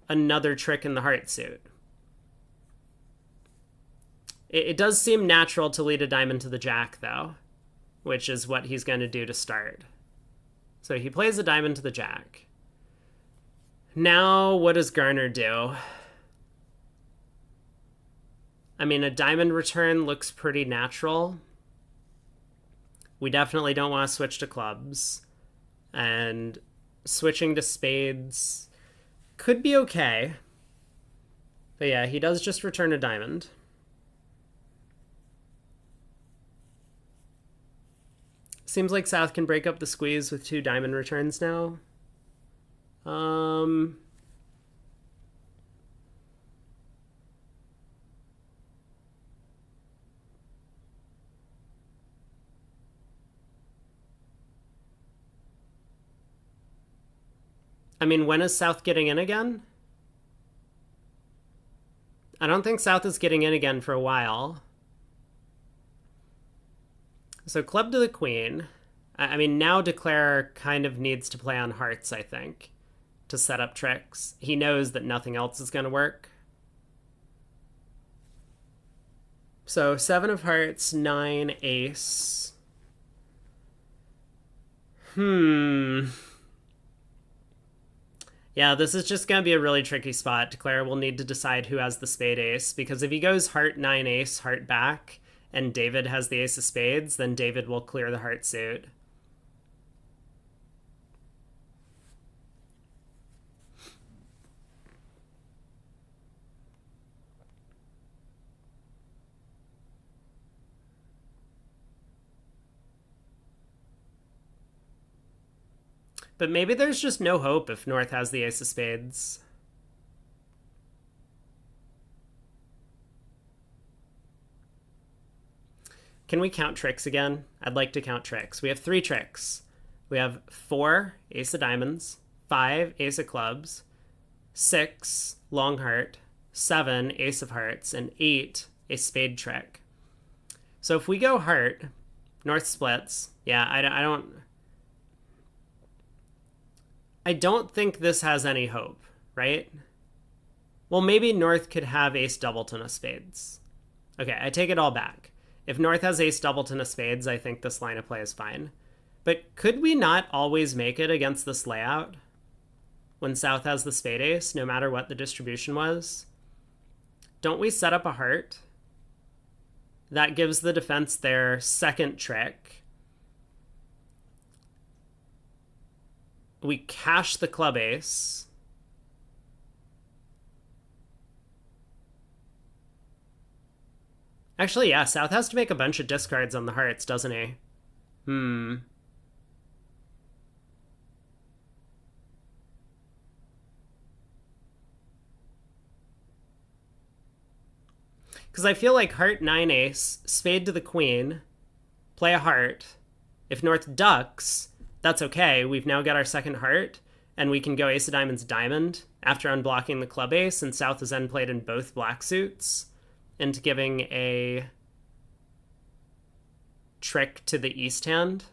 another trick in the heart suit. It does seem natural to lead a diamond to the jack, though, which is what he's going to do to start. So he plays a diamond to the jack. Now, what does Garner do? I mean, a diamond return looks pretty natural. We definitely don't want to switch to clubs. And switching to spades could be okay. But yeah, he does just return a diamond. Seems like South can break up the squeeze with 2 diamond returns now. I mean, when is South getting in again? I don't think South is getting in again for a while. So club to the queen. I mean, now Declare kind of needs to play on hearts, I think, to set up tricks. He knows that nothing else is going to work. So 7 of hearts, 9 ace. Yeah, this is just going to be a really tricky spot. Declare will need to decide who has the spade ace, because if he goes heart 9 ace, heart back, and David has the ace of spades, then David will clear the heart suit. But maybe there's just no hope if North has the ace of spades. Can we count tricks again? I'd like to count tricks. We have 3 tricks. We have 4 ace of diamonds, 5 ace of clubs, 6 long heart, 7 ace of hearts, and 8 a spade trick. So if we go heart, North splits. Yeah, I don't think this has any hope, right? Well, maybe North could have ace doubleton of spades. Okay, I take it all back. If North has ace doubleton of spades, I think this line of play is fine. But could we not always make it against this layout when South has the spade ace, no matter what the distribution was? Don't we set up a heart? That gives the defense their second trick. We cash the club ace. Actually, yeah, South has to make a bunch of discards on the hearts, doesn't he? Because I feel like heart 9 ace, spade to the queen, play a heart. If North ducks, that's okay. We've now got our second heart, and we can go ace of diamonds diamond after unblocking the club ace, and South is end played in both black suits into giving a trick to the east hand.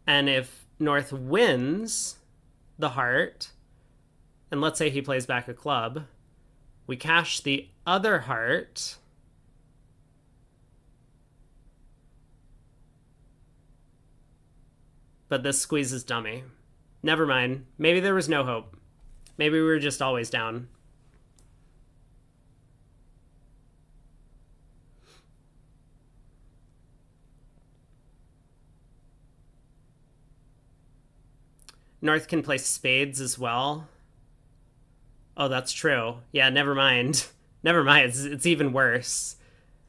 And if North wins the heart, and let's say he plays back a club, we cash the other heart. But this squeezes dummy. Never mind. Maybe there was no hope. Maybe we were just always down. North can play spades as well. Oh, that's true. Yeah, never mind. Never mind. It's even worse.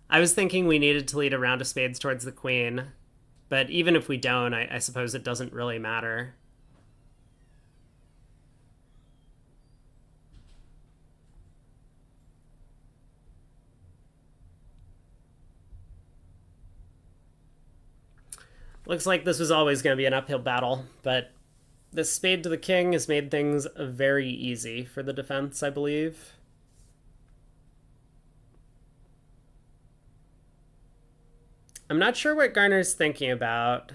I was thinking we needed to lead a round of spades towards the queen. But even if we don't, I suppose it doesn't really matter. Looks like this was always going to be an uphill battle, but this spade to the king has made things very easy for the defense, I believe. I'm not sure what Garner's thinking about.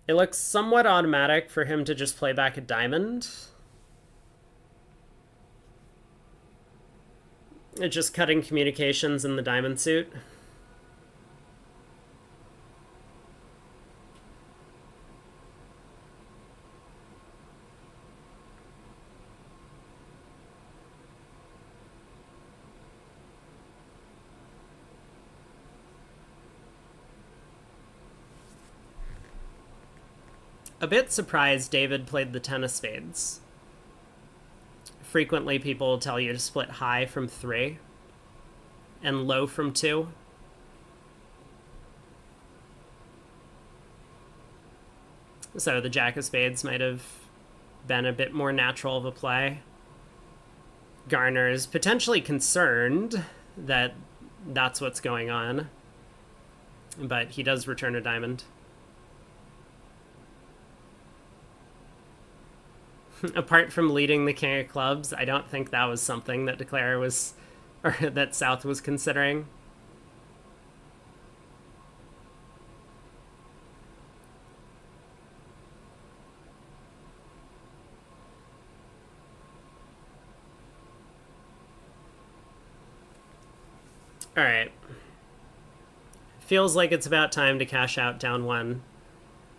It looks somewhat automatic for him to just play back a diamond. It's just cutting communications in the diamond suit. A bit surprised David played the 10 of spades. Frequently people tell you to split high from 3 and low from 2. So the jack of spades might have been a bit more natural of a play. Garner is potentially concerned that that's what's going on, but he does return a diamond. Apart from leading the king of clubs, I don't think that was something that Declare was, or that South was considering. All right. Feels like it's about time to cash out down 1.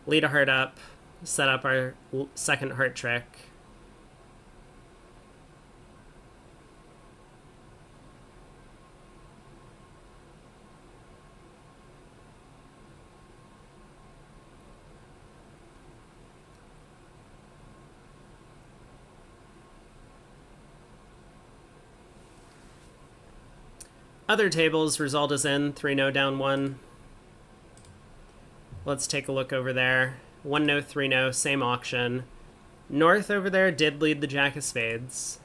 Lead a heart up, set up our second heart trick. Other tables, result is in, 3-no down 1. Let's take a look over there. 1-no, 3-no, same auction. North over there did lead the jack of spades.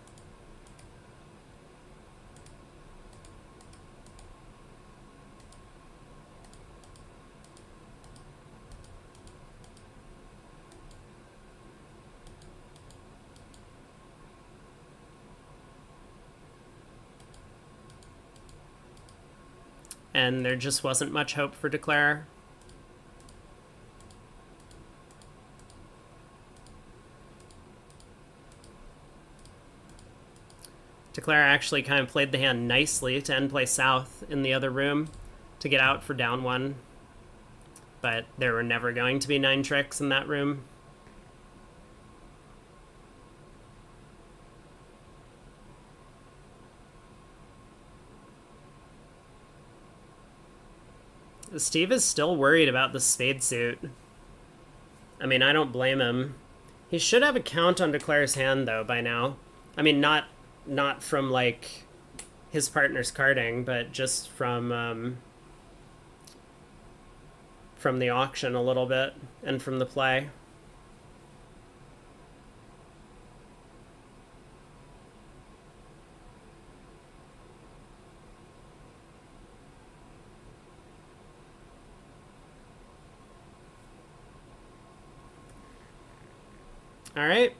And there just wasn't much hope for Declare. Declare actually kind of played the hand nicely to end play South in the other room to get out for down 1. But there were never going to be 9 tricks in that room. Steve is still worried about the spade suit. I mean, I don't blame him. He should have a count on Declare's hand, though, by now. I mean, not from, like, his partner's carding, but just from the auction a little bit, and from the play. All right.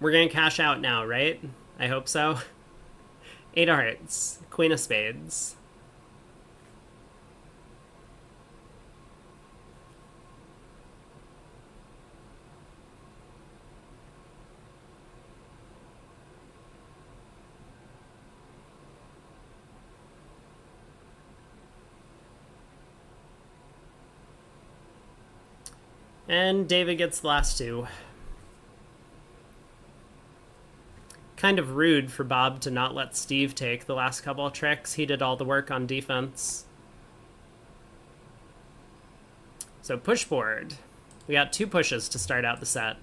We're going to cash out now, right? I hope so. 8 of hearts. Queen of spades. And David gets the last two. Kind of rude for Bob to not let Steve take the last couple of tricks. He did all the work on defense. So push board. We got 2 pushes to start out the set.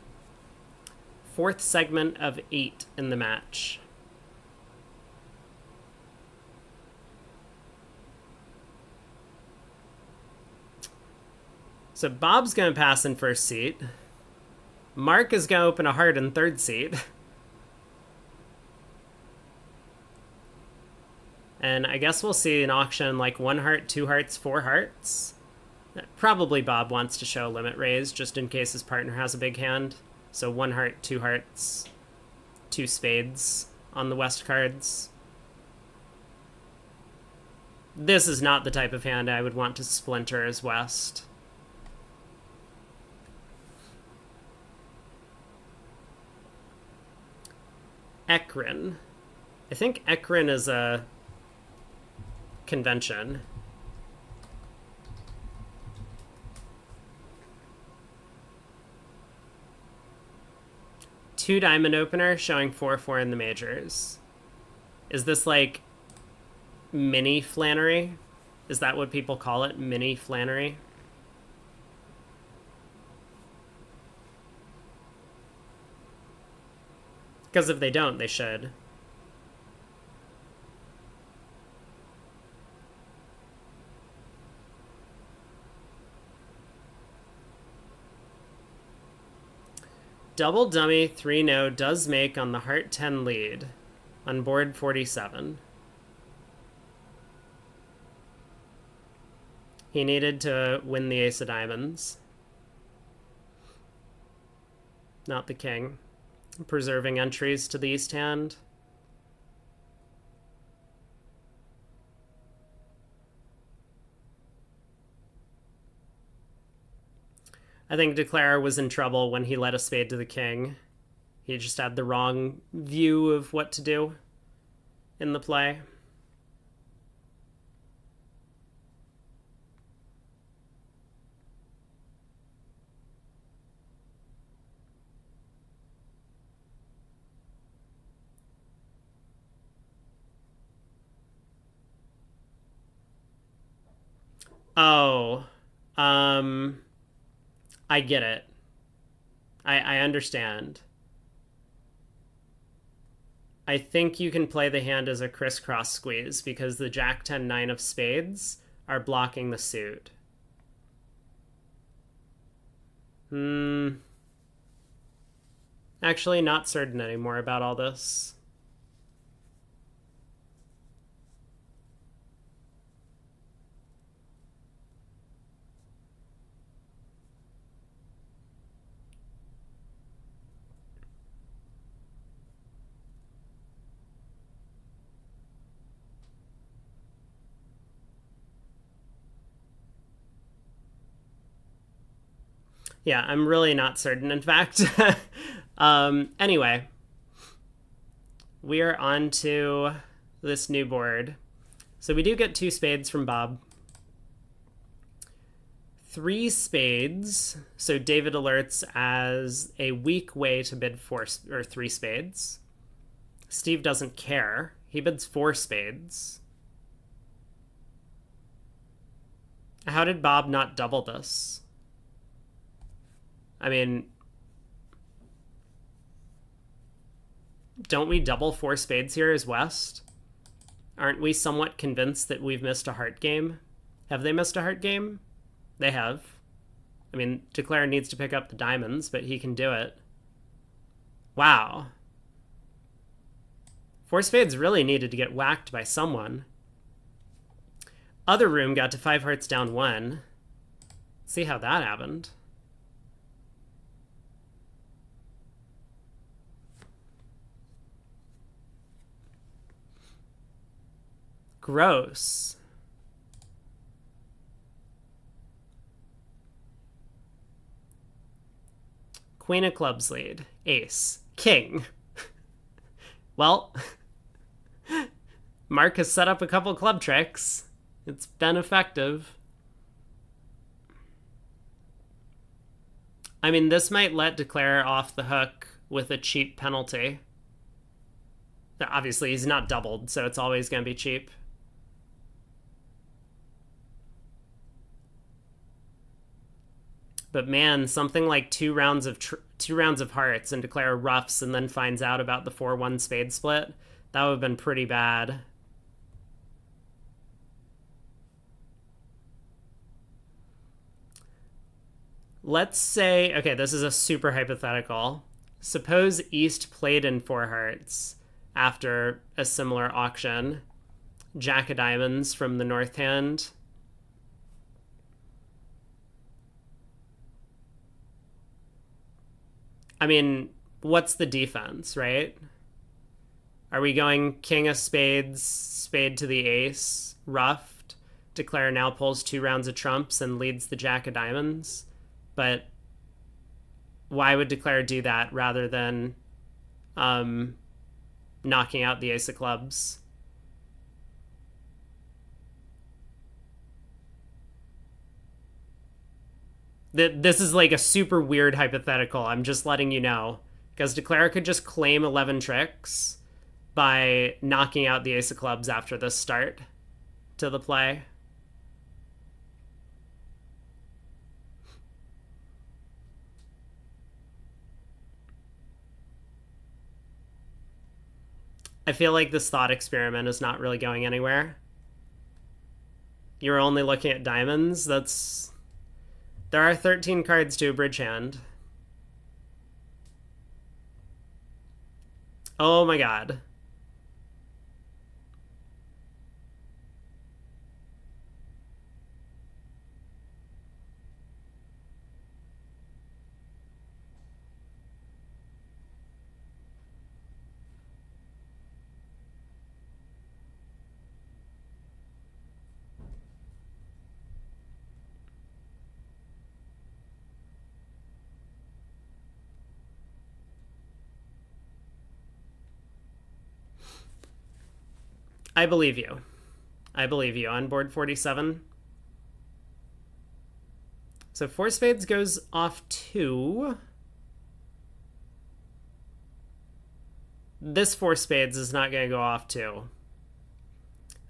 4th segment of 8 in the match. So Bob's going to pass in first seat. Mark is going to open a heart in third seat. And I guess we'll see an auction like 1 heart, 2 hearts, 4 hearts. Probably Bob wants to show a limit raise just in case his partner has a big hand. So 1 heart, 2 hearts, 2 spades on the West cards. This is not the type of hand I would want to splinter as West. Ekrin. I think Ekrin is a convention. Two diamond opener showing 4-4 in the majors. Is this like mini Flannery? Is that what people call it? Mini Flannery? Because if they don't, they should. Double dummy 3-no does make on the heart 10 lead on board 47. He needed to win the ace of diamonds. Not the king. Preserving entries to the east hand. I think Declare was in trouble when he led a spade to the king. He just had the wrong view of what to do in the play. Oh, I get it. I understand. I think you can play the hand as a crisscross squeeze because the Jack 10-9 of spades are blocking the suit. Actually, not certain anymore about all this. Yeah, I'm really not certain, in fact. Anyway, we are on to this new board. So we do get 2 spades from Bob. 3 spades. So David alerts as a weak way to bid 4 or 3 spades. Steve doesn't care. He bids 4 spades. How did Bob not double this? I mean, don't we double 4 spades here as West? Aren't we somewhat convinced that we've missed a heart game? Have they missed a heart game? They have. I mean, Declare needs to pick up the diamonds, but he can do it. Wow. 4 spades really needed to get whacked by someone. Other room got to 5 hearts down 1. See how that happened. Gross. Queen of clubs lead. Ace. King. Well, Mark has set up a couple club tricks. It's been effective. I mean, this might let Declare off the hook with a cheap penalty. Obviously, he's not doubled, so it's always going to be cheap. But man, something like two rounds of hearts and Declare roughs and then finds out about the 4-1 spade split. That would have been pretty bad. Let's say, okay, this is a super hypothetical. Suppose East played in 4 hearts after a similar auction. Jack of diamonds from the north hand. I mean, what's the defense, right? Are we going king of spades, spade to the ace, ruffed? Declare now pulls 2 rounds of trumps and leads the jack of diamonds. But why would Declare do that rather than knocking out the ace of clubs? This is like a super weird hypothetical. I'm just letting you know. Because Declare could just claim 11 tricks by knocking out the ace of clubs after the start to the play. I feel like this thought experiment is not really going anywhere. You're only looking at diamonds. There are 13 cards to a bridge hand. Oh my god. I believe you. I believe you. On board 47. So 4 spades goes off 2. This 4 spades is not going to go off 2.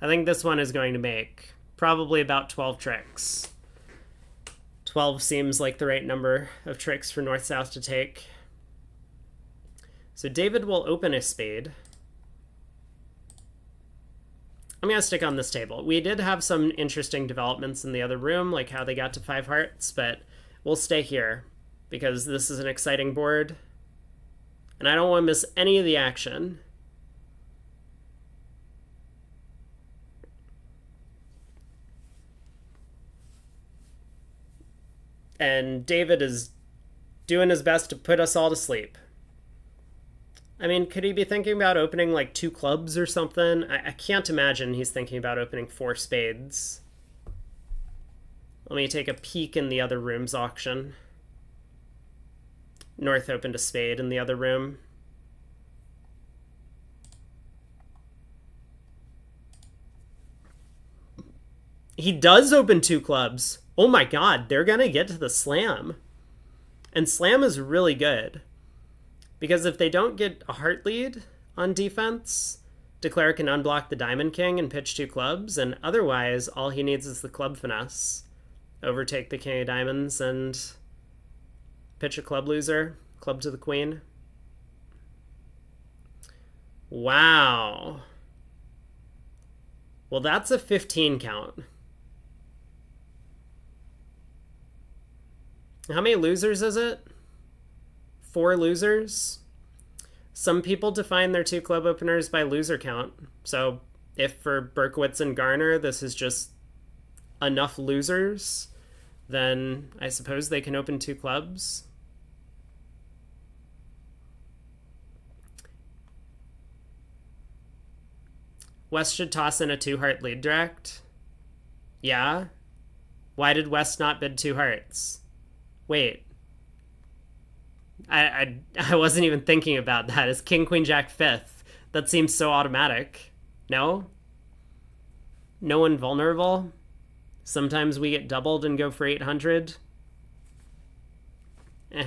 I think this one is going to make probably about 12 tricks. 12 seems like the right number of tricks for north-south to take. So David will open a spade. I'm going to stick on this table. We did have some interesting developments in the other room, like how they got to 5 hearts, but we'll stay here because this is an exciting board, and I don't want to miss any of the action. And David is doing his best to put us all to sleep. I mean, could he be thinking about opening like 2 clubs or something? I can't imagine he's thinking about opening 4 spades. Let me take a peek in the other room's auction. North opened a spade in the other room. He does open 2 clubs. Oh my god, they're gonna get to the slam. And slam is really good. Because if they don't get a heart lead on defense, Declare can unblock the diamond king and pitch 2 clubs, and otherwise all he needs is the club finesse. Overtake the king of diamonds and pitch a club loser, club to the queen. Wow. Well, that's a 15 count. How many losers is it? 4 losers. Some people define their 2 club openers by loser count. So if for Berkowitz and Garner this is just enough losers, then I suppose they can open 2 clubs. West should toss in a 2-heart lead direct. Yeah? Why did West not bid 2 hearts? Wait. I wasn't even thinking about that. It's King, Queen, Jack, 5th. That seems so automatic. No? No one vulnerable? Sometimes we get doubled and go for 800. Eh.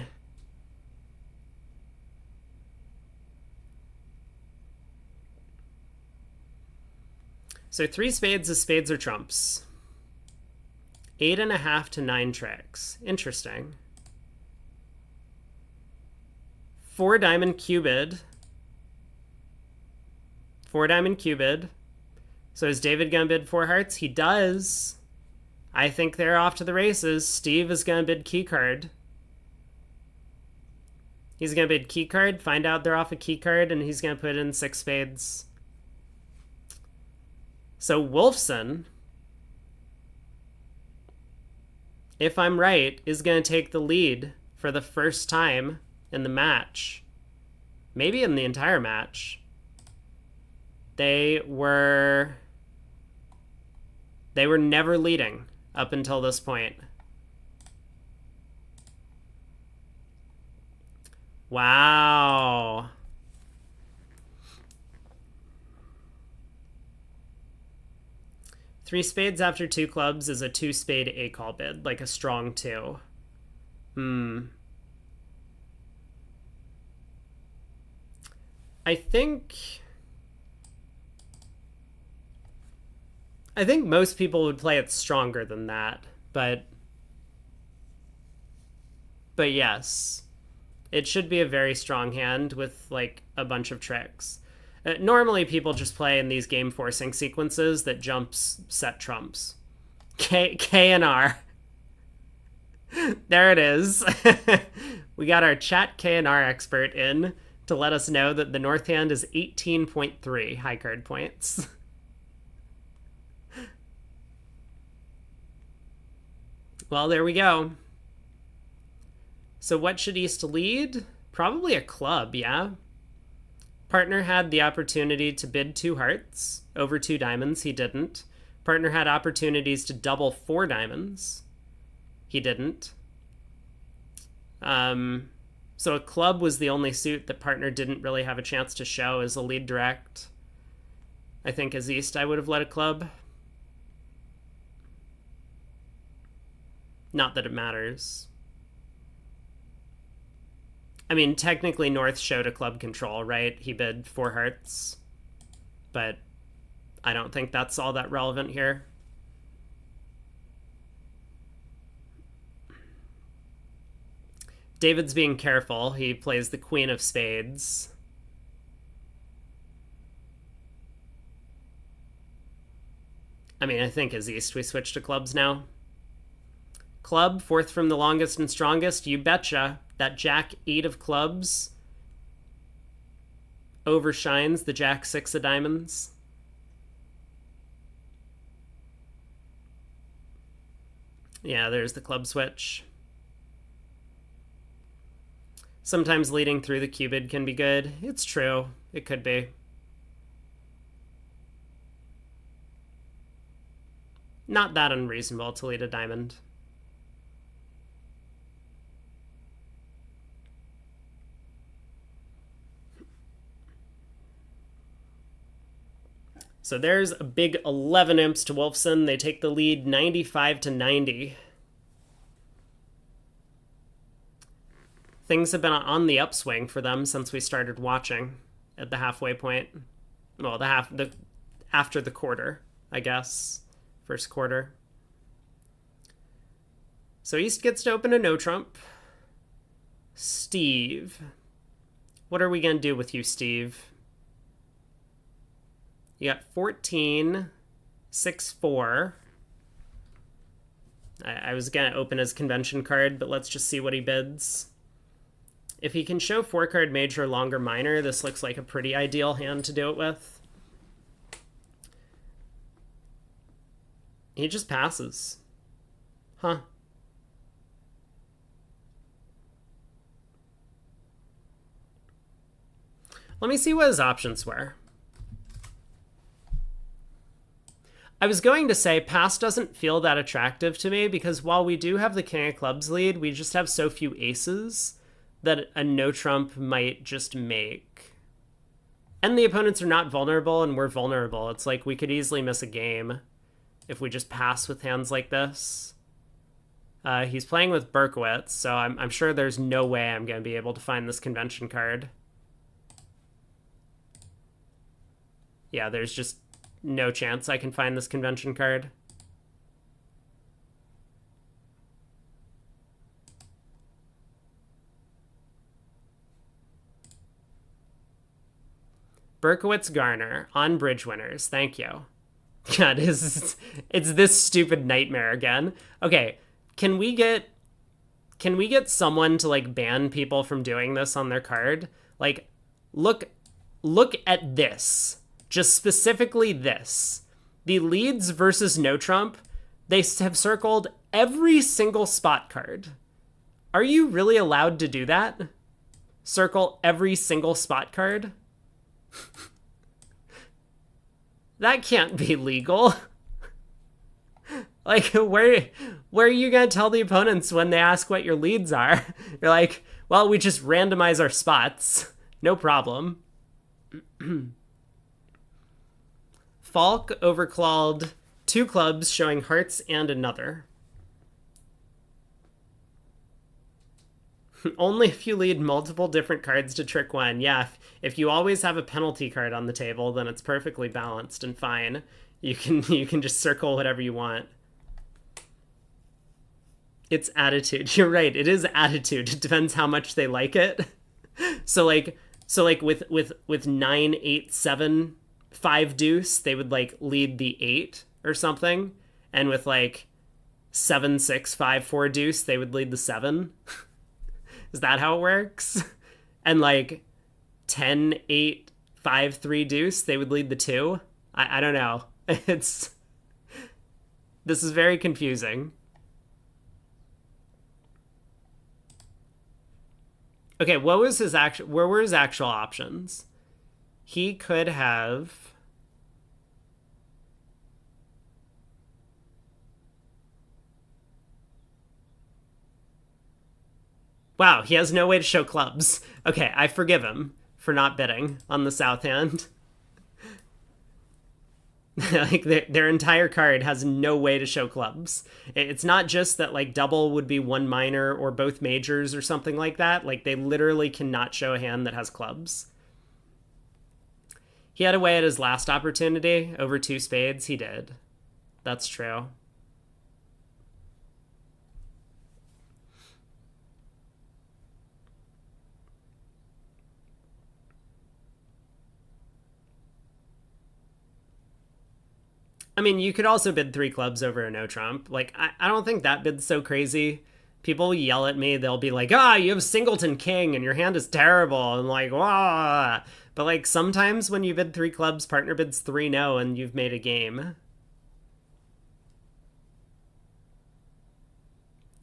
So 3 spades is spades or trumps. 8.5 to 9 tricks. Interesting. 4 diamond cubed. 4 diamond cubed. So is David gonna bid 4 hearts? He does. I think they're off to the races. Steve is gonna bid key card. He's gonna bid key card, find out they're off a key card, and he's gonna put in 6 spades. So Wolfson, if I'm right, is gonna take the lead for the first time in the match. Maybe in the entire match. They were never leading up until this point. Wow. Three spades after 2 clubs is a 2 spade A call bid, like a strong 2. I think most people would play it stronger than that, but yes, it should be a very strong hand with like a bunch of tricks. Normally people just play in these game forcing sequences that jumps set trumps. K and R. There it is. We got our chat K and R expert in to let us know that the north hand is 18.3 high card points. Well, there we go. So what should East lead? Probably a club, yeah? Partner had the opportunity to bid 2 hearts over 2 diamonds. He didn't. Partner had opportunities to double 4 diamonds. He didn't. So a club was the only suit that partner didn't really have a chance to show as a lead direct. I think as East I would have led a club. Not that it matters. I mean, technically North showed a club control, right? He bid 4 hearts. But I don't think that's all that relevant here. David's being careful. He plays the queen of spades. I mean, I think as East we switch to clubs now. Club, 4th from the longest and strongest. You betcha. That Jack 8 of clubs overshines the Jack 6 of diamonds. Yeah, there's the club switch. Sometimes leading through the cubed can be good. It's true. It could be. Not that unreasonable to lead a diamond. So there's a big 11 imps to Wolfson. They take the lead 95 to 90. Things have been on the upswing for them since we started watching at the halfway point. Well, after the quarter, I guess. First quarter. So East gets to open a no trump. Steve. What are we going to do with you, Steve? You got 14, 6, 4. I was going to open his convention card, but let's just see what he bids. If he can show 4-card major, longer, minor, this looks like a pretty ideal hand to do it with. He just passes. Huh. Let me see what his options were. I was going to say pass doesn't feel that attractive to me because while we do have the king of clubs lead, we just have so few aces that a no trump might just make. And the opponents are not vulnerable and we're vulnerable. It's like we could easily miss a game if we just pass with hands like this. He's playing with Berkowitz, so I'm sure there's no way I'm going to be able to find this convention card. Yeah, there's just no chance I can find this convention card. Berkowitz Garner on bridge winners. Thank you. God, it's this stupid nightmare again. Okay, can we get someone to like ban people from doing this on their card? Like, look at this. Just specifically this. The Leeds versus No Trump, they have circled every single spot card. Are you really allowed to do that? Circle every single spot card? That can't be legal. Like, where are you going to tell the opponents when they ask what your leads are? You're like, well, we just randomize our spots. No problem. Falk overclawed 2 clubs showing hearts and another. Only if you lead multiple different cards to trick one. Yeah, if you always have a penalty card on the table, then it's perfectly balanced and fine. You can just circle whatever you want. It's attitude. You're right. It is attitude. It depends how much they like it. So like with 9, 8, 7, 5 deuce, they would like lead the 8 or something, and with like 7, 6, 5, 4 deuce, they would lead the 7. Is that how it works? And like 10, 8, 5, 3 deuce, they would lead the 2. I don't know. This is very confusing. Okay, what was his where were his actual options? He could have... Wow, he has no way to show clubs. Okay, I forgive him for not bidding on the south hand. Like, their entire card has no way to show clubs. It's not just that, like, double would be 1 minor or both majors or something like that. Like, they literally cannot show a hand that has clubs. He had a way at his last opportunity over 2 spades. He did. That's true. I mean, you could also bid 3 clubs over a no trump. Like, I don't think that bid's so crazy. People yell at me. They'll be like, you have singleton king and your hand is terrible. And like, wah. But like, sometimes when you bid 3 clubs, partner bids 3 no and you've made a game.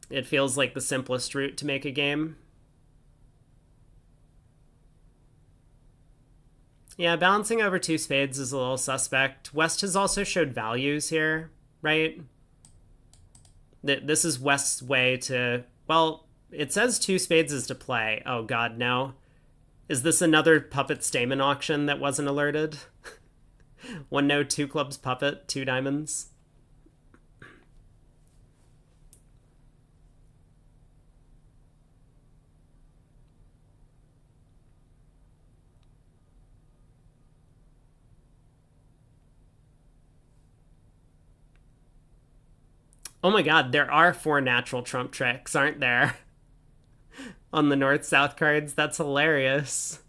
It feels like the simplest route to make a game. Yeah, balancing over 2 spades is a little suspect. West has also showed values here, right? This is West's way to... Well, it says 2 spades is to play. Oh, God, no. Is this another puppet Stamen auction that wasn't alerted? 1 no, 2 clubs puppet, 2 diamonds. Oh my god, there are 4 natural trump tricks, aren't there? On the north-south cards, that's hilarious.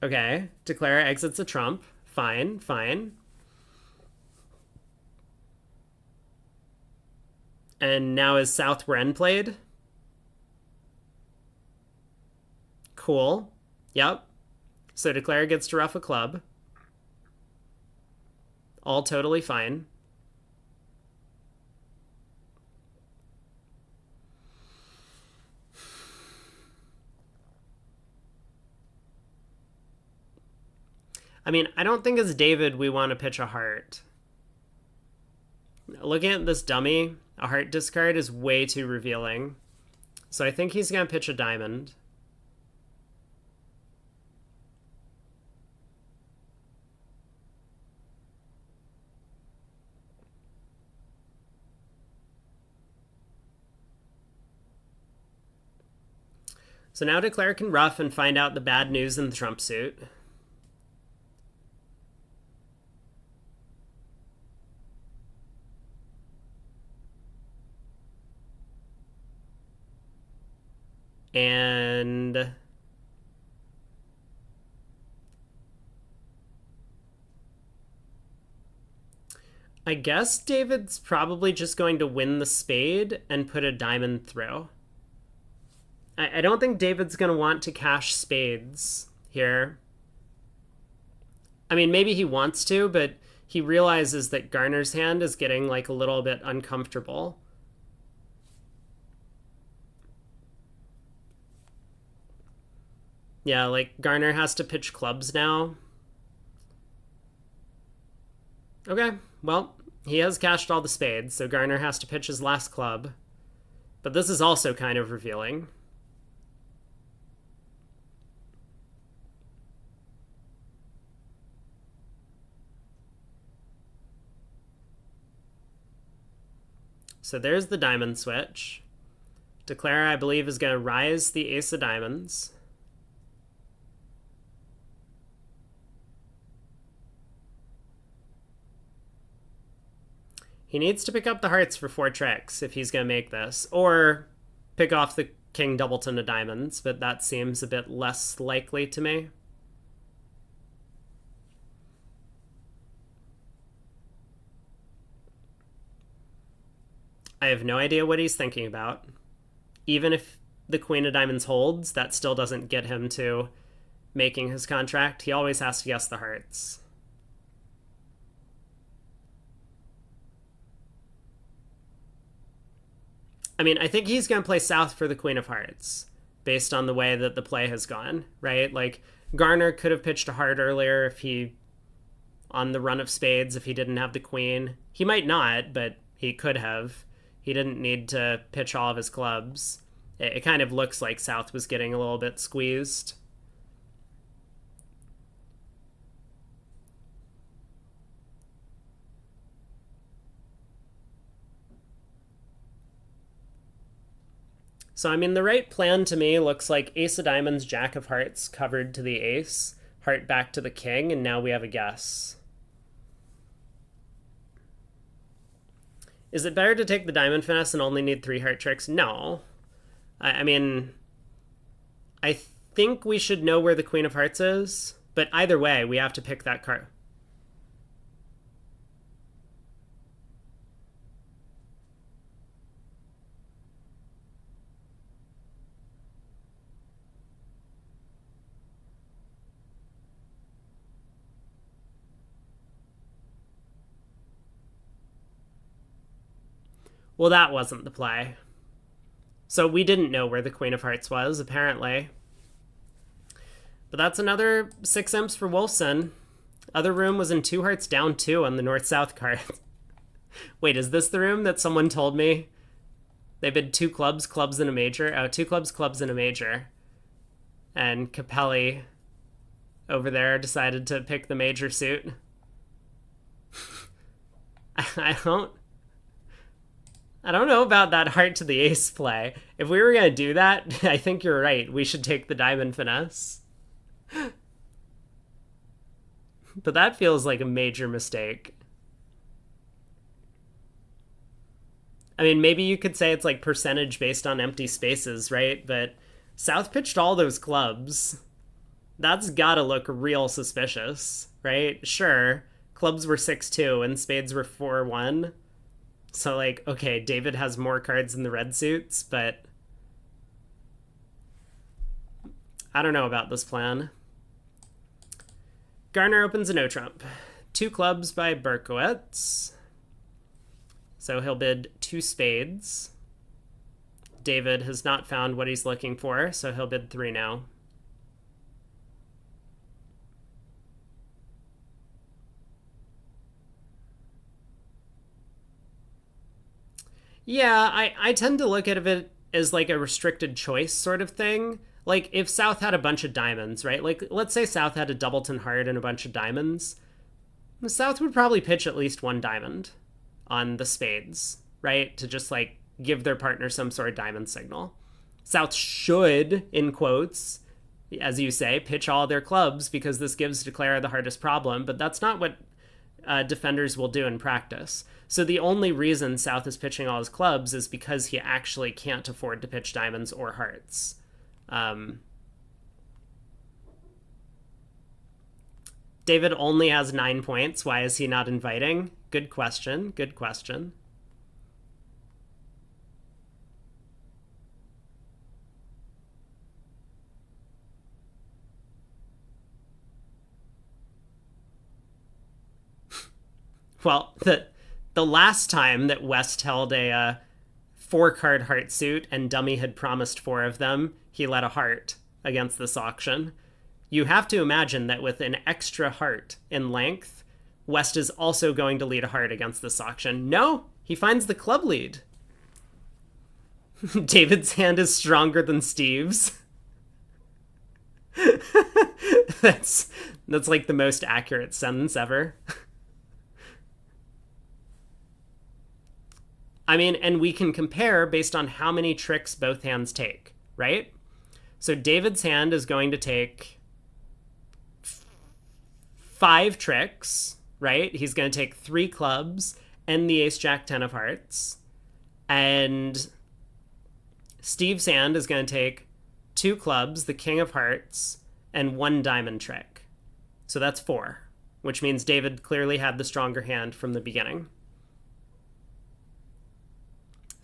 Okay, declare exits a trump. Fine, fine. And now is South Wren played? Cool. Yep. So declare gets to ruff a club. All totally fine. I mean, I don't think as David we want to pitch a heart. Looking at this dummy, a heart discard is way too revealing. So I think he's going to pitch a diamond. So now Declare can ruff and find out the bad news in the trump suit. And I guess David's probably just going to win the spade and put a diamond through. I don't think David's going to want to cash spades here. I mean, maybe he wants to, but he realizes that Garner's hand is getting like a little bit uncomfortable. Yeah, like Garner has to pitch clubs now. Okay, well, he has cashed all the spades, so Garner has to pitch his last club. But this is also kind of revealing. So there's the diamond switch. Declare, I believe, is going to rise the ace of diamonds. He needs to pick up the hearts for 4 tricks if he's going to make this, or pick off the king doubleton of diamonds, but that seems a bit less likely to me. I have no idea what he's thinking about. Even if the queen of diamonds holds, that still doesn't get him to making his contract. He always has to guess the hearts. I mean, I think he's going to play south for the queen of hearts based on the way that the play has gone, right? Like, Garner could have pitched a heart earlier if he, on the run of spades, if he didn't have the queen. He might not, but he could have. He didn't need to pitch all of his clubs. It kind of looks like South was getting a little bit squeezed. So, I mean, the right plan to me looks like ace of diamonds, jack of hearts covered to the ace, heart back to the king, and now we have a guess. Is it better to take the diamond finesse and only need 3 heart tricks? No. I mean, I think we should know where the queen of hearts is, but either way, we have to pick that card. Well, that wasn't the play. So we didn't know where the queen of hearts was, apparently. But that's another 6 imps for Wolfson. Other room was in 2 hearts down 2 on the north-south card. Wait, is this the room that someone told me? They bid 2 clubs, clubs in a major. Oh, 2 clubs, clubs in a major. And Capelli over there decided to pick the major suit. I don't know about that heart to the ace play. If we were going to do that, I think you're right. We should take the diamond finesse. But that feels like a major mistake. I mean, maybe you could say it's like percentage based on empty spaces, right? But South pitched all those clubs. That's gotta look real suspicious, right? Sure, clubs were 6-2 and spades were 4-1. So, like, okay, David has more cards in the red suits, but I don't know about this plan. Garner opens a no trump. 2 clubs by Berkowitz. So he'll bid 2 spades. David has not found what he's looking for, so he'll bid 3 now. Yeah, I tend to look at it as like a restricted choice sort of thing. Like, if South had a bunch of diamonds, right? Like, let's say South had a doubleton heart and a bunch of diamonds. South would probably pitch at least 1 diamond on the spades, right? To just, like, give their partner some sort of diamond signal. South should, in quotes, as you say, pitch all their clubs because this gives Declare the hardest problem, but that's not what defenders will do in practice. So the only reason South is pitching all his clubs is because he actually can't afford to pitch diamonds or hearts. David only has 9 points. Why is he not inviting? Good question. Good question. Well, the last time that West held a 4-card heart suit and Dummy had promised 4 of them, he led a heart against this auction. You have to imagine that with an extra heart in length, West is also going to lead a heart against this auction. No, he finds the club lead. David's hand is stronger than Steve's. That's like the most accurate sentence ever. I mean, and we can compare based on how many tricks both hands take, right? So David's hand is going to take 5 tricks, right? He's going to take 3 clubs and the ace jack 10 of hearts. And Steve's hand is going to take 2 clubs, the king of hearts, and 1 diamond trick. So that's 4, which means David clearly had the stronger hand from the beginning.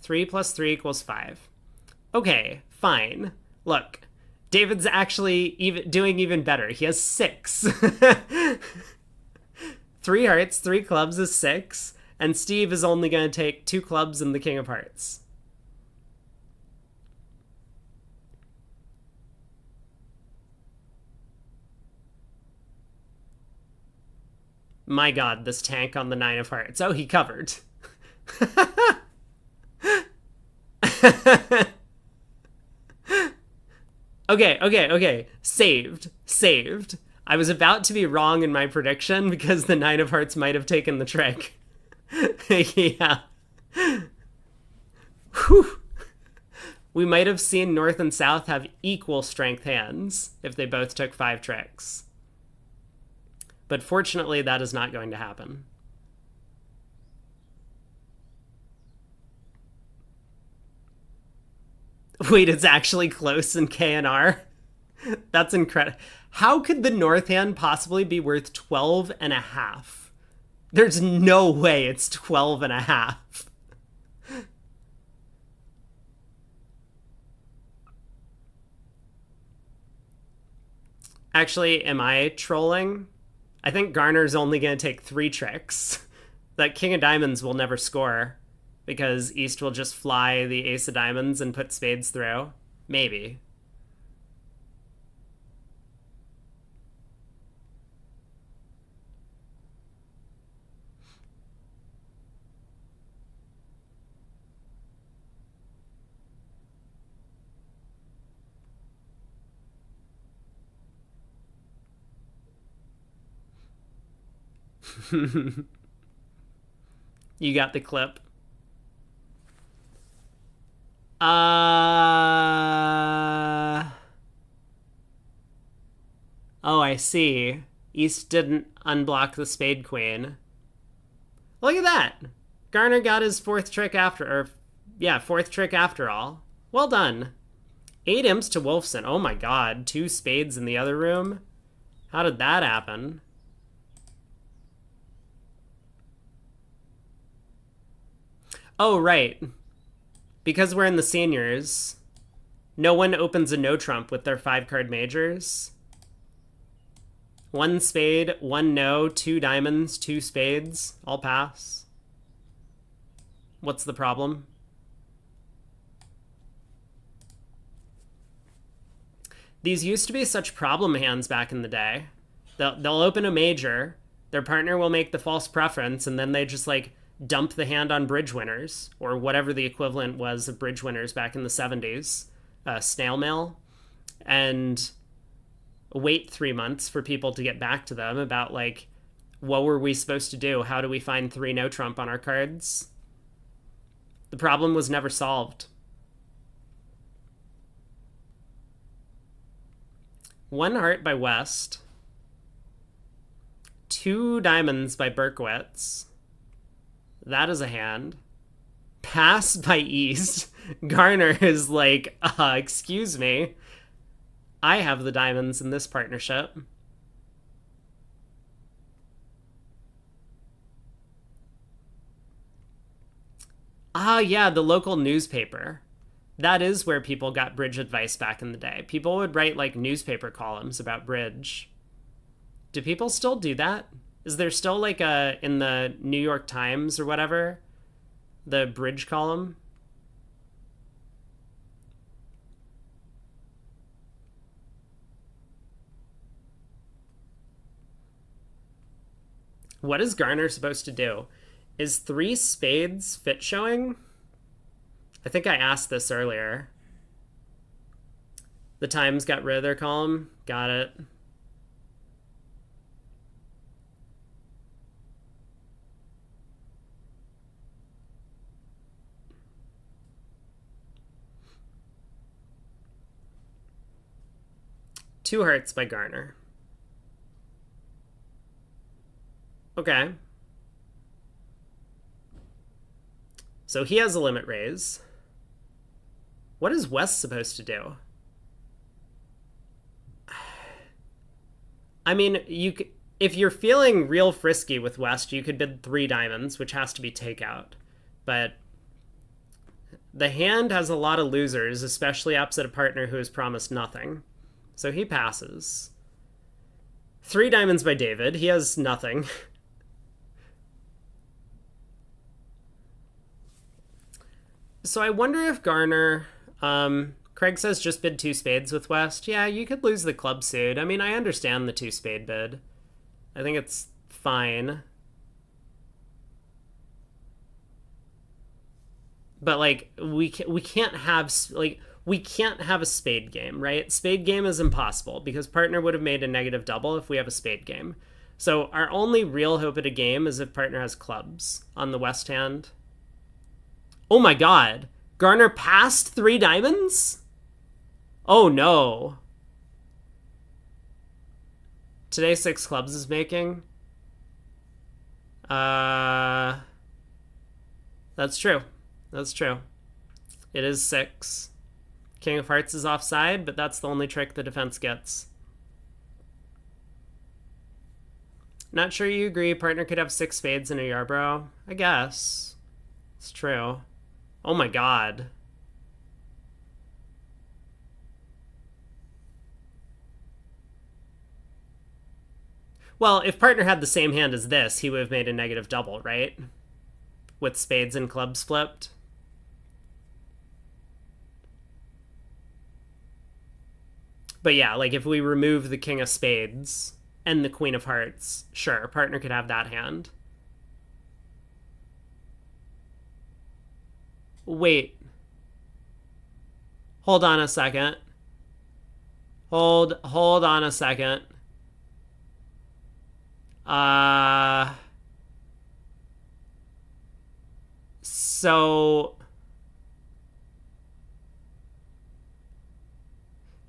3 plus 3 equals 5. Okay, fine. Look, David's actually doing even better. He has 6. 3 hearts, 3 clubs is 6, and Steve is only going to take 2 clubs and the king of hearts. My god, this tank on the 9 of hearts. Oh, he covered. Okay. Saved. I was about to be wrong in my prediction because the 9 of hearts might have taken the trick. Yeah. Whew. We might have seen North and South have equal strength hands if they both took 5 tricks. But fortunately, that is not going to happen. Wait, it's actually close in K&R? That's incredible. How could the North hand possibly be worth 12 and a half? There's no way it's 12 and a half. Actually, am I trolling? I think Garner's only going to take 3 tricks. That King of Diamonds will never score because East will just fly the Ace of Diamonds and put spades through. Maybe. You got the clip. Oh, I see. East didn't unblock the spade queen. Look at that. Garner got his 4th trick after, 4th trick after all. Well done. 8 imps to Wolfson. Oh my god, 2 spades in the other room? How did that happen? Oh, right. Because we're in the seniors, no one opens a no trump with their 5-card majors. 1 spade, 1 no, 2 diamonds, 2 spades. All pass. What's the problem? These used to be such problem hands back in the day. They'll open a major, their partner will make the false preference, and then they just like dump the hand on bridge winners, or whatever the equivalent was of bridge winners back in the 70s, snail mail, and wait 3 months for people to get back to them about, like, what were we supposed to do? How do we find 3 no trump on our cards? The problem was never solved. One heart by West. Two diamonds by Berkowitz. That is a hand. Pass by East. Garner is like, excuse me. I have the diamonds in this partnership. Ah, yeah, the local newspaper. That is where people got bridge advice back in the day. People would write like newspaper columns about bridge. Do people still do that? Is there still like a, in the New York Times or whatever, the bridge column? What is Garner supposed to do? Is three spades fit showing? I think I asked this earlier. The Times got rid of their column. Got it. Two hearts by Garner. Okay. So he has a limit raise. What is West supposed to do? I mean, if you're feeling real frisky with West, you could bid three diamonds, which has to be takeout. But the hand has a lot of losers, especially opposite a partner who has promised nothing. So he passes. Three diamonds by David. He has nothing. So I wonder if Garner... Craig says just bid two spades with West. Yeah, you could lose the club suit. I mean, I understand the two spade bid. I think it's fine. But like we can't have a spade game, right? Spade game is impossible because partner would have made a negative double if we have a spade game. So our only real hope at a game is if partner has clubs on the West hand. Oh my god. Garner passed three diamonds? Oh no. Today six clubs is making. That's true. That's true. It is six. King of Hearts is offside, but that's the only trick the defense gets. Not sure you agree. Partner could have six spades in a Yarborough. I guess. It's true. Oh my god. Well, if partner had the same hand as this, he would have made a negative double, right? With spades and clubs flipped. But yeah, like if we remove the king of spades and the queen of hearts, sure, partner could have that hand. Wait. Hold on a second. Hold on a second. So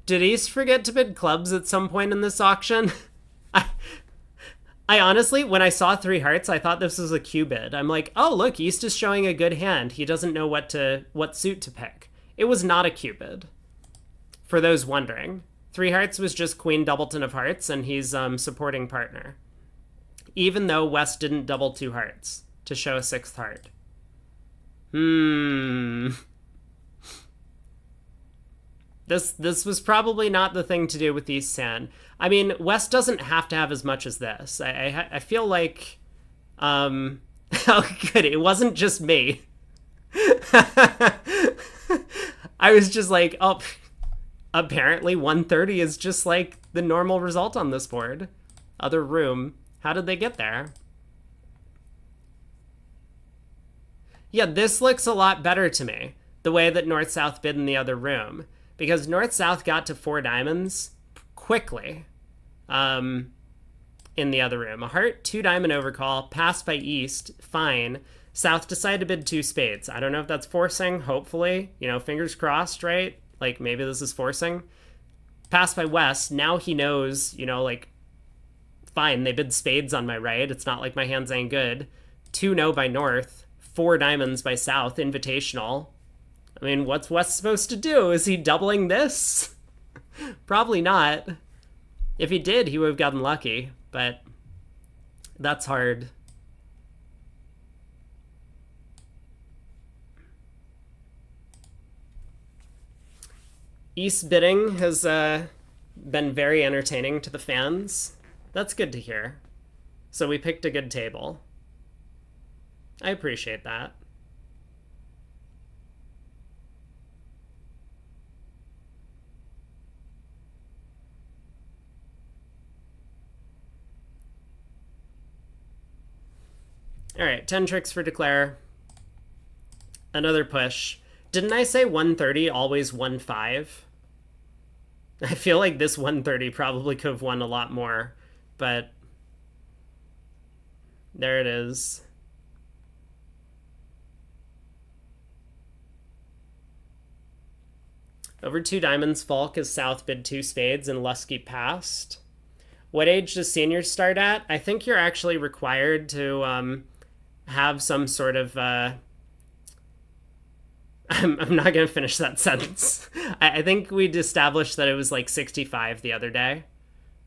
did East forget to bid clubs at some point in this auction? I honestly, when I saw three hearts, I thought this was a Q bid. I'm like, oh look, East is showing a good hand. He doesn't know what suit to pick. It was not a Q bid. For those wondering, three hearts was just Queen Doubleton of Hearts, and he's supporting partner. Even though West didn't double two hearts to show a sixth heart. This was probably not the thing to do with East Sand. I mean, West doesn't have to have as much as this. I feel like, oh good, it wasn't just me. I was just like, oh, apparently 130 is just like the normal result on this board. Other room. How did they get there? Yeah, this looks a lot better to me. The way that North-South bid in the other room. Because North-South got to four diamonds quickly in the other room. A heart, two diamond overcall, passed by East, fine. South decided to bid two spades. I don't know if that's forcing, hopefully. You know, fingers crossed, right? Like, maybe this is forcing. Pass by West. Now he knows, you know, like, fine, they bid spades on my right. It's not like my hands ain't good. 2-no by North. 4 diamonds by South. Invitational. I mean, what's West supposed to do? Is he doubling this? Probably not. If he did, he would have gotten lucky, but that's hard. East bidding has been very entertaining to the fans. That's good to hear. So we picked a good table. I appreciate that. All right, 10 tricks for declare. Another push. Didn't I say 130 always won 5? I feel like this 130 probably could have won a lot more, but there it is. Over 2 diamonds, Falk is South bid 2 spades and Lusky passed. What age does seniors start at? I think you're actually required to have some sort of... I'm not going to finish that sentence. I think we'd established that it was like 65 the other day.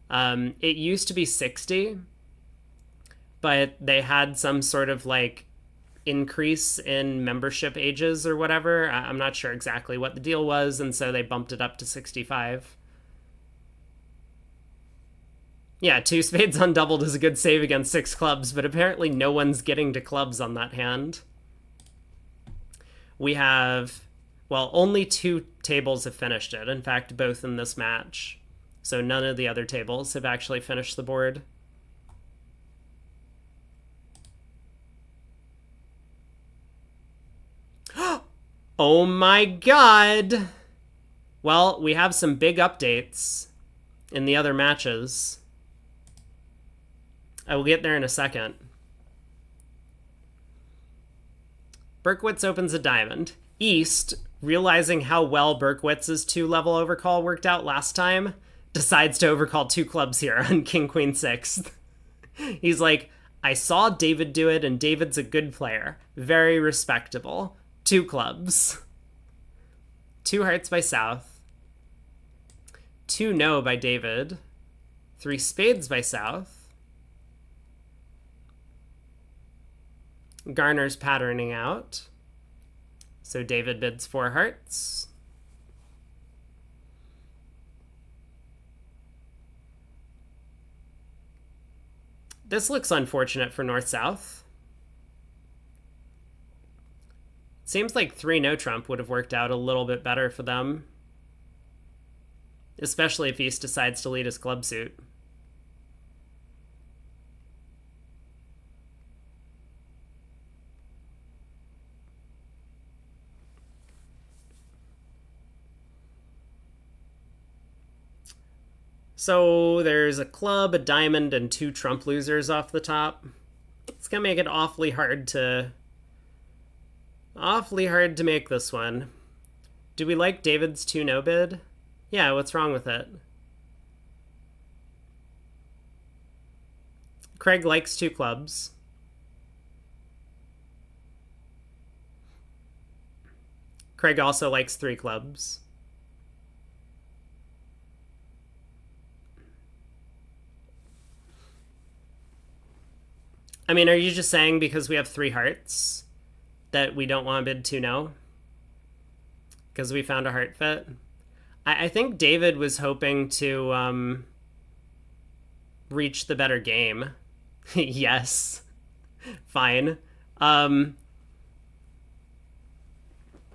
It used to be 60, but they had some sort of like increase in membership ages or whatever. I'm not sure exactly what the deal was, and so they bumped it up to 65. Yeah, 2 spades undoubled is a good save against 6 clubs, but apparently no one's getting to clubs on that hand. We have, well, only 2 tables have finished it. In fact, both in this match. So none of the other tables have actually finished the board. Oh my god! Well, we have some big updates in the other matches. I will get there in a second. Berkowitz opens a diamond. East, realizing how well Berkowitz's 2-level overcall worked out last time, decides to overcall 2 clubs here on King Queen 6th. He's like, I saw David do it, and David's a good player. Very respectable. 2 clubs. 2 hearts by South. 2 no by David. 3 spades by South. Garner's patterning out. So David bids 4 hearts. This looks unfortunate for North-South. Seems like 3 no trump would have worked out a little bit better for them. Especially if East decides to lead his club suit. So there's a club, a diamond, and 2 trump losers off the top. It's gonna make it awfully hard to make this one. Do we like David's 2 no bid? Yeah, what's wrong with it? Craig likes 2 clubs. Craig also likes 3 clubs. I mean, are you just saying because we have 3 hearts that we don't want to bid 2 no? Because we found a heart fit? I think David was hoping to reach the better game. Yes. Fine.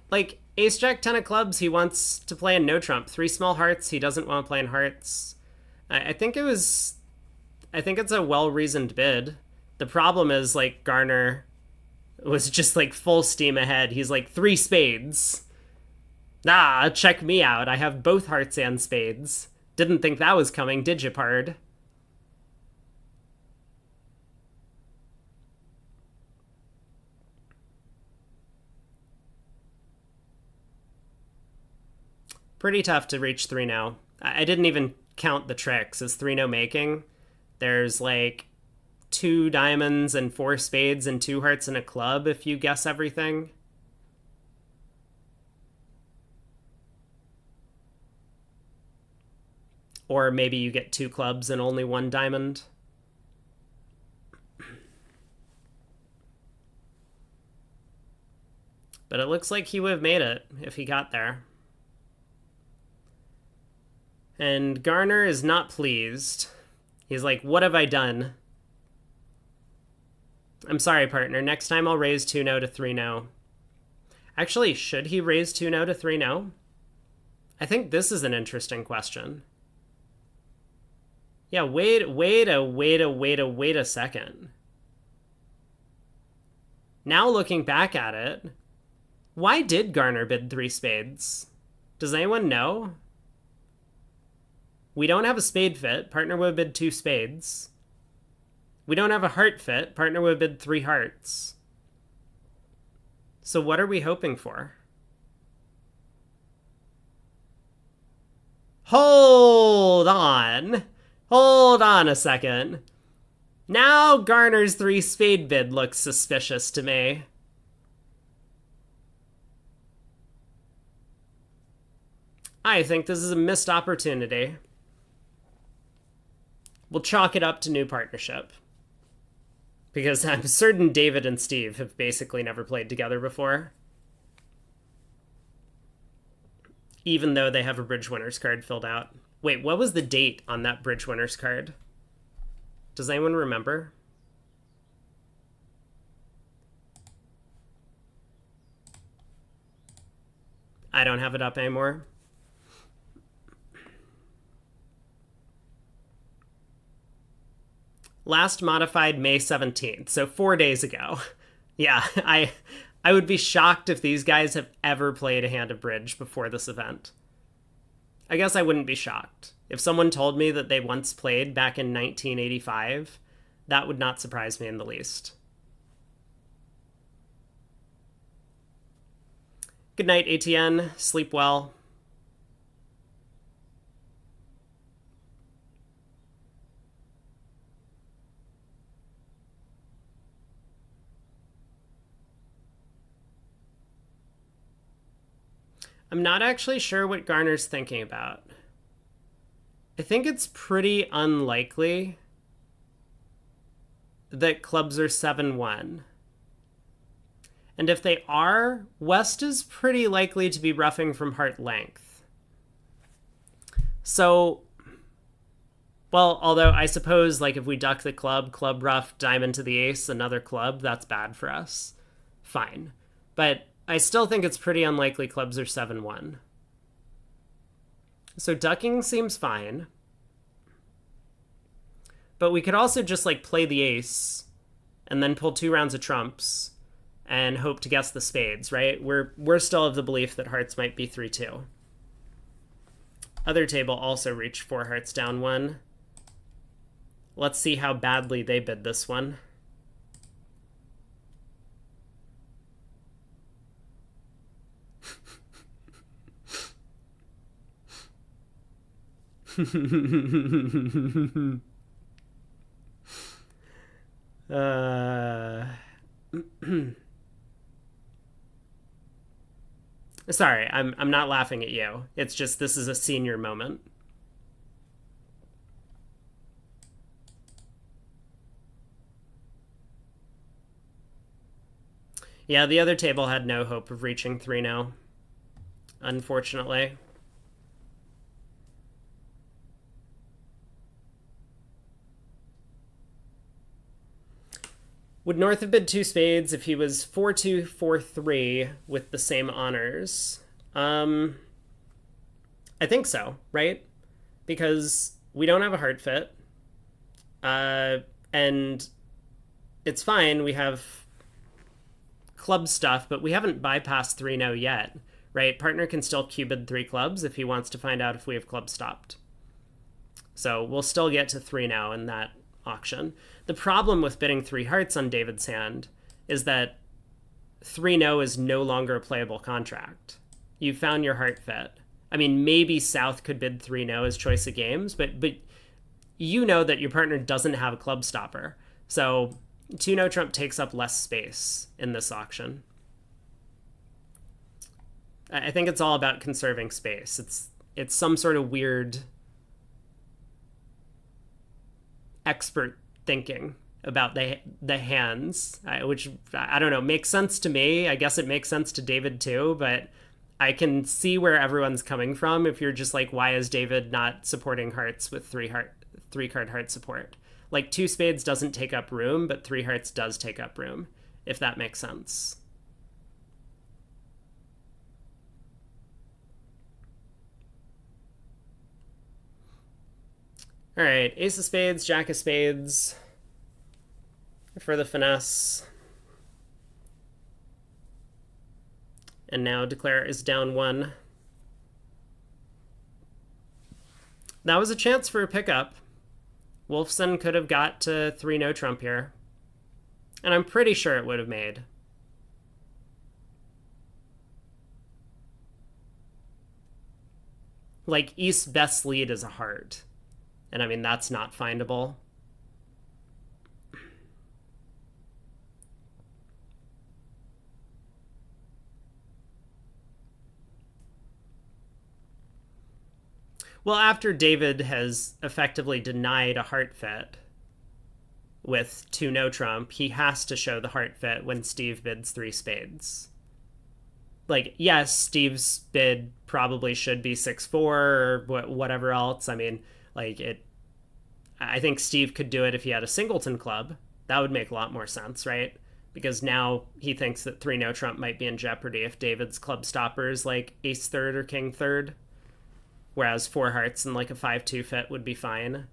Like, ace jack 10 of clubs, he wants to play in no trump. 3 small hearts, he doesn't want to play in hearts. I think it's a well-reasoned bid. The problem is, like, Garner was just, like, full steam ahead. He's like, 3 spades. Ah, check me out. I have both hearts and spades. Didn't think that was coming, did you, Pard? Pretty tough to reach 3 now. I didn't even count the tricks as 3-no making. There's like 2 diamonds and 4 spades and 2 hearts and a club if you guess everything. Or maybe you get 2 clubs and only 1 diamond. But it looks like he would have made it if he got there. And Garner is not pleased. He's like, what have I done? I'm sorry, partner. Next time I'll raise 2-no to 3-no. Actually, should he raise 2-no to 3-no? I think this is an interesting question. Yeah, wait a second. Now looking back at it, why did Garner bid 3 spades? Does anyone know? We don't have a spade fit. Partner would have bid 2 spades. We don't have a heart fit. Partner would have bid 3 hearts. So what are we hoping for? Hold on. Hold on a second. Now Garner's 3 spade bid looks suspicious to me. I think this is a missed opportunity. We'll chalk it up to new partnership. Because I'm certain David and Steve have basically never played together before. Even though they have a Bridge Winners card filled out. Wait, what was the date on that Bridge Winners card? Does anyone remember? I don't have it up anymore. Last modified May 17th, so 4 days ago. Yeah, I would be shocked if these guys have ever played a hand of bridge before this event. I guess I wouldn't be shocked. If someone told me that they once played back in 1985, that would not surprise me in the least. Good night, ATN. Sleep well. I'm not actually sure what Garner's thinking about. I think it's pretty unlikely that clubs are 7-1. And if they are, West is pretty likely to be roughing from heart length. So, well, although I suppose like if we duck the club, club rough, diamond to the ace, another club, that's bad for us. Fine. But I still think it's pretty unlikely clubs are 7-1. So ducking seems fine. But we could also just like play the ace and then pull 2 rounds of trumps and hope to guess the spades, right? We're still of the belief that hearts might be 3-2. Other table also reached 4 hearts down 1. Let's see how badly they bid this one. Sorry, I'm not laughing at you. It's just this is a senior moment. Yeah, the other table had no hope of reaching 3-0, unfortunately. Would North have bid 2 spades if he was 4-2, 4-3 with the same honors? I think so, right? Because we don't have a heart fit. And it's fine. We have club stuff, but we haven't bypassed 3-0 yet, right? Partner can still Q-bid 3 clubs if he wants to find out if we have club stopped. So we'll still get to 3-0 in that auction. The problem with bidding 3 hearts on David's hand is that 3-0 is no longer a playable contract. You found your heart fit, I mean, maybe South could bid 3-no as choice of games, but you know that your partner doesn't have a club stopper. So 2-no trump takes up less space in this auction. I think it's all about conserving space. It's some sort of weird expert thinking about the hands, which I don't know, makes sense to me. I guess it makes sense to David too, but I can see where everyone's coming from if you're just like, why is David not supporting hearts with three card heart support? Like 2 spades doesn't take up room, but 3 hearts does take up room, if that makes sense. All right, ace of spades, jack of spades for the finesse. And now Declare is down 1. That was a chance for a pickup. Wolfson could have got to 3-no trump here. And I'm pretty sure it would have made. Like, East's best lead is a heart. And I mean, that's not findable. Well, after David has effectively denied a heart fit with 2-no trump, he has to show the heart fit when Steve bids 3 spades. Like, yes, Steve's bid probably should be 6-4 or whatever else. I mean, like, I think Steve could do it if he had a singleton club. That would make a lot more sense, right? Because now he thinks that 3-no trump might be in jeopardy if David's club stopper is like ace third or king third, whereas 4 hearts and like a 5-2 fit would be fine.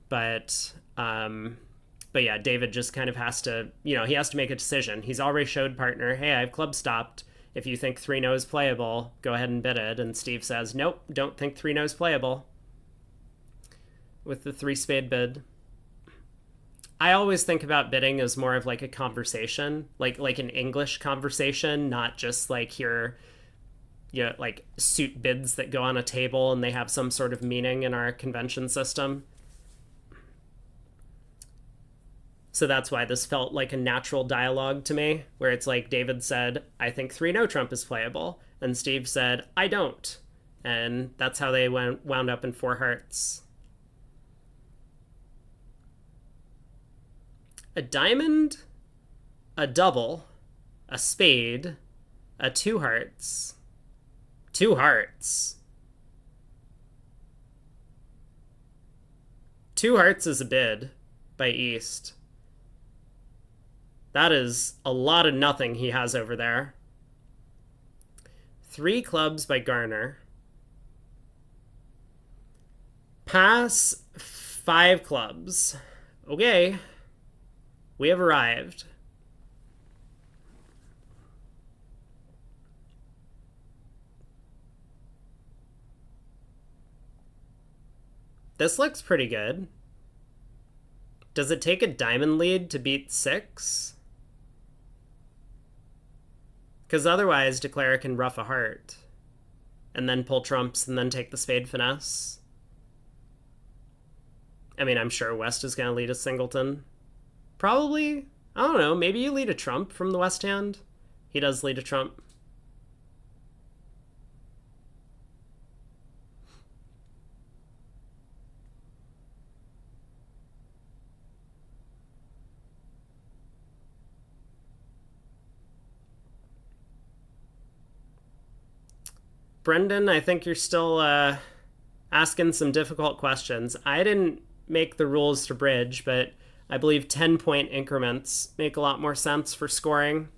But yeah, David just kind of has to, he has to make a decision. He's already showed partner, hey, I've club stopped. If you think 3-no is playable, go ahead and bid it. And Steve says, nope, don't think 3-no is playable with the 3-spade bid. I always think about bidding as more of like a conversation, like an English conversation, not just like your like suit bids that go on a table and they have some sort of meaning in our convention system. So that's why this felt like a natural dialogue to me, where it's like David said, I think 3-no trump is playable. And Steve said, I don't. And that's how they wound up in 4 hearts. A diamond, a double, a spade, a 2 hearts. 2 hearts. 2 hearts is a bid by East. That is a lot of nothing he has over there. 3 clubs by Garner. Pass 5 clubs. Okay. We have arrived. This looks pretty good. Does it take a diamond lead to beat 6? Because otherwise, Declare can ruff a heart. And then pull trumps and then take the spade finesse. I mean, I'm sure West is going to lead a singleton. Probably. I don't know. Maybe you lead a trump from the West hand. He does lead a trump. Brendan, I think you're still asking some difficult questions. I didn't make the rules to bridge, but I believe 10-point increments make a lot more sense for scoring.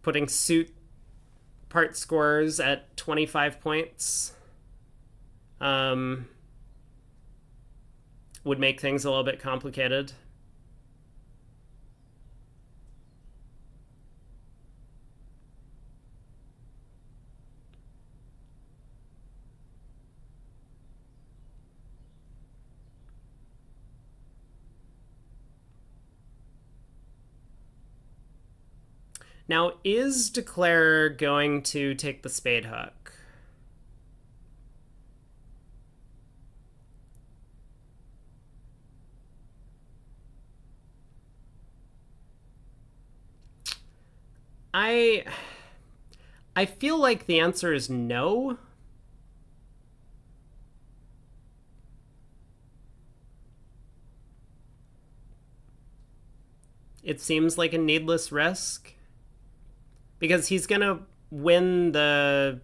Putting suit part scorers at 25 points would make things a little bit complicated. Now, is Declare going to take the spade hook? I I feel like the answer is no. It seems like a needless risk because he's going to win the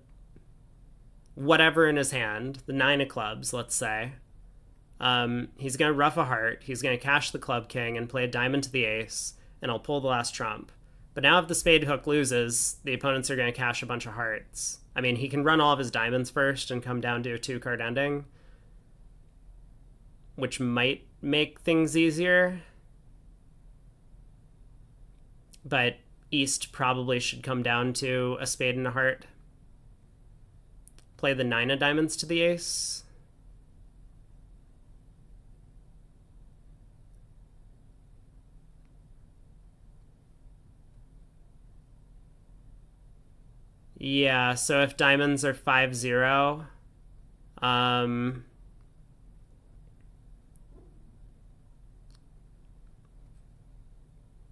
whatever in his hand, the 9 of clubs, let's say. He's going to ruff a heart. He's going to cash the club king and play a diamond to the ace, and I'll pull the last trump. But now if the spade hook loses, the opponents are going to cash a bunch of hearts. I mean, he can run all of his diamonds first and come down to a 2-card ending, which might make things easier. But East probably should come down to a spade and a heart. Play the 9 of diamonds to the ace. Yeah, so if diamonds are 5-0,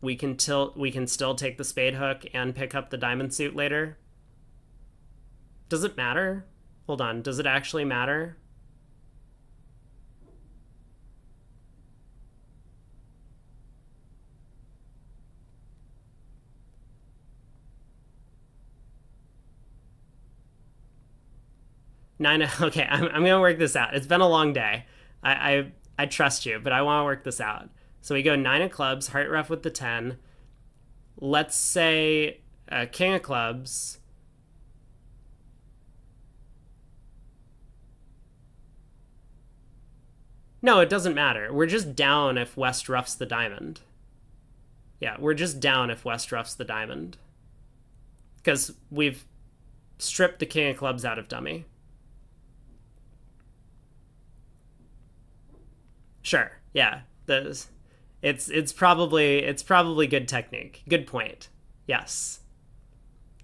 we can still take the spade hook and pick up the diamond suit later. Does it matter? Hold on, does it actually matter? Okay, I'm gonna work this out. It's been a long day. I trust you, but I want to work this out. So we go 9 of clubs, heart ref with the 10. Let's say king of clubs. No, it doesn't matter. We're just down if West roughs the diamond. Yeah, we're just down if West roughs the diamond. Because we've stripped the king of clubs out of dummy. Sure. Yeah. It's probably good technique. Good point. Yes.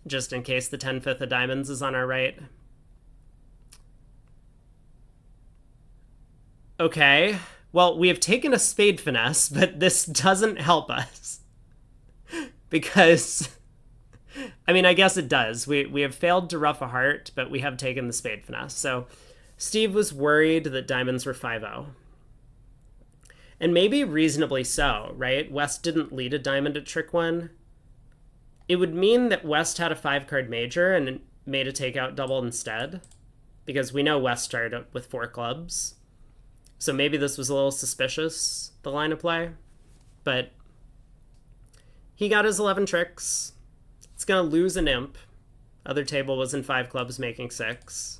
Just in case the 10/5 of diamonds is on our right. Okay. Well, we have taken a spade finesse, but this doesn't help us. Because I mean, I guess it does. We have failed to ruff a heart, but we have taken the spade finesse. So Steve was worried that diamonds were 5-0. And maybe reasonably so, right? West didn't lead a diamond at trick 1. It would mean that West had a 5-card major and made a takeout double instead, because we know West started with 4 clubs. So maybe this was a little suspicious, the line of play. But he got his 11 tricks. It's going to lose an imp. Other table was in 5 clubs making 6.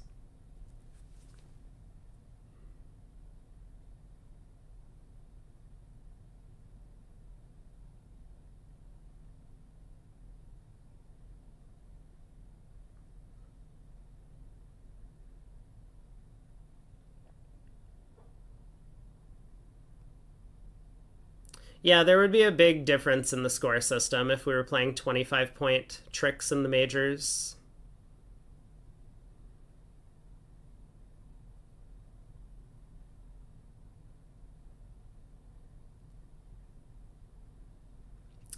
Yeah, there would be a big difference in the score system if we were playing 25-point tricks in the majors.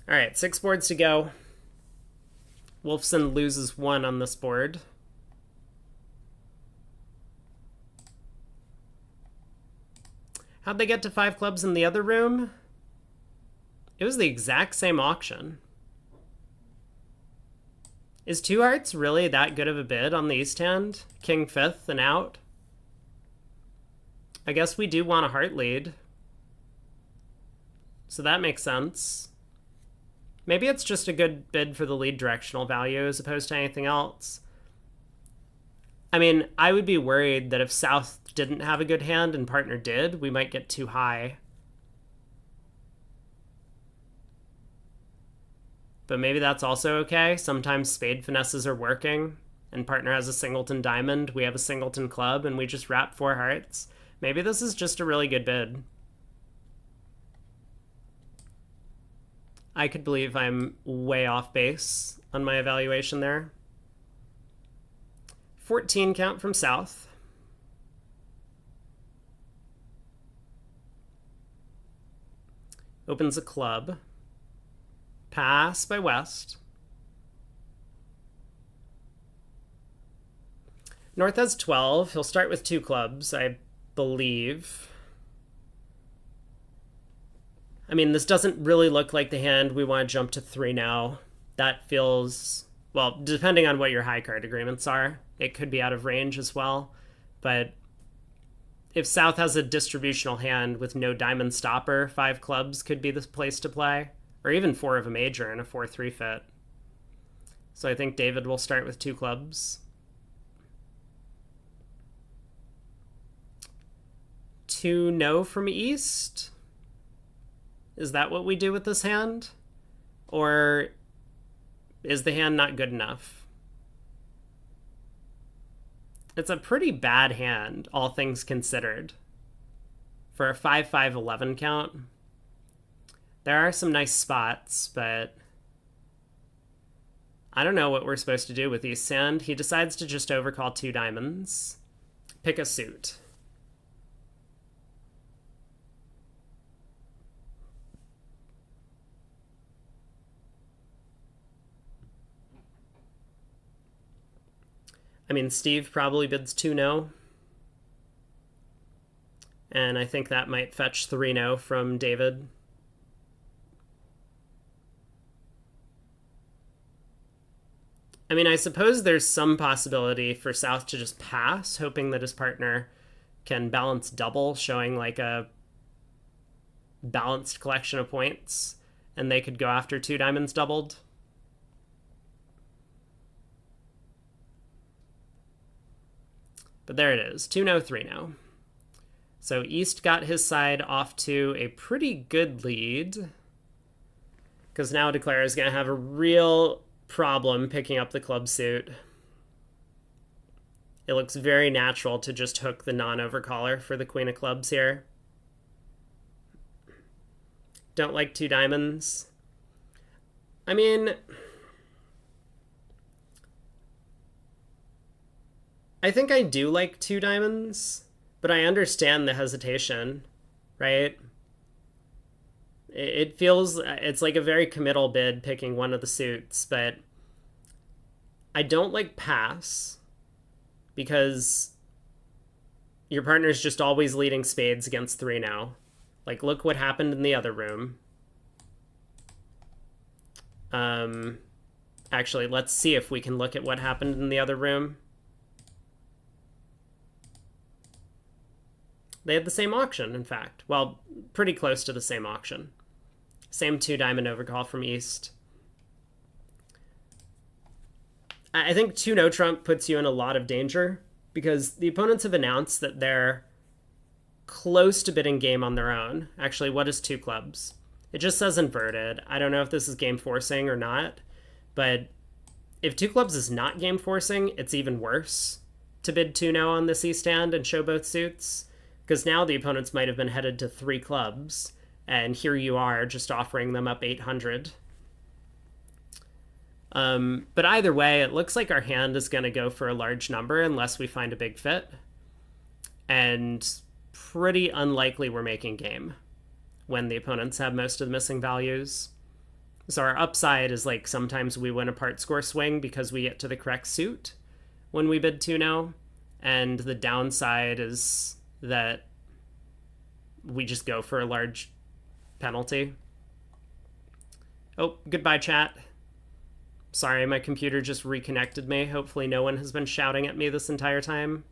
All right, 6 boards to go. Wolfson loses 1 on this board. How'd they get to 5 clubs in the other room? It was the exact same auction. Is 2 hearts really that good of a bid on the east hand? King 5th and out? I guess we do want a heart lead. So that makes sense. Maybe it's just a good bid for the lead directional value as opposed to anything else. I mean, I would be worried that if South didn't have a good hand and partner did, we might get too high. But maybe that's also okay. Sometimes spade finesses are working, and partner has a singleton diamond, we have a singleton club, and we just wrap 4 hearts. Maybe this is just a really good bid. I could believe I'm way off base on my evaluation there. 14 count from South. Opens a club. Pass by West. North has 12. He'll start with 2 clubs, I believe. I mean, this doesn't really look like the hand we want to jump to 3 now. That feels, well, depending on what your high card agreements are, it could be out of range as well. But if South has a distributional hand with no diamond stopper, 5 clubs could be the place to play, or even 4 of a major and a 4-3 fit. So I think David will start with 2 clubs. 2 no from East. Is that what we do with this hand? Or is the hand not good enough? It's a pretty bad hand, all things considered. For a 5-5-11 count. There are some nice spots, but I don't know what we're supposed to do with East hand. He decides to just overcall 2 diamonds. Pick a suit. I mean, Steve probably bids 2 no. And I think that might fetch 3 no from David. I mean, I suppose there's some possibility for South to just pass, hoping that his partner can balance double, showing like a balanced collection of points, and they could go after 2 diamonds doubled. But there it is, 2 no, 3 no. So East got his side off to a pretty good lead, because now Declare is going to have a real problem picking up the club suit. It looks very natural to just hook the non-overcaller for the Queen of Clubs here. Don't like 2 diamonds. I mean, I think I do like 2 diamonds, but I understand the hesitation, right? It feels, it's like a very committal bid picking one of the suits, but I don't like pass because your partner's just always leading spades against 3 now. Like, look what happened in the other room. Actually, let's see if we can look at what happened in the other room. They had the same auction, in fact. Well, pretty close to the same auction. Same 2 diamond overcall from East. I think 2 no trump puts you in a lot of danger because the opponents have announced that they're close to bidding game on their own. Actually, what is 2 clubs? It just says inverted. I don't know if this is game forcing or not, but if 2 clubs is not game forcing, it's even worse to bid 2 no on this East hand and show both suits, because now the opponents might have been headed to 3 clubs, and here you are just offering them up 800. But either way, it looks like our hand is going to go for a large number unless we find a big fit. And pretty unlikely we're making game when the opponents have most of the missing values. So our upside is like sometimes we win a part score swing because we get to the correct suit when we bid 2 no. And the downside is that we just go for a large penalty. Oh, goodbye, chat. Sorry, my computer just reconnected me. Hopefully no one has been shouting at me this entire time.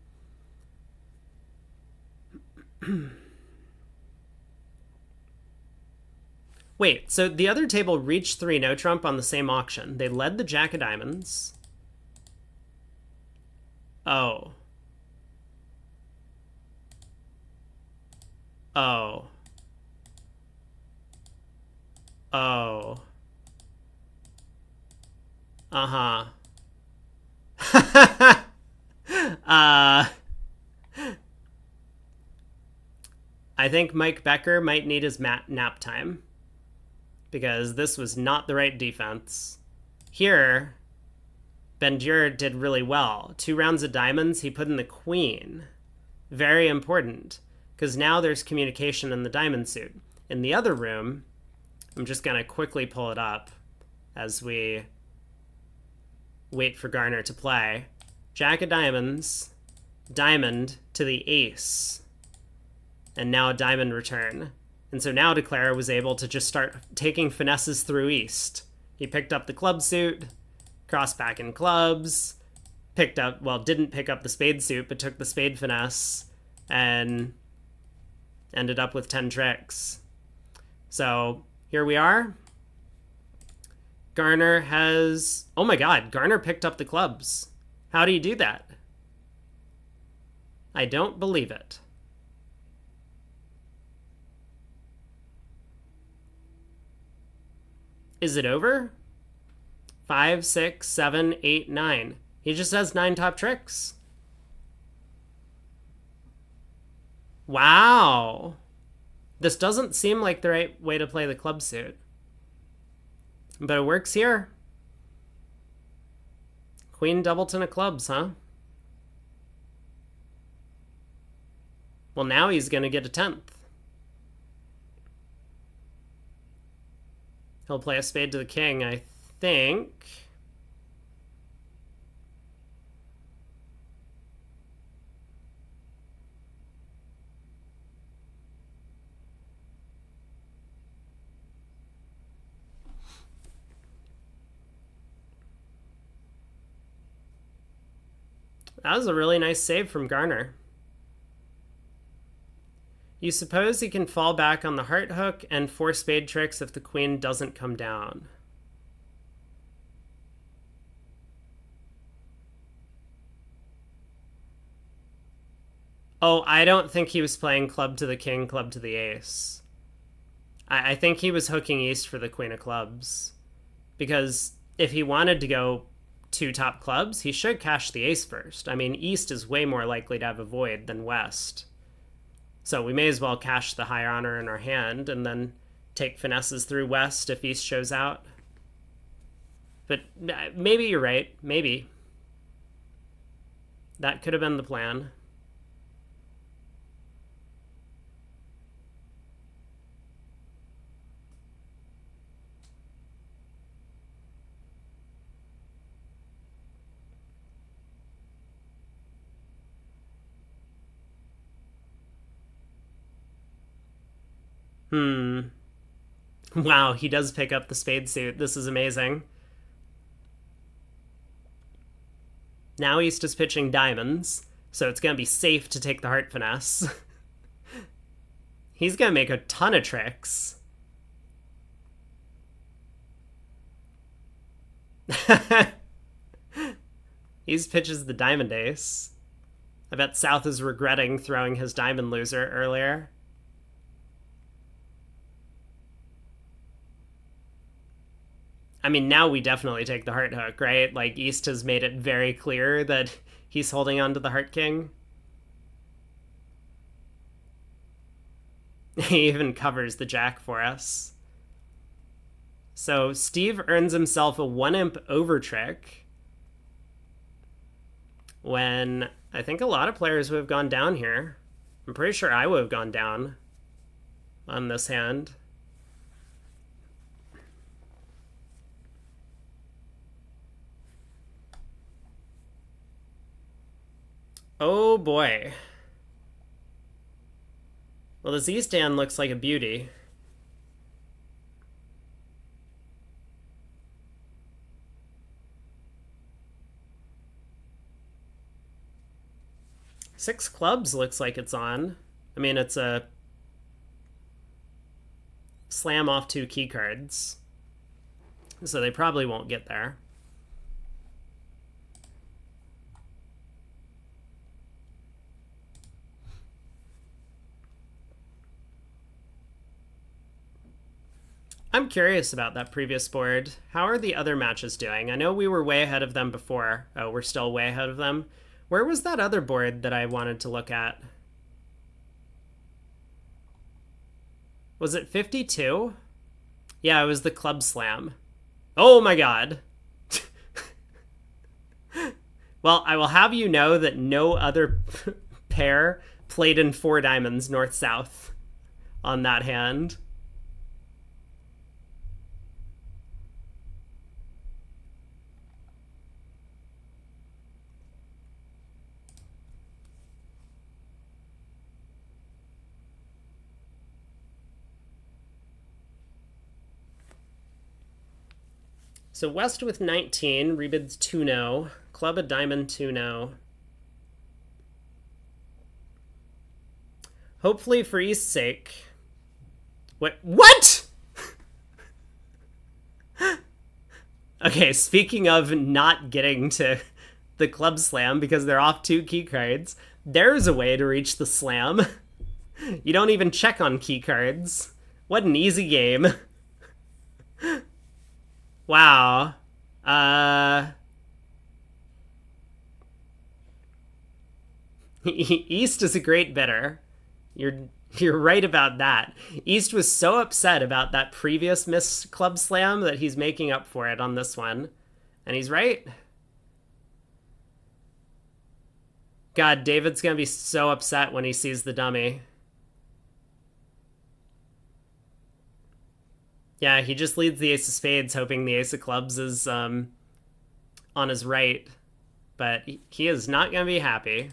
Wait, so the other table reached 3 no trump on the same auction. They led the Jack of Diamonds. Oh. Oh. Oh. Uh-huh. I think Mike Becker might need his nap time, because this was not the right defense. Here, Ben-Dur did really well. 2 rounds of diamonds, he put in the queen. Very important, because now there's communication in the diamond suit. In the other room, I'm just going to quickly pull it up as we wait for Garner to play. Jack of diamonds, diamond to the ace, and now a diamond return. And so now Declare was able to just start taking finesses through East. He picked up the club suit, crossed back in clubs, picked up, well, didn't pick up the spade suit, but took the spade finesse, and ended up with 10 tricks. So here we are. Garner has, oh my god, Garner picked up the clubs. How do you do that? I don't believe it. Is it over? 5, 6, 7, 8, 9. He just has 9 top tricks. Wow. This doesn't seem like the right way to play the club suit. But it works here. Queen doubleton of clubs, huh? Well, now he's going to get a 10th. He'll play a spade to the king, I think. That was a really nice save from Garner. You suppose he can fall back on the heart hook and 4 spade tricks if the queen doesn't come down. Oh, I don't think he was playing club to the king, club to the ace. I think he was hooking East for the queen of clubs. Because if he wanted to go 2 top clubs, he should cash the ace first. I mean, East is way more likely to have a void than West. So we may as well cash the high honor in our hand and then take finesses through West if East shows out. But maybe you're right. Maybe. That could have been the plan. Wow, he does pick up the spade suit. This is amazing. Now East is pitching diamonds, so it's going to be safe to take the heart finesse. He's going to make a ton of tricks. East pitches the diamond ace. I bet South is regretting throwing his diamond loser earlier. I mean, now we definitely take the heart hook, right? Like, East has made it very clear that he's holding on to the heart king. He even covers the jack for us. So Steve earns himself a 1-imp over trick when I think a lot of players would have gone down here. I'm pretty sure I would have gone down on this hand. Oh boy. Well, this East hand looks like a beauty. Six clubs looks like it's on. I mean, it's a slam off 2 key cards. So they probably won't get there. I'm curious about that previous board. How are the other matches doing? I know we were way ahead of them before. Oh, we're still way ahead of them. Where was that other board that I wanted to look at? Was it 52? Yeah, it was the club slam. Oh my god. Well, I will have you know that no other pair played in 4 diamonds north-south on that hand. So West with 19, rebids 2-0. Club a diamond 2-0. Hopefully for East's sake. What? Okay, speaking of not getting to the club slam because they're off 2 key cards, there's a way to reach the slam. You don't even check on key cards. What an easy game. Wow. East is a great bidder. You're right about that. East was so upset about that previous missed club slam that he's making up for it on this one. And he's right. God, David's gonna be so upset when he sees the dummy. Yeah, he just leads the ace of spades, hoping the ace of clubs is on his right. But he is not gonna be happy.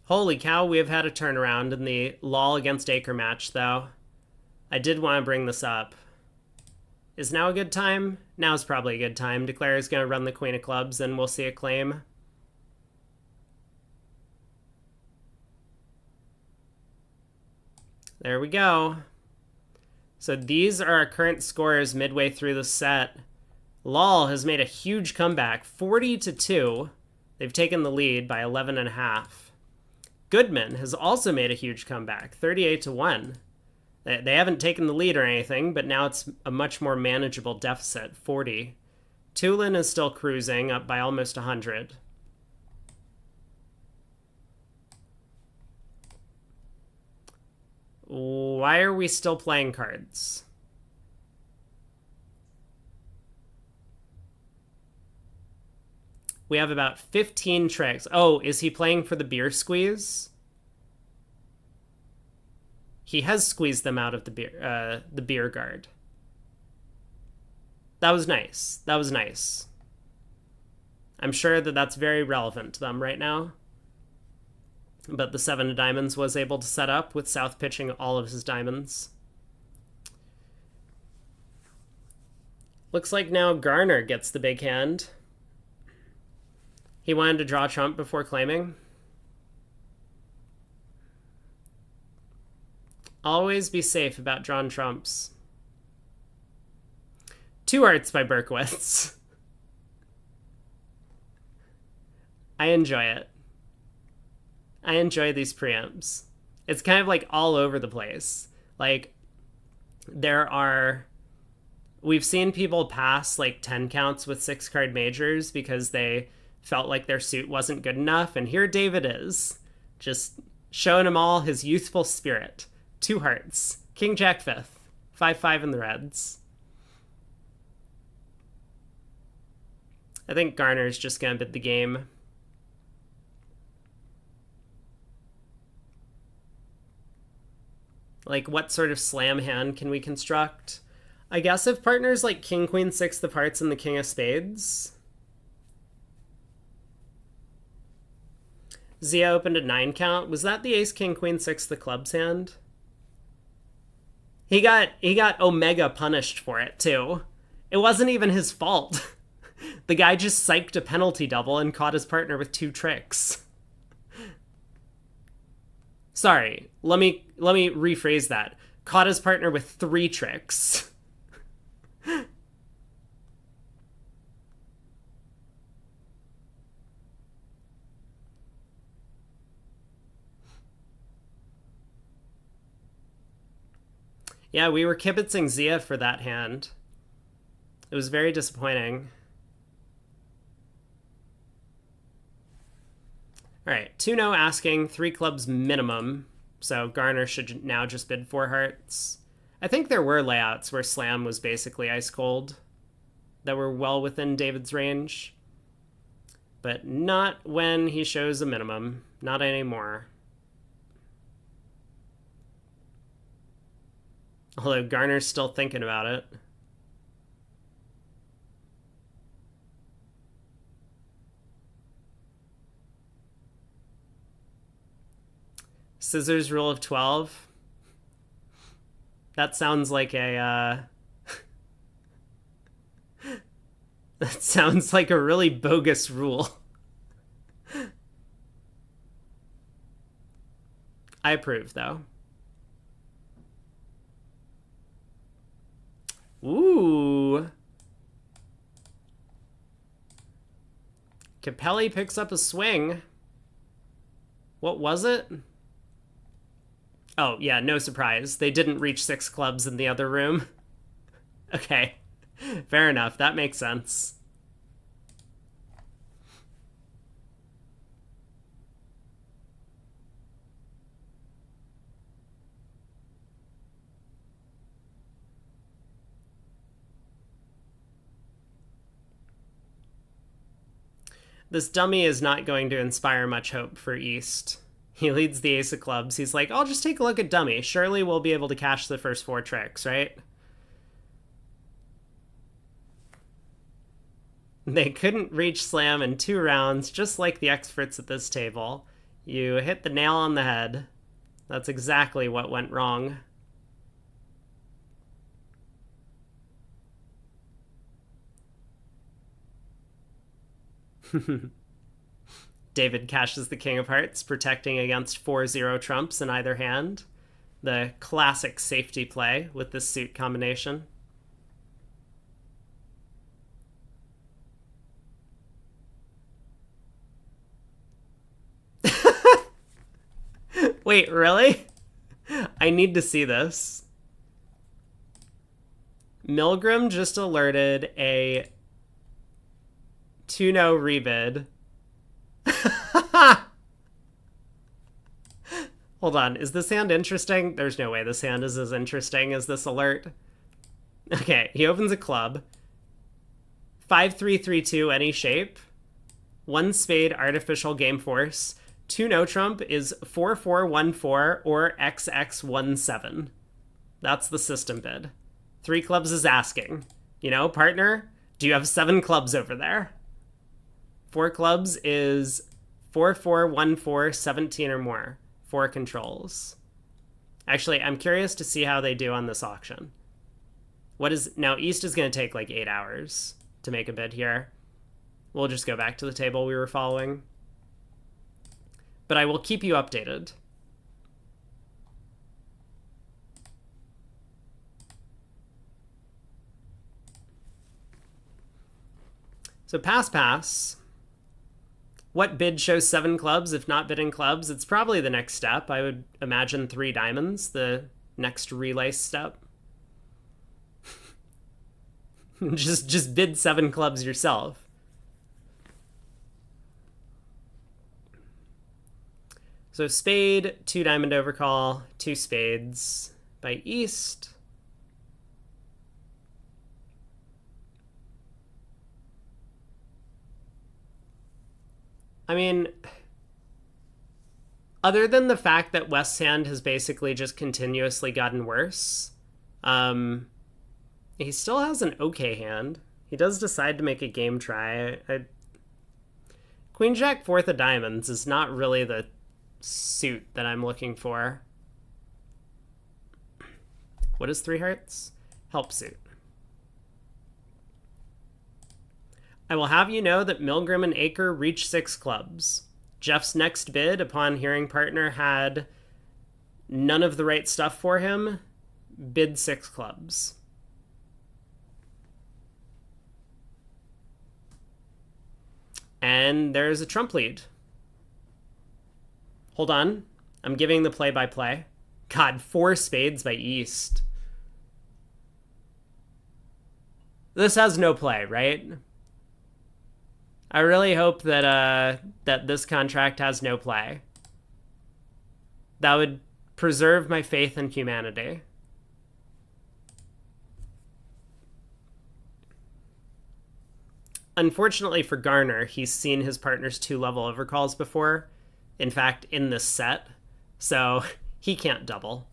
Holy cow, we have had a turnaround in the Lol against Acre match, though. I did want to bring this up. Is now a good time? Now's probably a good time. Declare is going to run the Queen of Clubs, and we'll see a claim. There we go. So these are our current scores midway through the set. Lol has made a huge comeback, 40-2. They've taken the lead by 11.5. Goodman has also made a huge comeback, 38-1. They haven't taken the lead or anything, but now it's a much more manageable deficit, 40. Tulin is still cruising, up by almost 100. Why are we still playing cards? We have about 15 tricks. Oh, is he playing for the beer squeeze? He has squeezed them out of the beer guard. That was nice. That was nice. I'm sure that that's very relevant to them right now. But the 7 of diamonds was able to set up with South pitching all of his diamonds. Looks like now Garner gets the big hand. He wanted to draw trump before claiming. Always be safe about drawing trumps. 2 hearts by Berkowitz. I enjoy it. I enjoy these preamps. It's kind of like all over the place. Like, we've seen people pass like 10 counts with 6-card majors because they felt like their suit wasn't good enough, and here David is, just showing them all his youthful spirit. 2 hearts. King Jack 5th. 5-5 in the reds. I think Garner's just gonna bid the game. Like, what sort of slam hand can we construct? I guess if partners like King, Queen, 6 of hearts, and the King of Spades. Zia opened a 9 count. Was that the Ace, King, Queen, 6 the clubs hand? He got Omega punished for it, too. It wasn't even his fault. The guy just psyched a penalty double and caught his partner with 2 tricks. Sorry, let me rephrase that. Caught his partner with 3 tricks. Yeah, we were kibitzing Zia for that hand. It was very disappointing. All right, 2-0 asking, 3 clubs minimum. So Garner should now just bid 4 hearts. I think there were layouts where Slam was basically ice cold that were well within David's range. But not when he shows a minimum. Not anymore. Although Garner's still thinking about it. Scissors rule of 12. That sounds like a that sounds like a really bogus rule. I approve, though. Ooh. Capelli picks up a swing. What was it? Oh, yeah, no surprise. They didn't reach 6 clubs in the other room. Okay. Fair enough. That makes sense. This dummy is not going to inspire much hope for East. He leads the ace of clubs. He's like, I'll just take a look at dummy. Surely we'll be able to cash the first 4 tricks, right? They couldn't reach slam in 2 rounds, just like the experts at this table. You hit the nail on the head. That's exactly what went wrong. David cashes the king of hearts, protecting against 4-0 trumps in either hand. The classic safety play with this suit combination. Wait, really? I need to see this. Milgram just alerted a 2-0 rebid. Hold on, is this hand interesting? There's no way this hand is as interesting as this alert. Okay, he opens a club. 5-3-3-2 any shape. 1 spade artificial game force. 2 no trump is 4-4-1-4 or XX-17. That's the system bid. 3 clubs is asking. You know, partner, do you have 7 clubs over there? 4 clubs is 4-4-1-4, 17 or more. 4 controls. Actually, I'm curious to see how they do on this auction. Now, East is going to take like 8 hours to make a bid here. We'll just go back to the table we were following. But I will keep you updated. So pass. What bid shows 7 clubs if not bidding clubs? It's probably the next step. I would imagine 3 diamonds, the next relay step. just bid 7 clubs yourself. So spade, 2 diamond overcall, 2 spades by East. I mean, other than the fact that West's hand has basically just continuously gotten worse, he still has an okay hand. He does decide to make a game try. Queen Jack 4th of diamonds is not really the suit that I'm looking for. What is 3 hearts? Help suit. I will have you know that Milgram and Aker reached 6 clubs. Jeff's next bid, upon hearing partner had none of the right stuff for him, bid 6 clubs. And there's a trump lead. Hold on. I'm giving the play-by-play. God, 4 spades by East. This has no play, right? I really hope that that this contract has no play. That would preserve my faith in humanity. Unfortunately for Garner, he's seen his partner's 2-level overcalls before. In fact, in this set. So he can't double.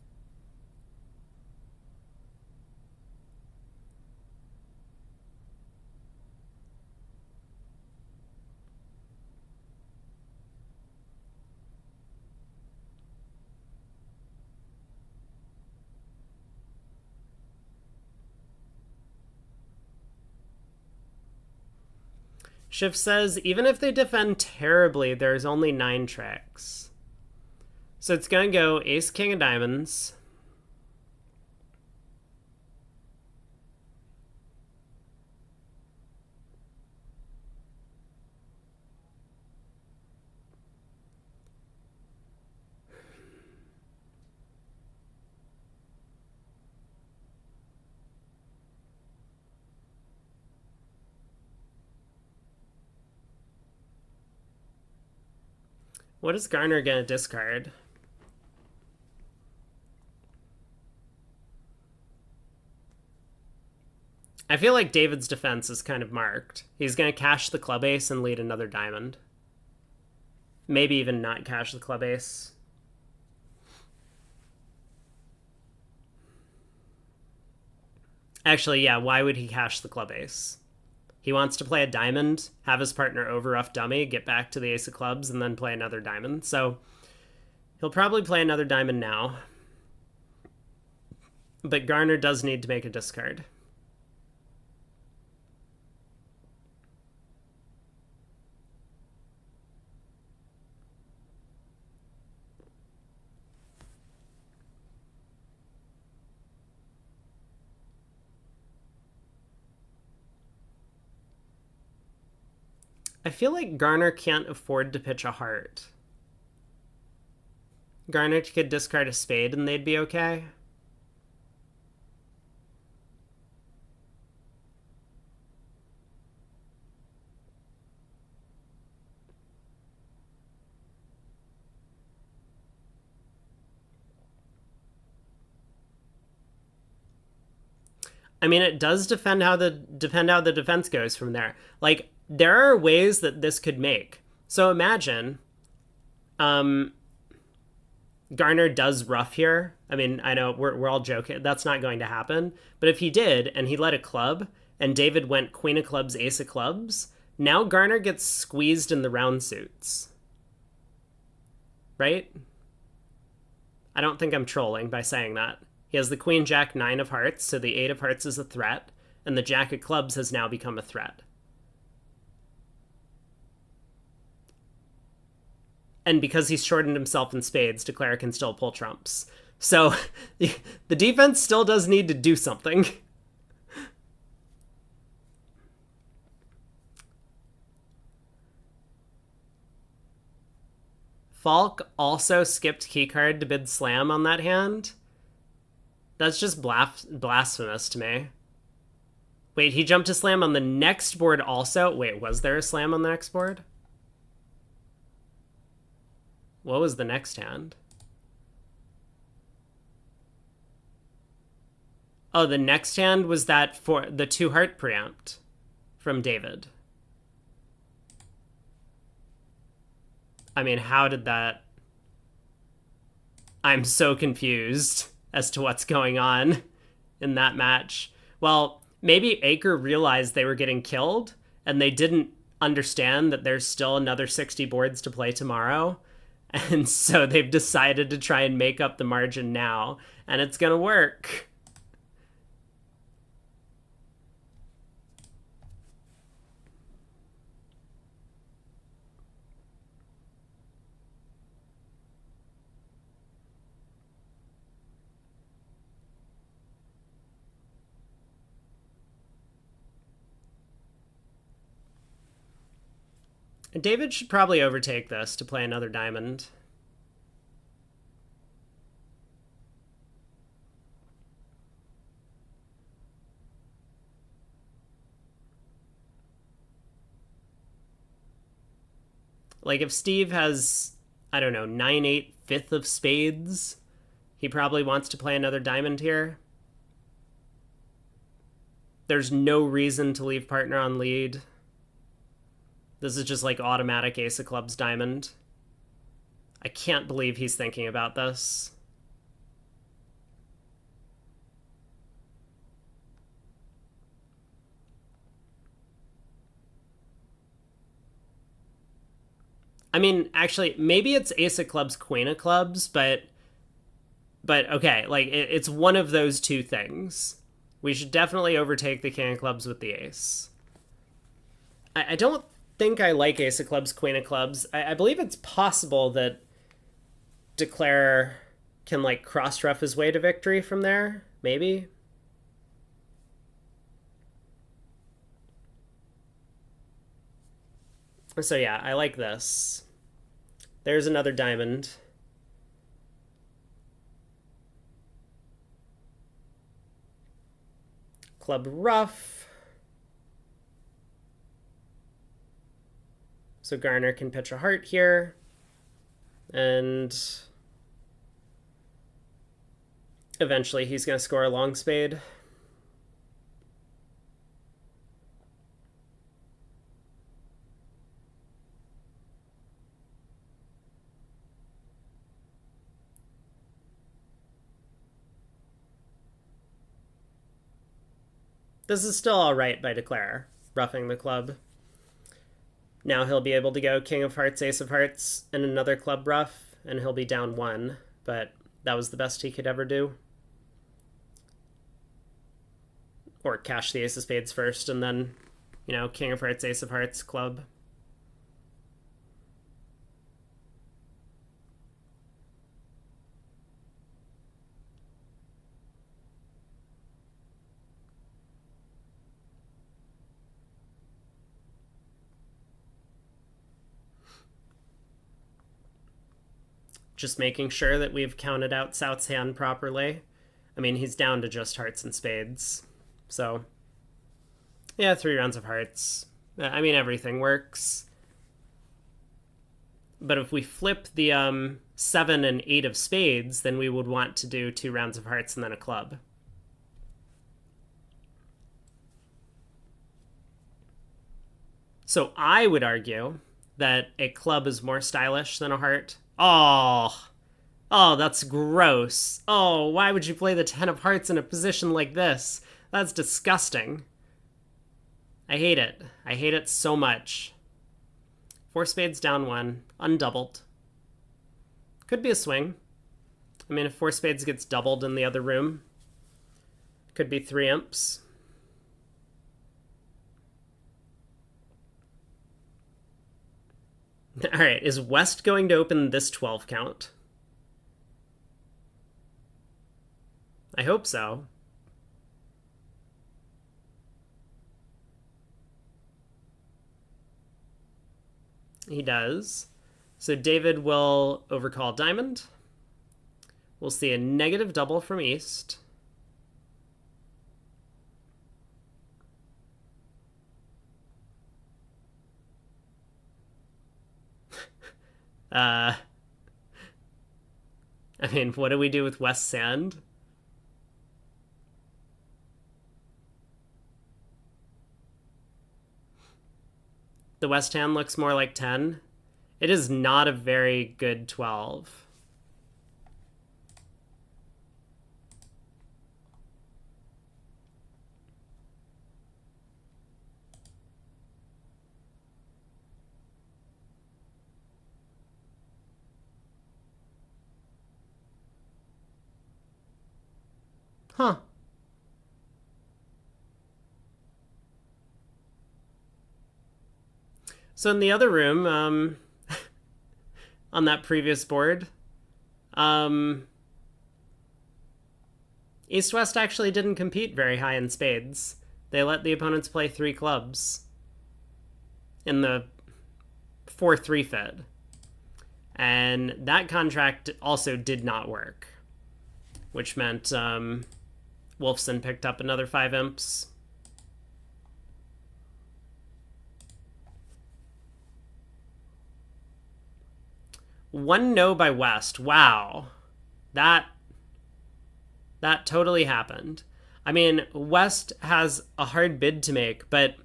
Shift says, even if they defend terribly, there's only 9 tricks. So it's going to go ace, king of diamonds. What is Garner going to discard? I feel like David's defense is kind of marked. He's going to cash the club ace and lead another diamond. Maybe even not cash the club ace. Actually, yeah, why would he cash the club ace? He wants to play a diamond, have his partner overruff dummy, get back to the ace of clubs, and then play another diamond. So he'll probably play another diamond now. But Garner does need to make a discard. I feel like Garner can't afford to pitch a heart. Garner could discard a spade and they'd be okay. I mean, it does depend how the defense goes from there. Like, there are ways that this could make. So imagine, Garner does ruff here. I mean, I know we're all joking. That's not going to happen. But if he did, and he led a club, and David went queen of clubs, ace of clubs, now Garner gets squeezed in the round suits. Right? I don't think I'm trolling by saying that. He has the queen, jack, 9 of hearts, so the 8 of hearts is a threat, and the jack of clubs has now become a threat. And because he's shortened himself in spades, Declare can still pull trumps. So the defense still does need to do something. Falk also skipped keycard to bid slam on that hand. That's just blasphemous to me. Wait, he jumped to slam on the next board also? Wait, was there a slam on the next board? What was the next hand? Oh, the next hand was that for the 2 heart preempt from David. I mean, how did that... I'm so confused as to what's going on in that match. Well, maybe Aker realized they were getting killed and they didn't understand that there's still another 60 boards to play tomorrow. And so they've decided to try and make up the margin now, and it's going to work. David should probably overtake this to play another diamond. Like, if Steve has, I don't know, 9-8 5th of spades, he probably wants to play another diamond here. There's no reason to leave partner on lead. This is just like automatic ace of clubs diamond. I can't believe he's thinking about this. I mean, actually, maybe it's ace of clubs, queen of clubs, but okay, like, it's one of those two things. We should definitely overtake the king of clubs with the ace. I don't think I like ace of clubs, queen of clubs. I believe it's possible that Declare can like cross-ruff his way to victory from there, maybe. So yeah, I like this. There's another diamond. Club ruff. So Garner can pitch a heart here. And eventually he's going to score a long spade. This is still all right by Declare, roughing the club. Now he'll be able to go king of hearts, ace of hearts, and another club ruff, and he'll be down one, but that was the best he could ever do. Or cash the ace of spades first, and then, you know, king of hearts, ace of hearts, club. Just making sure that we've counted out South's hand properly. I mean, he's down to just hearts and spades. So, yeah, 3 rounds of hearts. I mean, everything works. But if we flip the 7 and 8 of spades, then we would want to do 2 rounds of hearts and then a club. So I would argue that a club is more stylish than a heart. Oh, that's gross. Oh, why would you play the 10 of hearts in a position like this? That's disgusting. I hate it. I hate it so much. 4 spades down 1, undoubled. Could be a swing. I mean, if 4 spades gets doubled in the other room, could be 3 imps. All right, is West going to open this 12 count? I hope so. He does. So David will overcall diamond. We'll see a negative double from East. I mean, what do we do with West Sand? The West hand looks more like 10. It is not a very good 12. Huh. So in the other room, on that previous board, East-West actually didn't compete very high in spades. They let the opponents play 3 clubs in the 4-3 fed. And that contract also did not work, which meant Wolfson picked up another 5 imps. One no by West. Wow. That totally happened. I mean, West has a hard bid to make, but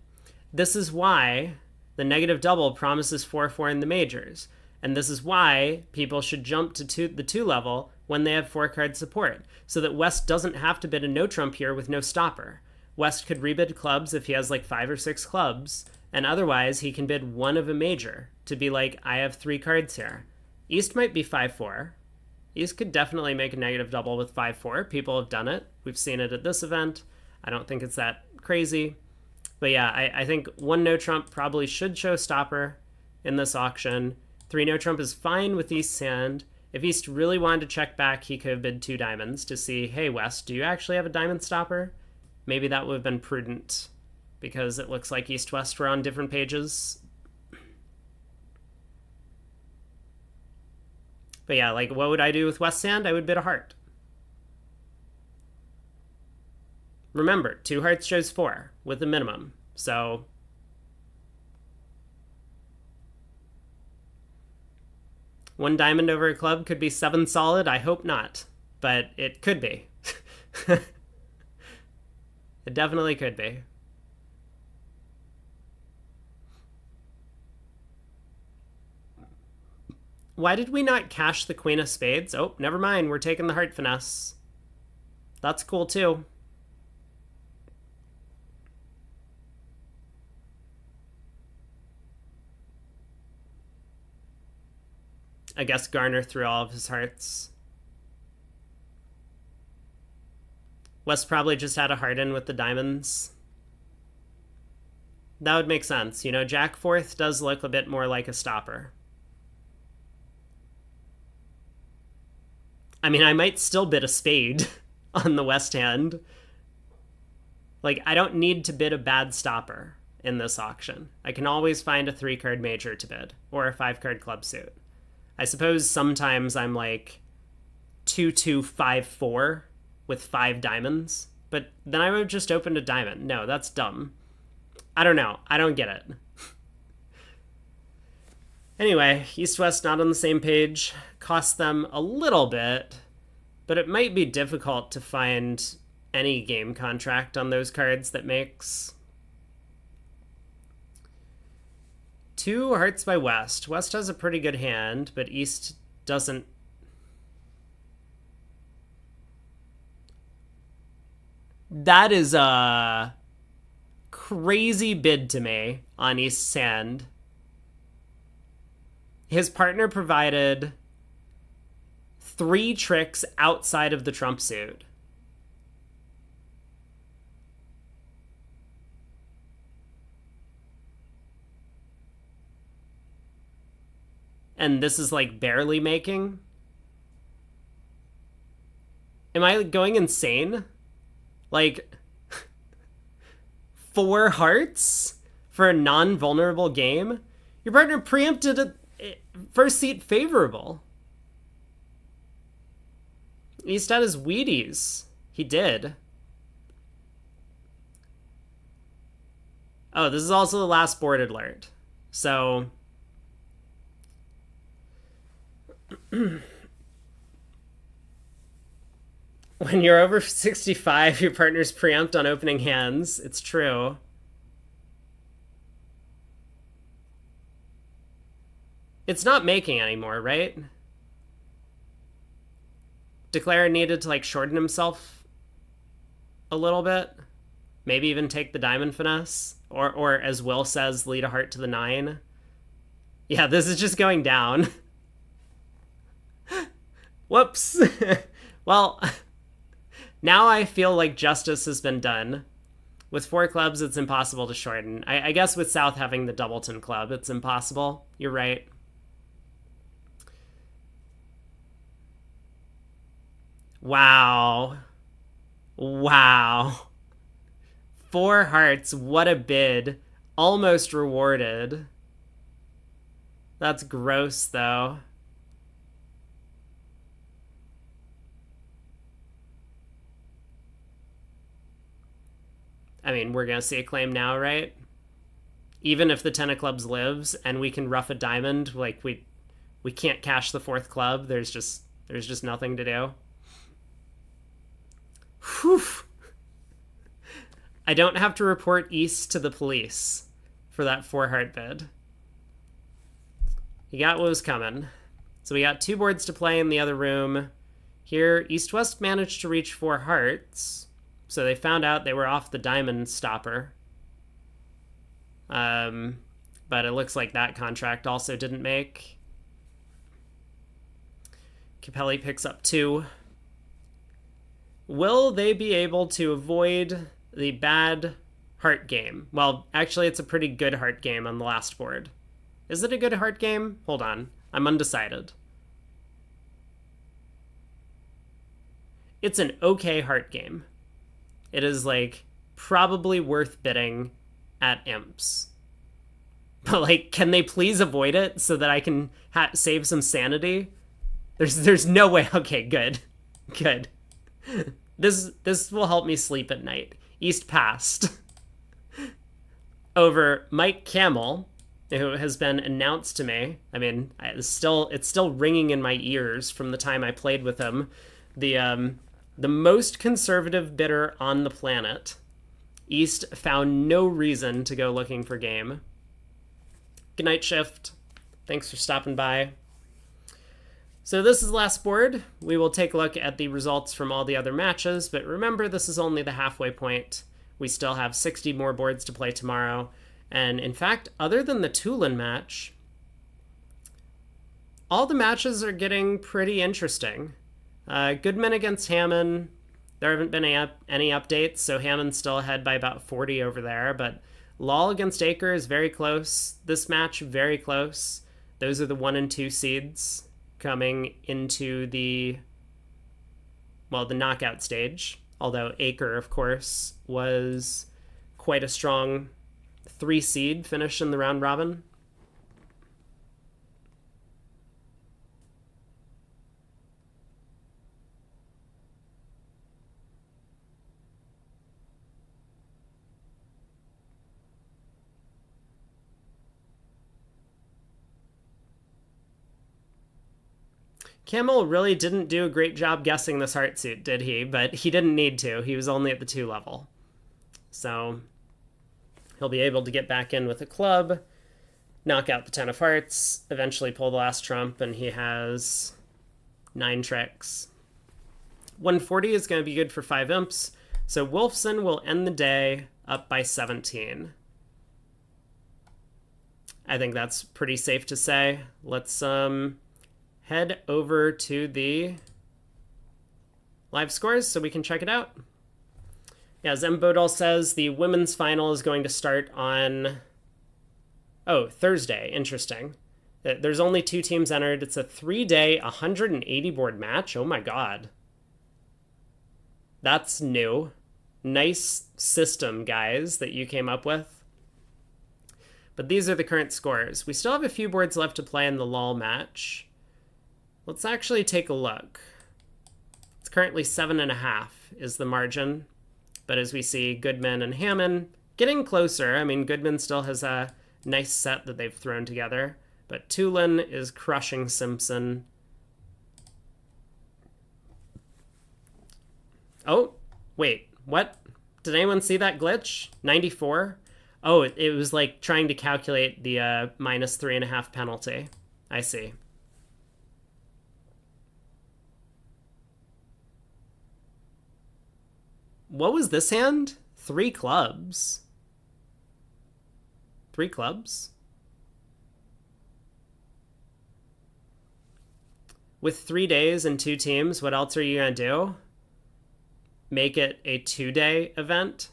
this is why the negative double promises 4-4 in the majors. And this is why people should jump to the 2 level when they have 4-card support, so that West doesn't have to bid a no trump here with no stopper. West could rebid clubs if he has like 5 or 6 clubs, and otherwise he can bid 1 of a major to be like, I have 3 cards here. East might be 5-4. East could definitely make a negative double with 5-4. People have done it. We've seen it at this event. I don't think it's that crazy. But yeah, I think 1 no trump probably should show stopper in this auction. 3 no trump is fine with East's hand. If East really wanted to check back, he could have bid 2 diamonds to see, hey, West, do you actually have a diamond stopper? Maybe that would have been prudent, because it looks like East-West were on different pages. But yeah, like, what would I do with West's hand? I would bid a heart. Remember, 2 hearts shows 4 with the minimum. So one diamond over a club could be 7 solid. I hope not, but it could be. It definitely could be. Why did we not cash the queen of spades? Oh, never mind. We're taking the heart finesse. That's cool too. I guess Garner threw all of his hearts. West probably just had a heart in with the diamonds. That would make sense. You know, Jack fourth does look a bit more like a stopper. I mean, I might still bid a spade on the West hand. Like, I don't need to bid a bad stopper in this auction. I can always find a 3-card major to bid, or a 5-card club suit. I suppose sometimes I'm like 2-2-5-4 with 5 diamonds, but then I would just open a diamond. No, that's dumb. I don't know. I don't get it. Anyway, East-West not on the same page. Costs them a little bit, but it might be difficult to find any game contract on those cards that makes. 2 hearts by West. West has a pretty good hand, but East doesn't. That is a crazy bid to me on East's hand. His partner provided 3 tricks outside of the trump suit. And this is like barely making. Am I going insane? Like 4 hearts for a non-vulnerable game? Your partner preempted a first seat favorable. East had his Wheaties. He did. Oh, this is also the last board alert. So when you're over 65, your partner's preempt on opening hands. It's true. It's not making anymore, right? Declare needed to like shorten himself a little bit. Maybe even take the diamond finesse. Or as Will says, lead a heart to the 9. Yeah, this is just going down. Whoops. Well, now I feel like justice has been done. With 4 clubs, it's impossible to shorten. I guess with South having the Doubleton club, it's impossible. You're right. Wow. Wow. 4 hearts. What a bid. Almost rewarded. That's gross, though. I mean, we're going to see a claim now, right? Even if the 10 of clubs lives and we can rough a diamond, like we can't cash the 4th club. There's just nothing to do. Whew. I don't have to report East to the police for that 4 heart bid. He got what was coming. So we got 2 boards to play in the other room. Here, East-West managed to reach 4 hearts. So they found out they were off the diamond stopper. But it looks like that contract also didn't make. Capelli picks up 2. Will they be able to avoid the bad heart game. Well, actually, it's a pretty good heart game on the last board. Is it a good heart game? Hold on. I'm undecided. It's an okay heart game. It is, like, probably worth bidding at imps. But, like, can they please avoid it so that I can save some sanity? There's no way. Okay, good. Good. This will help me sleep at night. East Past. Over Mike Camel, who has been announced to me. I mean, it's still ringing in my ears from the time I played with him. The most conservative bidder on the planet. East found no reason to go looking for game. Good night, Shift. Thanks for stopping by. So this is the last board. We will take a look at the results from all the other matches, but remember, this is only the halfway point. We still have 60 more boards to play tomorrow. And in fact, other than the Tulin match, all the matches are getting pretty interesting. Goodman against Hammond. There haven't been any updates, so Hammond's still ahead by about 40 over there, but Lal against Aker is very close. This match, very close. Those are the 1 and 2 seeds coming into the knockout stage. Although Aker, of course, was quite a strong 3 seed finish in the round robin. Camel really didn't do a great job guessing this heart suit, did he? But he didn't need to. He was only at the 2 level. So he'll be able to get back in with a club, knock out the 10 of hearts, eventually pull the last trump, and he has 9 tricks. 140 is going to be good for 5 imps. So Wolfson will end the day up by 17. I think that's pretty safe to say. Let's head over to the live scores so we can check it out. Yeah, Zembodal says the women's final is going to start on Thursday. Interesting. There's only 2 teams entered. It's a 3-day 180 board match. Oh my god. That's new. Nice system, guys, that you came up with. But these are the current scores. We still have a few boards left to play in the LOL match. Let's actually take a look. It's currently 7.5 is the margin. But as we see, Goodman and Hammond getting closer. I mean, Goodman still has a nice set that they've thrown together. But Tulin is crushing Simpson. Oh, wait, what? Did anyone see that glitch? 94? Oh, it was like trying to calculate the minus 3.5 penalty. I see. What was this hand? 3 clubs. 3 clubs? With 3 days and 2 teams, what else are you going to do? Make it a 2-day event?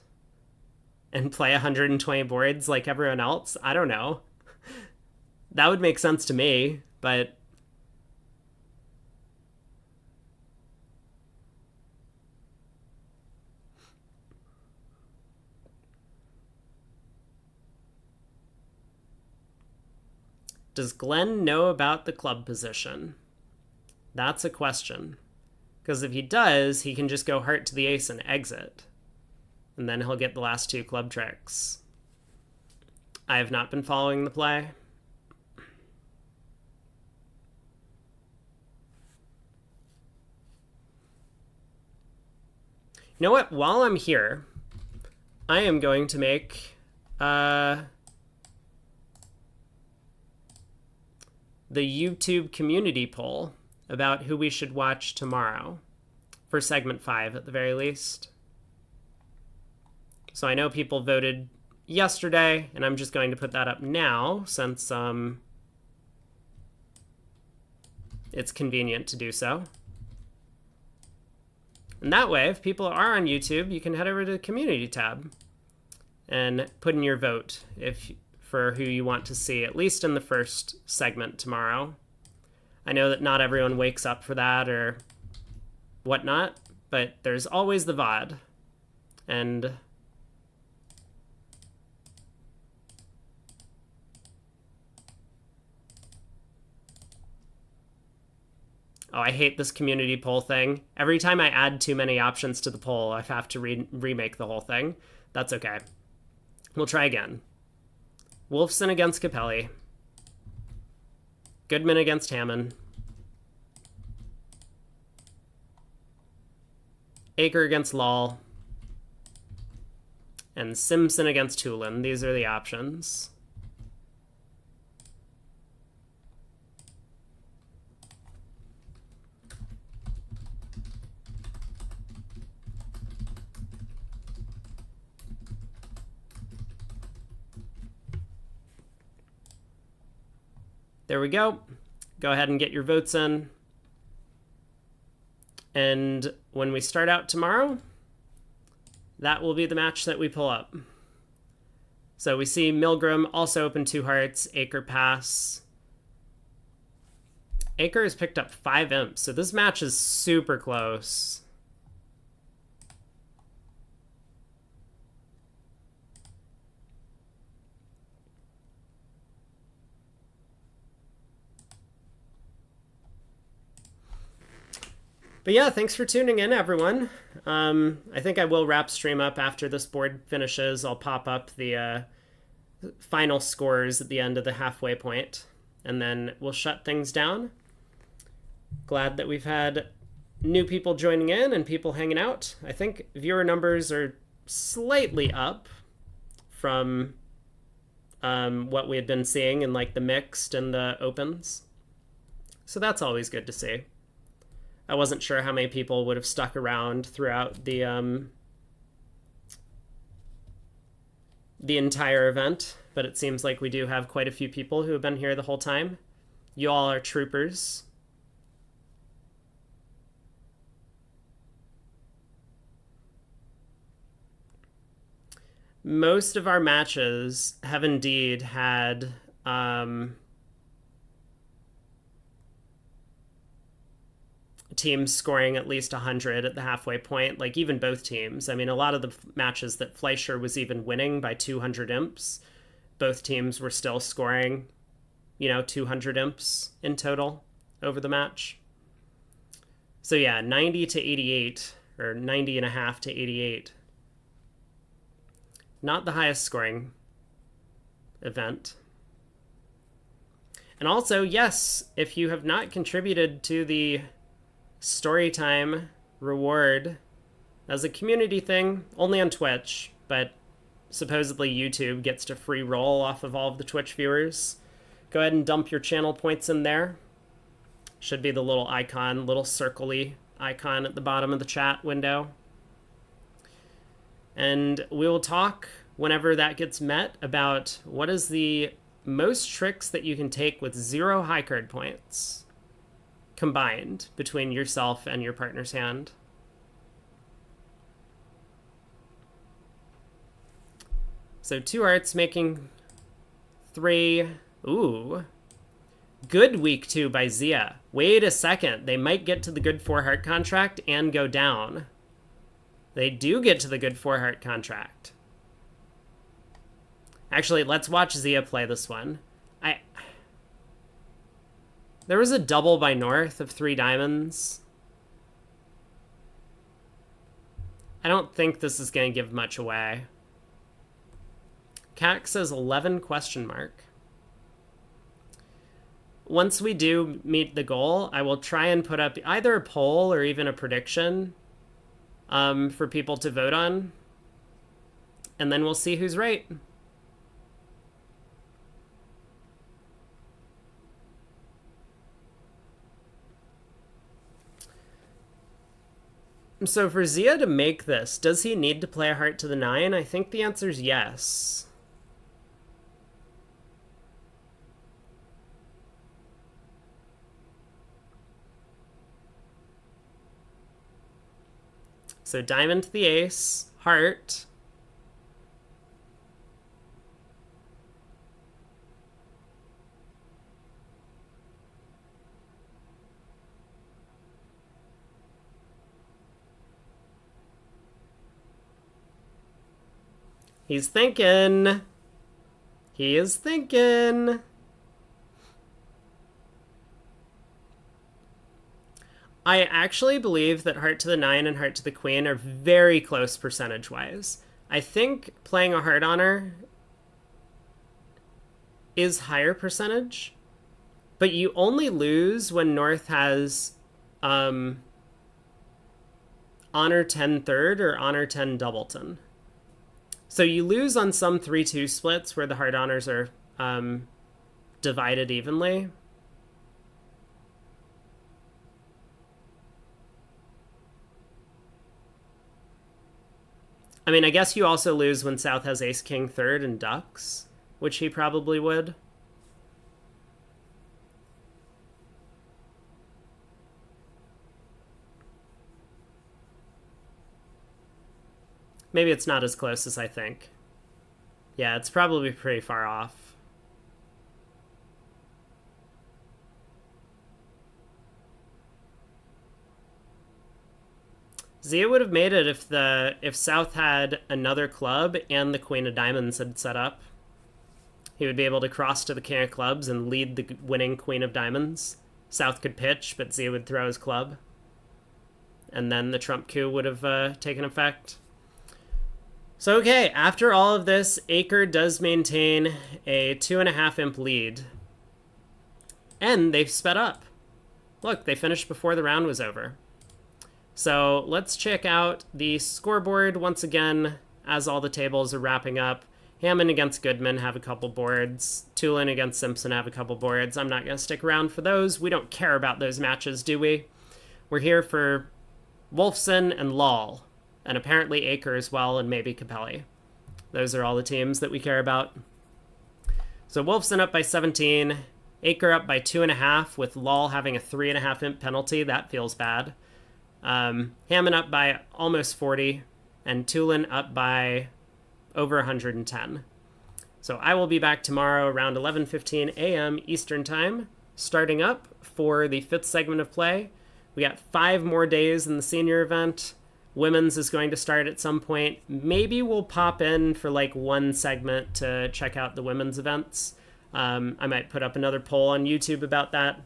And play 120 boards like everyone else? I don't know. That would make sense to me, but... Does Glenn know about the club position? That's a question. Because if he does, he can just go heart to the ace and exit. And then he'll get the last 2 club tricks. I have not been following the play. You know what? While I'm here, I am going to make... the YouTube community poll about who we should watch tomorrow for segment 5 at the very least. So I know people voted yesterday, and I'm just going to put that up now since it's convenient to do so. And that way, if people are on YouTube, you can head over to the community tab and put in your vote for who you want to see, at least in the first segment tomorrow. I know that not everyone wakes up for that or whatnot, but there's always the VOD. And oh, I hate this community poll thing. Every time I add too many options to the poll, I have to remake the whole thing. That's okay. We'll try again. Wolfson against Capelli. Goodman against Hammond. Aker against Lal. And Simpson against Tulin. These are the options. There we go. Go ahead and get your votes in. And when we start out tomorrow, that will be the match that we pull up. So we see Milgram also open 2 hearts, Aker pass. Aker has picked up 5 imps, so this match is super close. But yeah, thanks for tuning in, everyone. I think I will wrap stream up after this board finishes. I'll pop up the final scores at the end of the halfway point, and then we'll shut things down. Glad that we've had new people joining in and people hanging out. I think viewer numbers are slightly up from what we had been seeing in like the mixed and the opens. So that's always good to see. I wasn't sure how many people would have stuck around throughout the entire event, but it seems like we do have quite a few people who have been here the whole time. You all are troopers. Most of our matches have indeed had teams scoring at least 100 at the halfway point, like even both teams. I mean, a lot of the matches that Fleischer was even winning by 200 imps, both teams were still scoring, 200 imps in total over the match. So yeah, 90 to 88, or 90 and a half to 88. Not the highest scoring event. And also, yes, if you have not contributed to the Storytime reward as a community thing, only on Twitch, but supposedly YouTube gets to free roll off of all of the Twitch viewers. Go ahead and dump your channel points in there. Should be the little icon, little circle-y icon at the bottom of the chat window. And we will talk whenever that gets met about what is the most tricks that you can take with 0 high card points combined between yourself and your partner's hand. So 2 hearts making 3. Ooh. Good week 2 by Zia. Wait a second. They might get to the good 4 heart contract and go down. They do get to the good 4 heart contract. Actually, let's watch Zia play this one. There was a double by North of 3 diamonds. I don't think this is going to give much away. Cac says 11 question mark. Once we do meet the goal, I will try and put up either a poll or even a prediction for people to vote on. And then we'll see who's right. So for Zia to make this, does he need to play a heart to the 9? I think the answer is yes. So diamond to the ace, heart. He's thinking. He is thinking. I actually believe that Heart to the 9 and Heart to the Queen are very close percentage-wise. I think playing a Heart Honor is higher percentage, but you only lose when North has Honor 10 third or Honor 10 doubleton. So you lose on some 3-2 splits where the Heart Honors are divided evenly. I mean, I guess you also lose when South has Ace King third and ducks, which he probably would. Maybe it's not as close as I think. Yeah, it's probably pretty far off. Zia would have made it if South had another club and the Queen of Diamonds had set up. He would be able to cross to the King of Clubs and lead the winning Queen of Diamonds. South could pitch, but Zia would throw his club. And then the trump coup would have taken effect. So okay, after all of this, Aker does maintain a 2.5 imp lead. And they've sped up. Look, they finished before the round was over. So let's check out the scoreboard once again as all the tables are wrapping up. Hammond against Goodman have a couple boards. Tulin against Simpson have a couple boards. I'm not going to stick around for those. We don't care about those matches, do we? We're here for Wolfson and Lal. And apparently Aker as well, and maybe Capelli. Those are all the teams that we care about. So Wolfson up by 17. Aker up by 2.5, with Lal having a 3.5 imp penalty. That feels bad. Hammond up by almost 40, and Tulin up by over 110. So I will be back tomorrow around 11:15 a.m. Eastern Time, starting up for the 5th segment of play. We got 5 more days in the senior event. Women's is going to start at some point. Maybe we'll pop in for like one segment to check out the women's events. I might put up another poll on YouTube about that.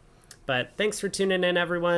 But thanks for tuning in, everyone.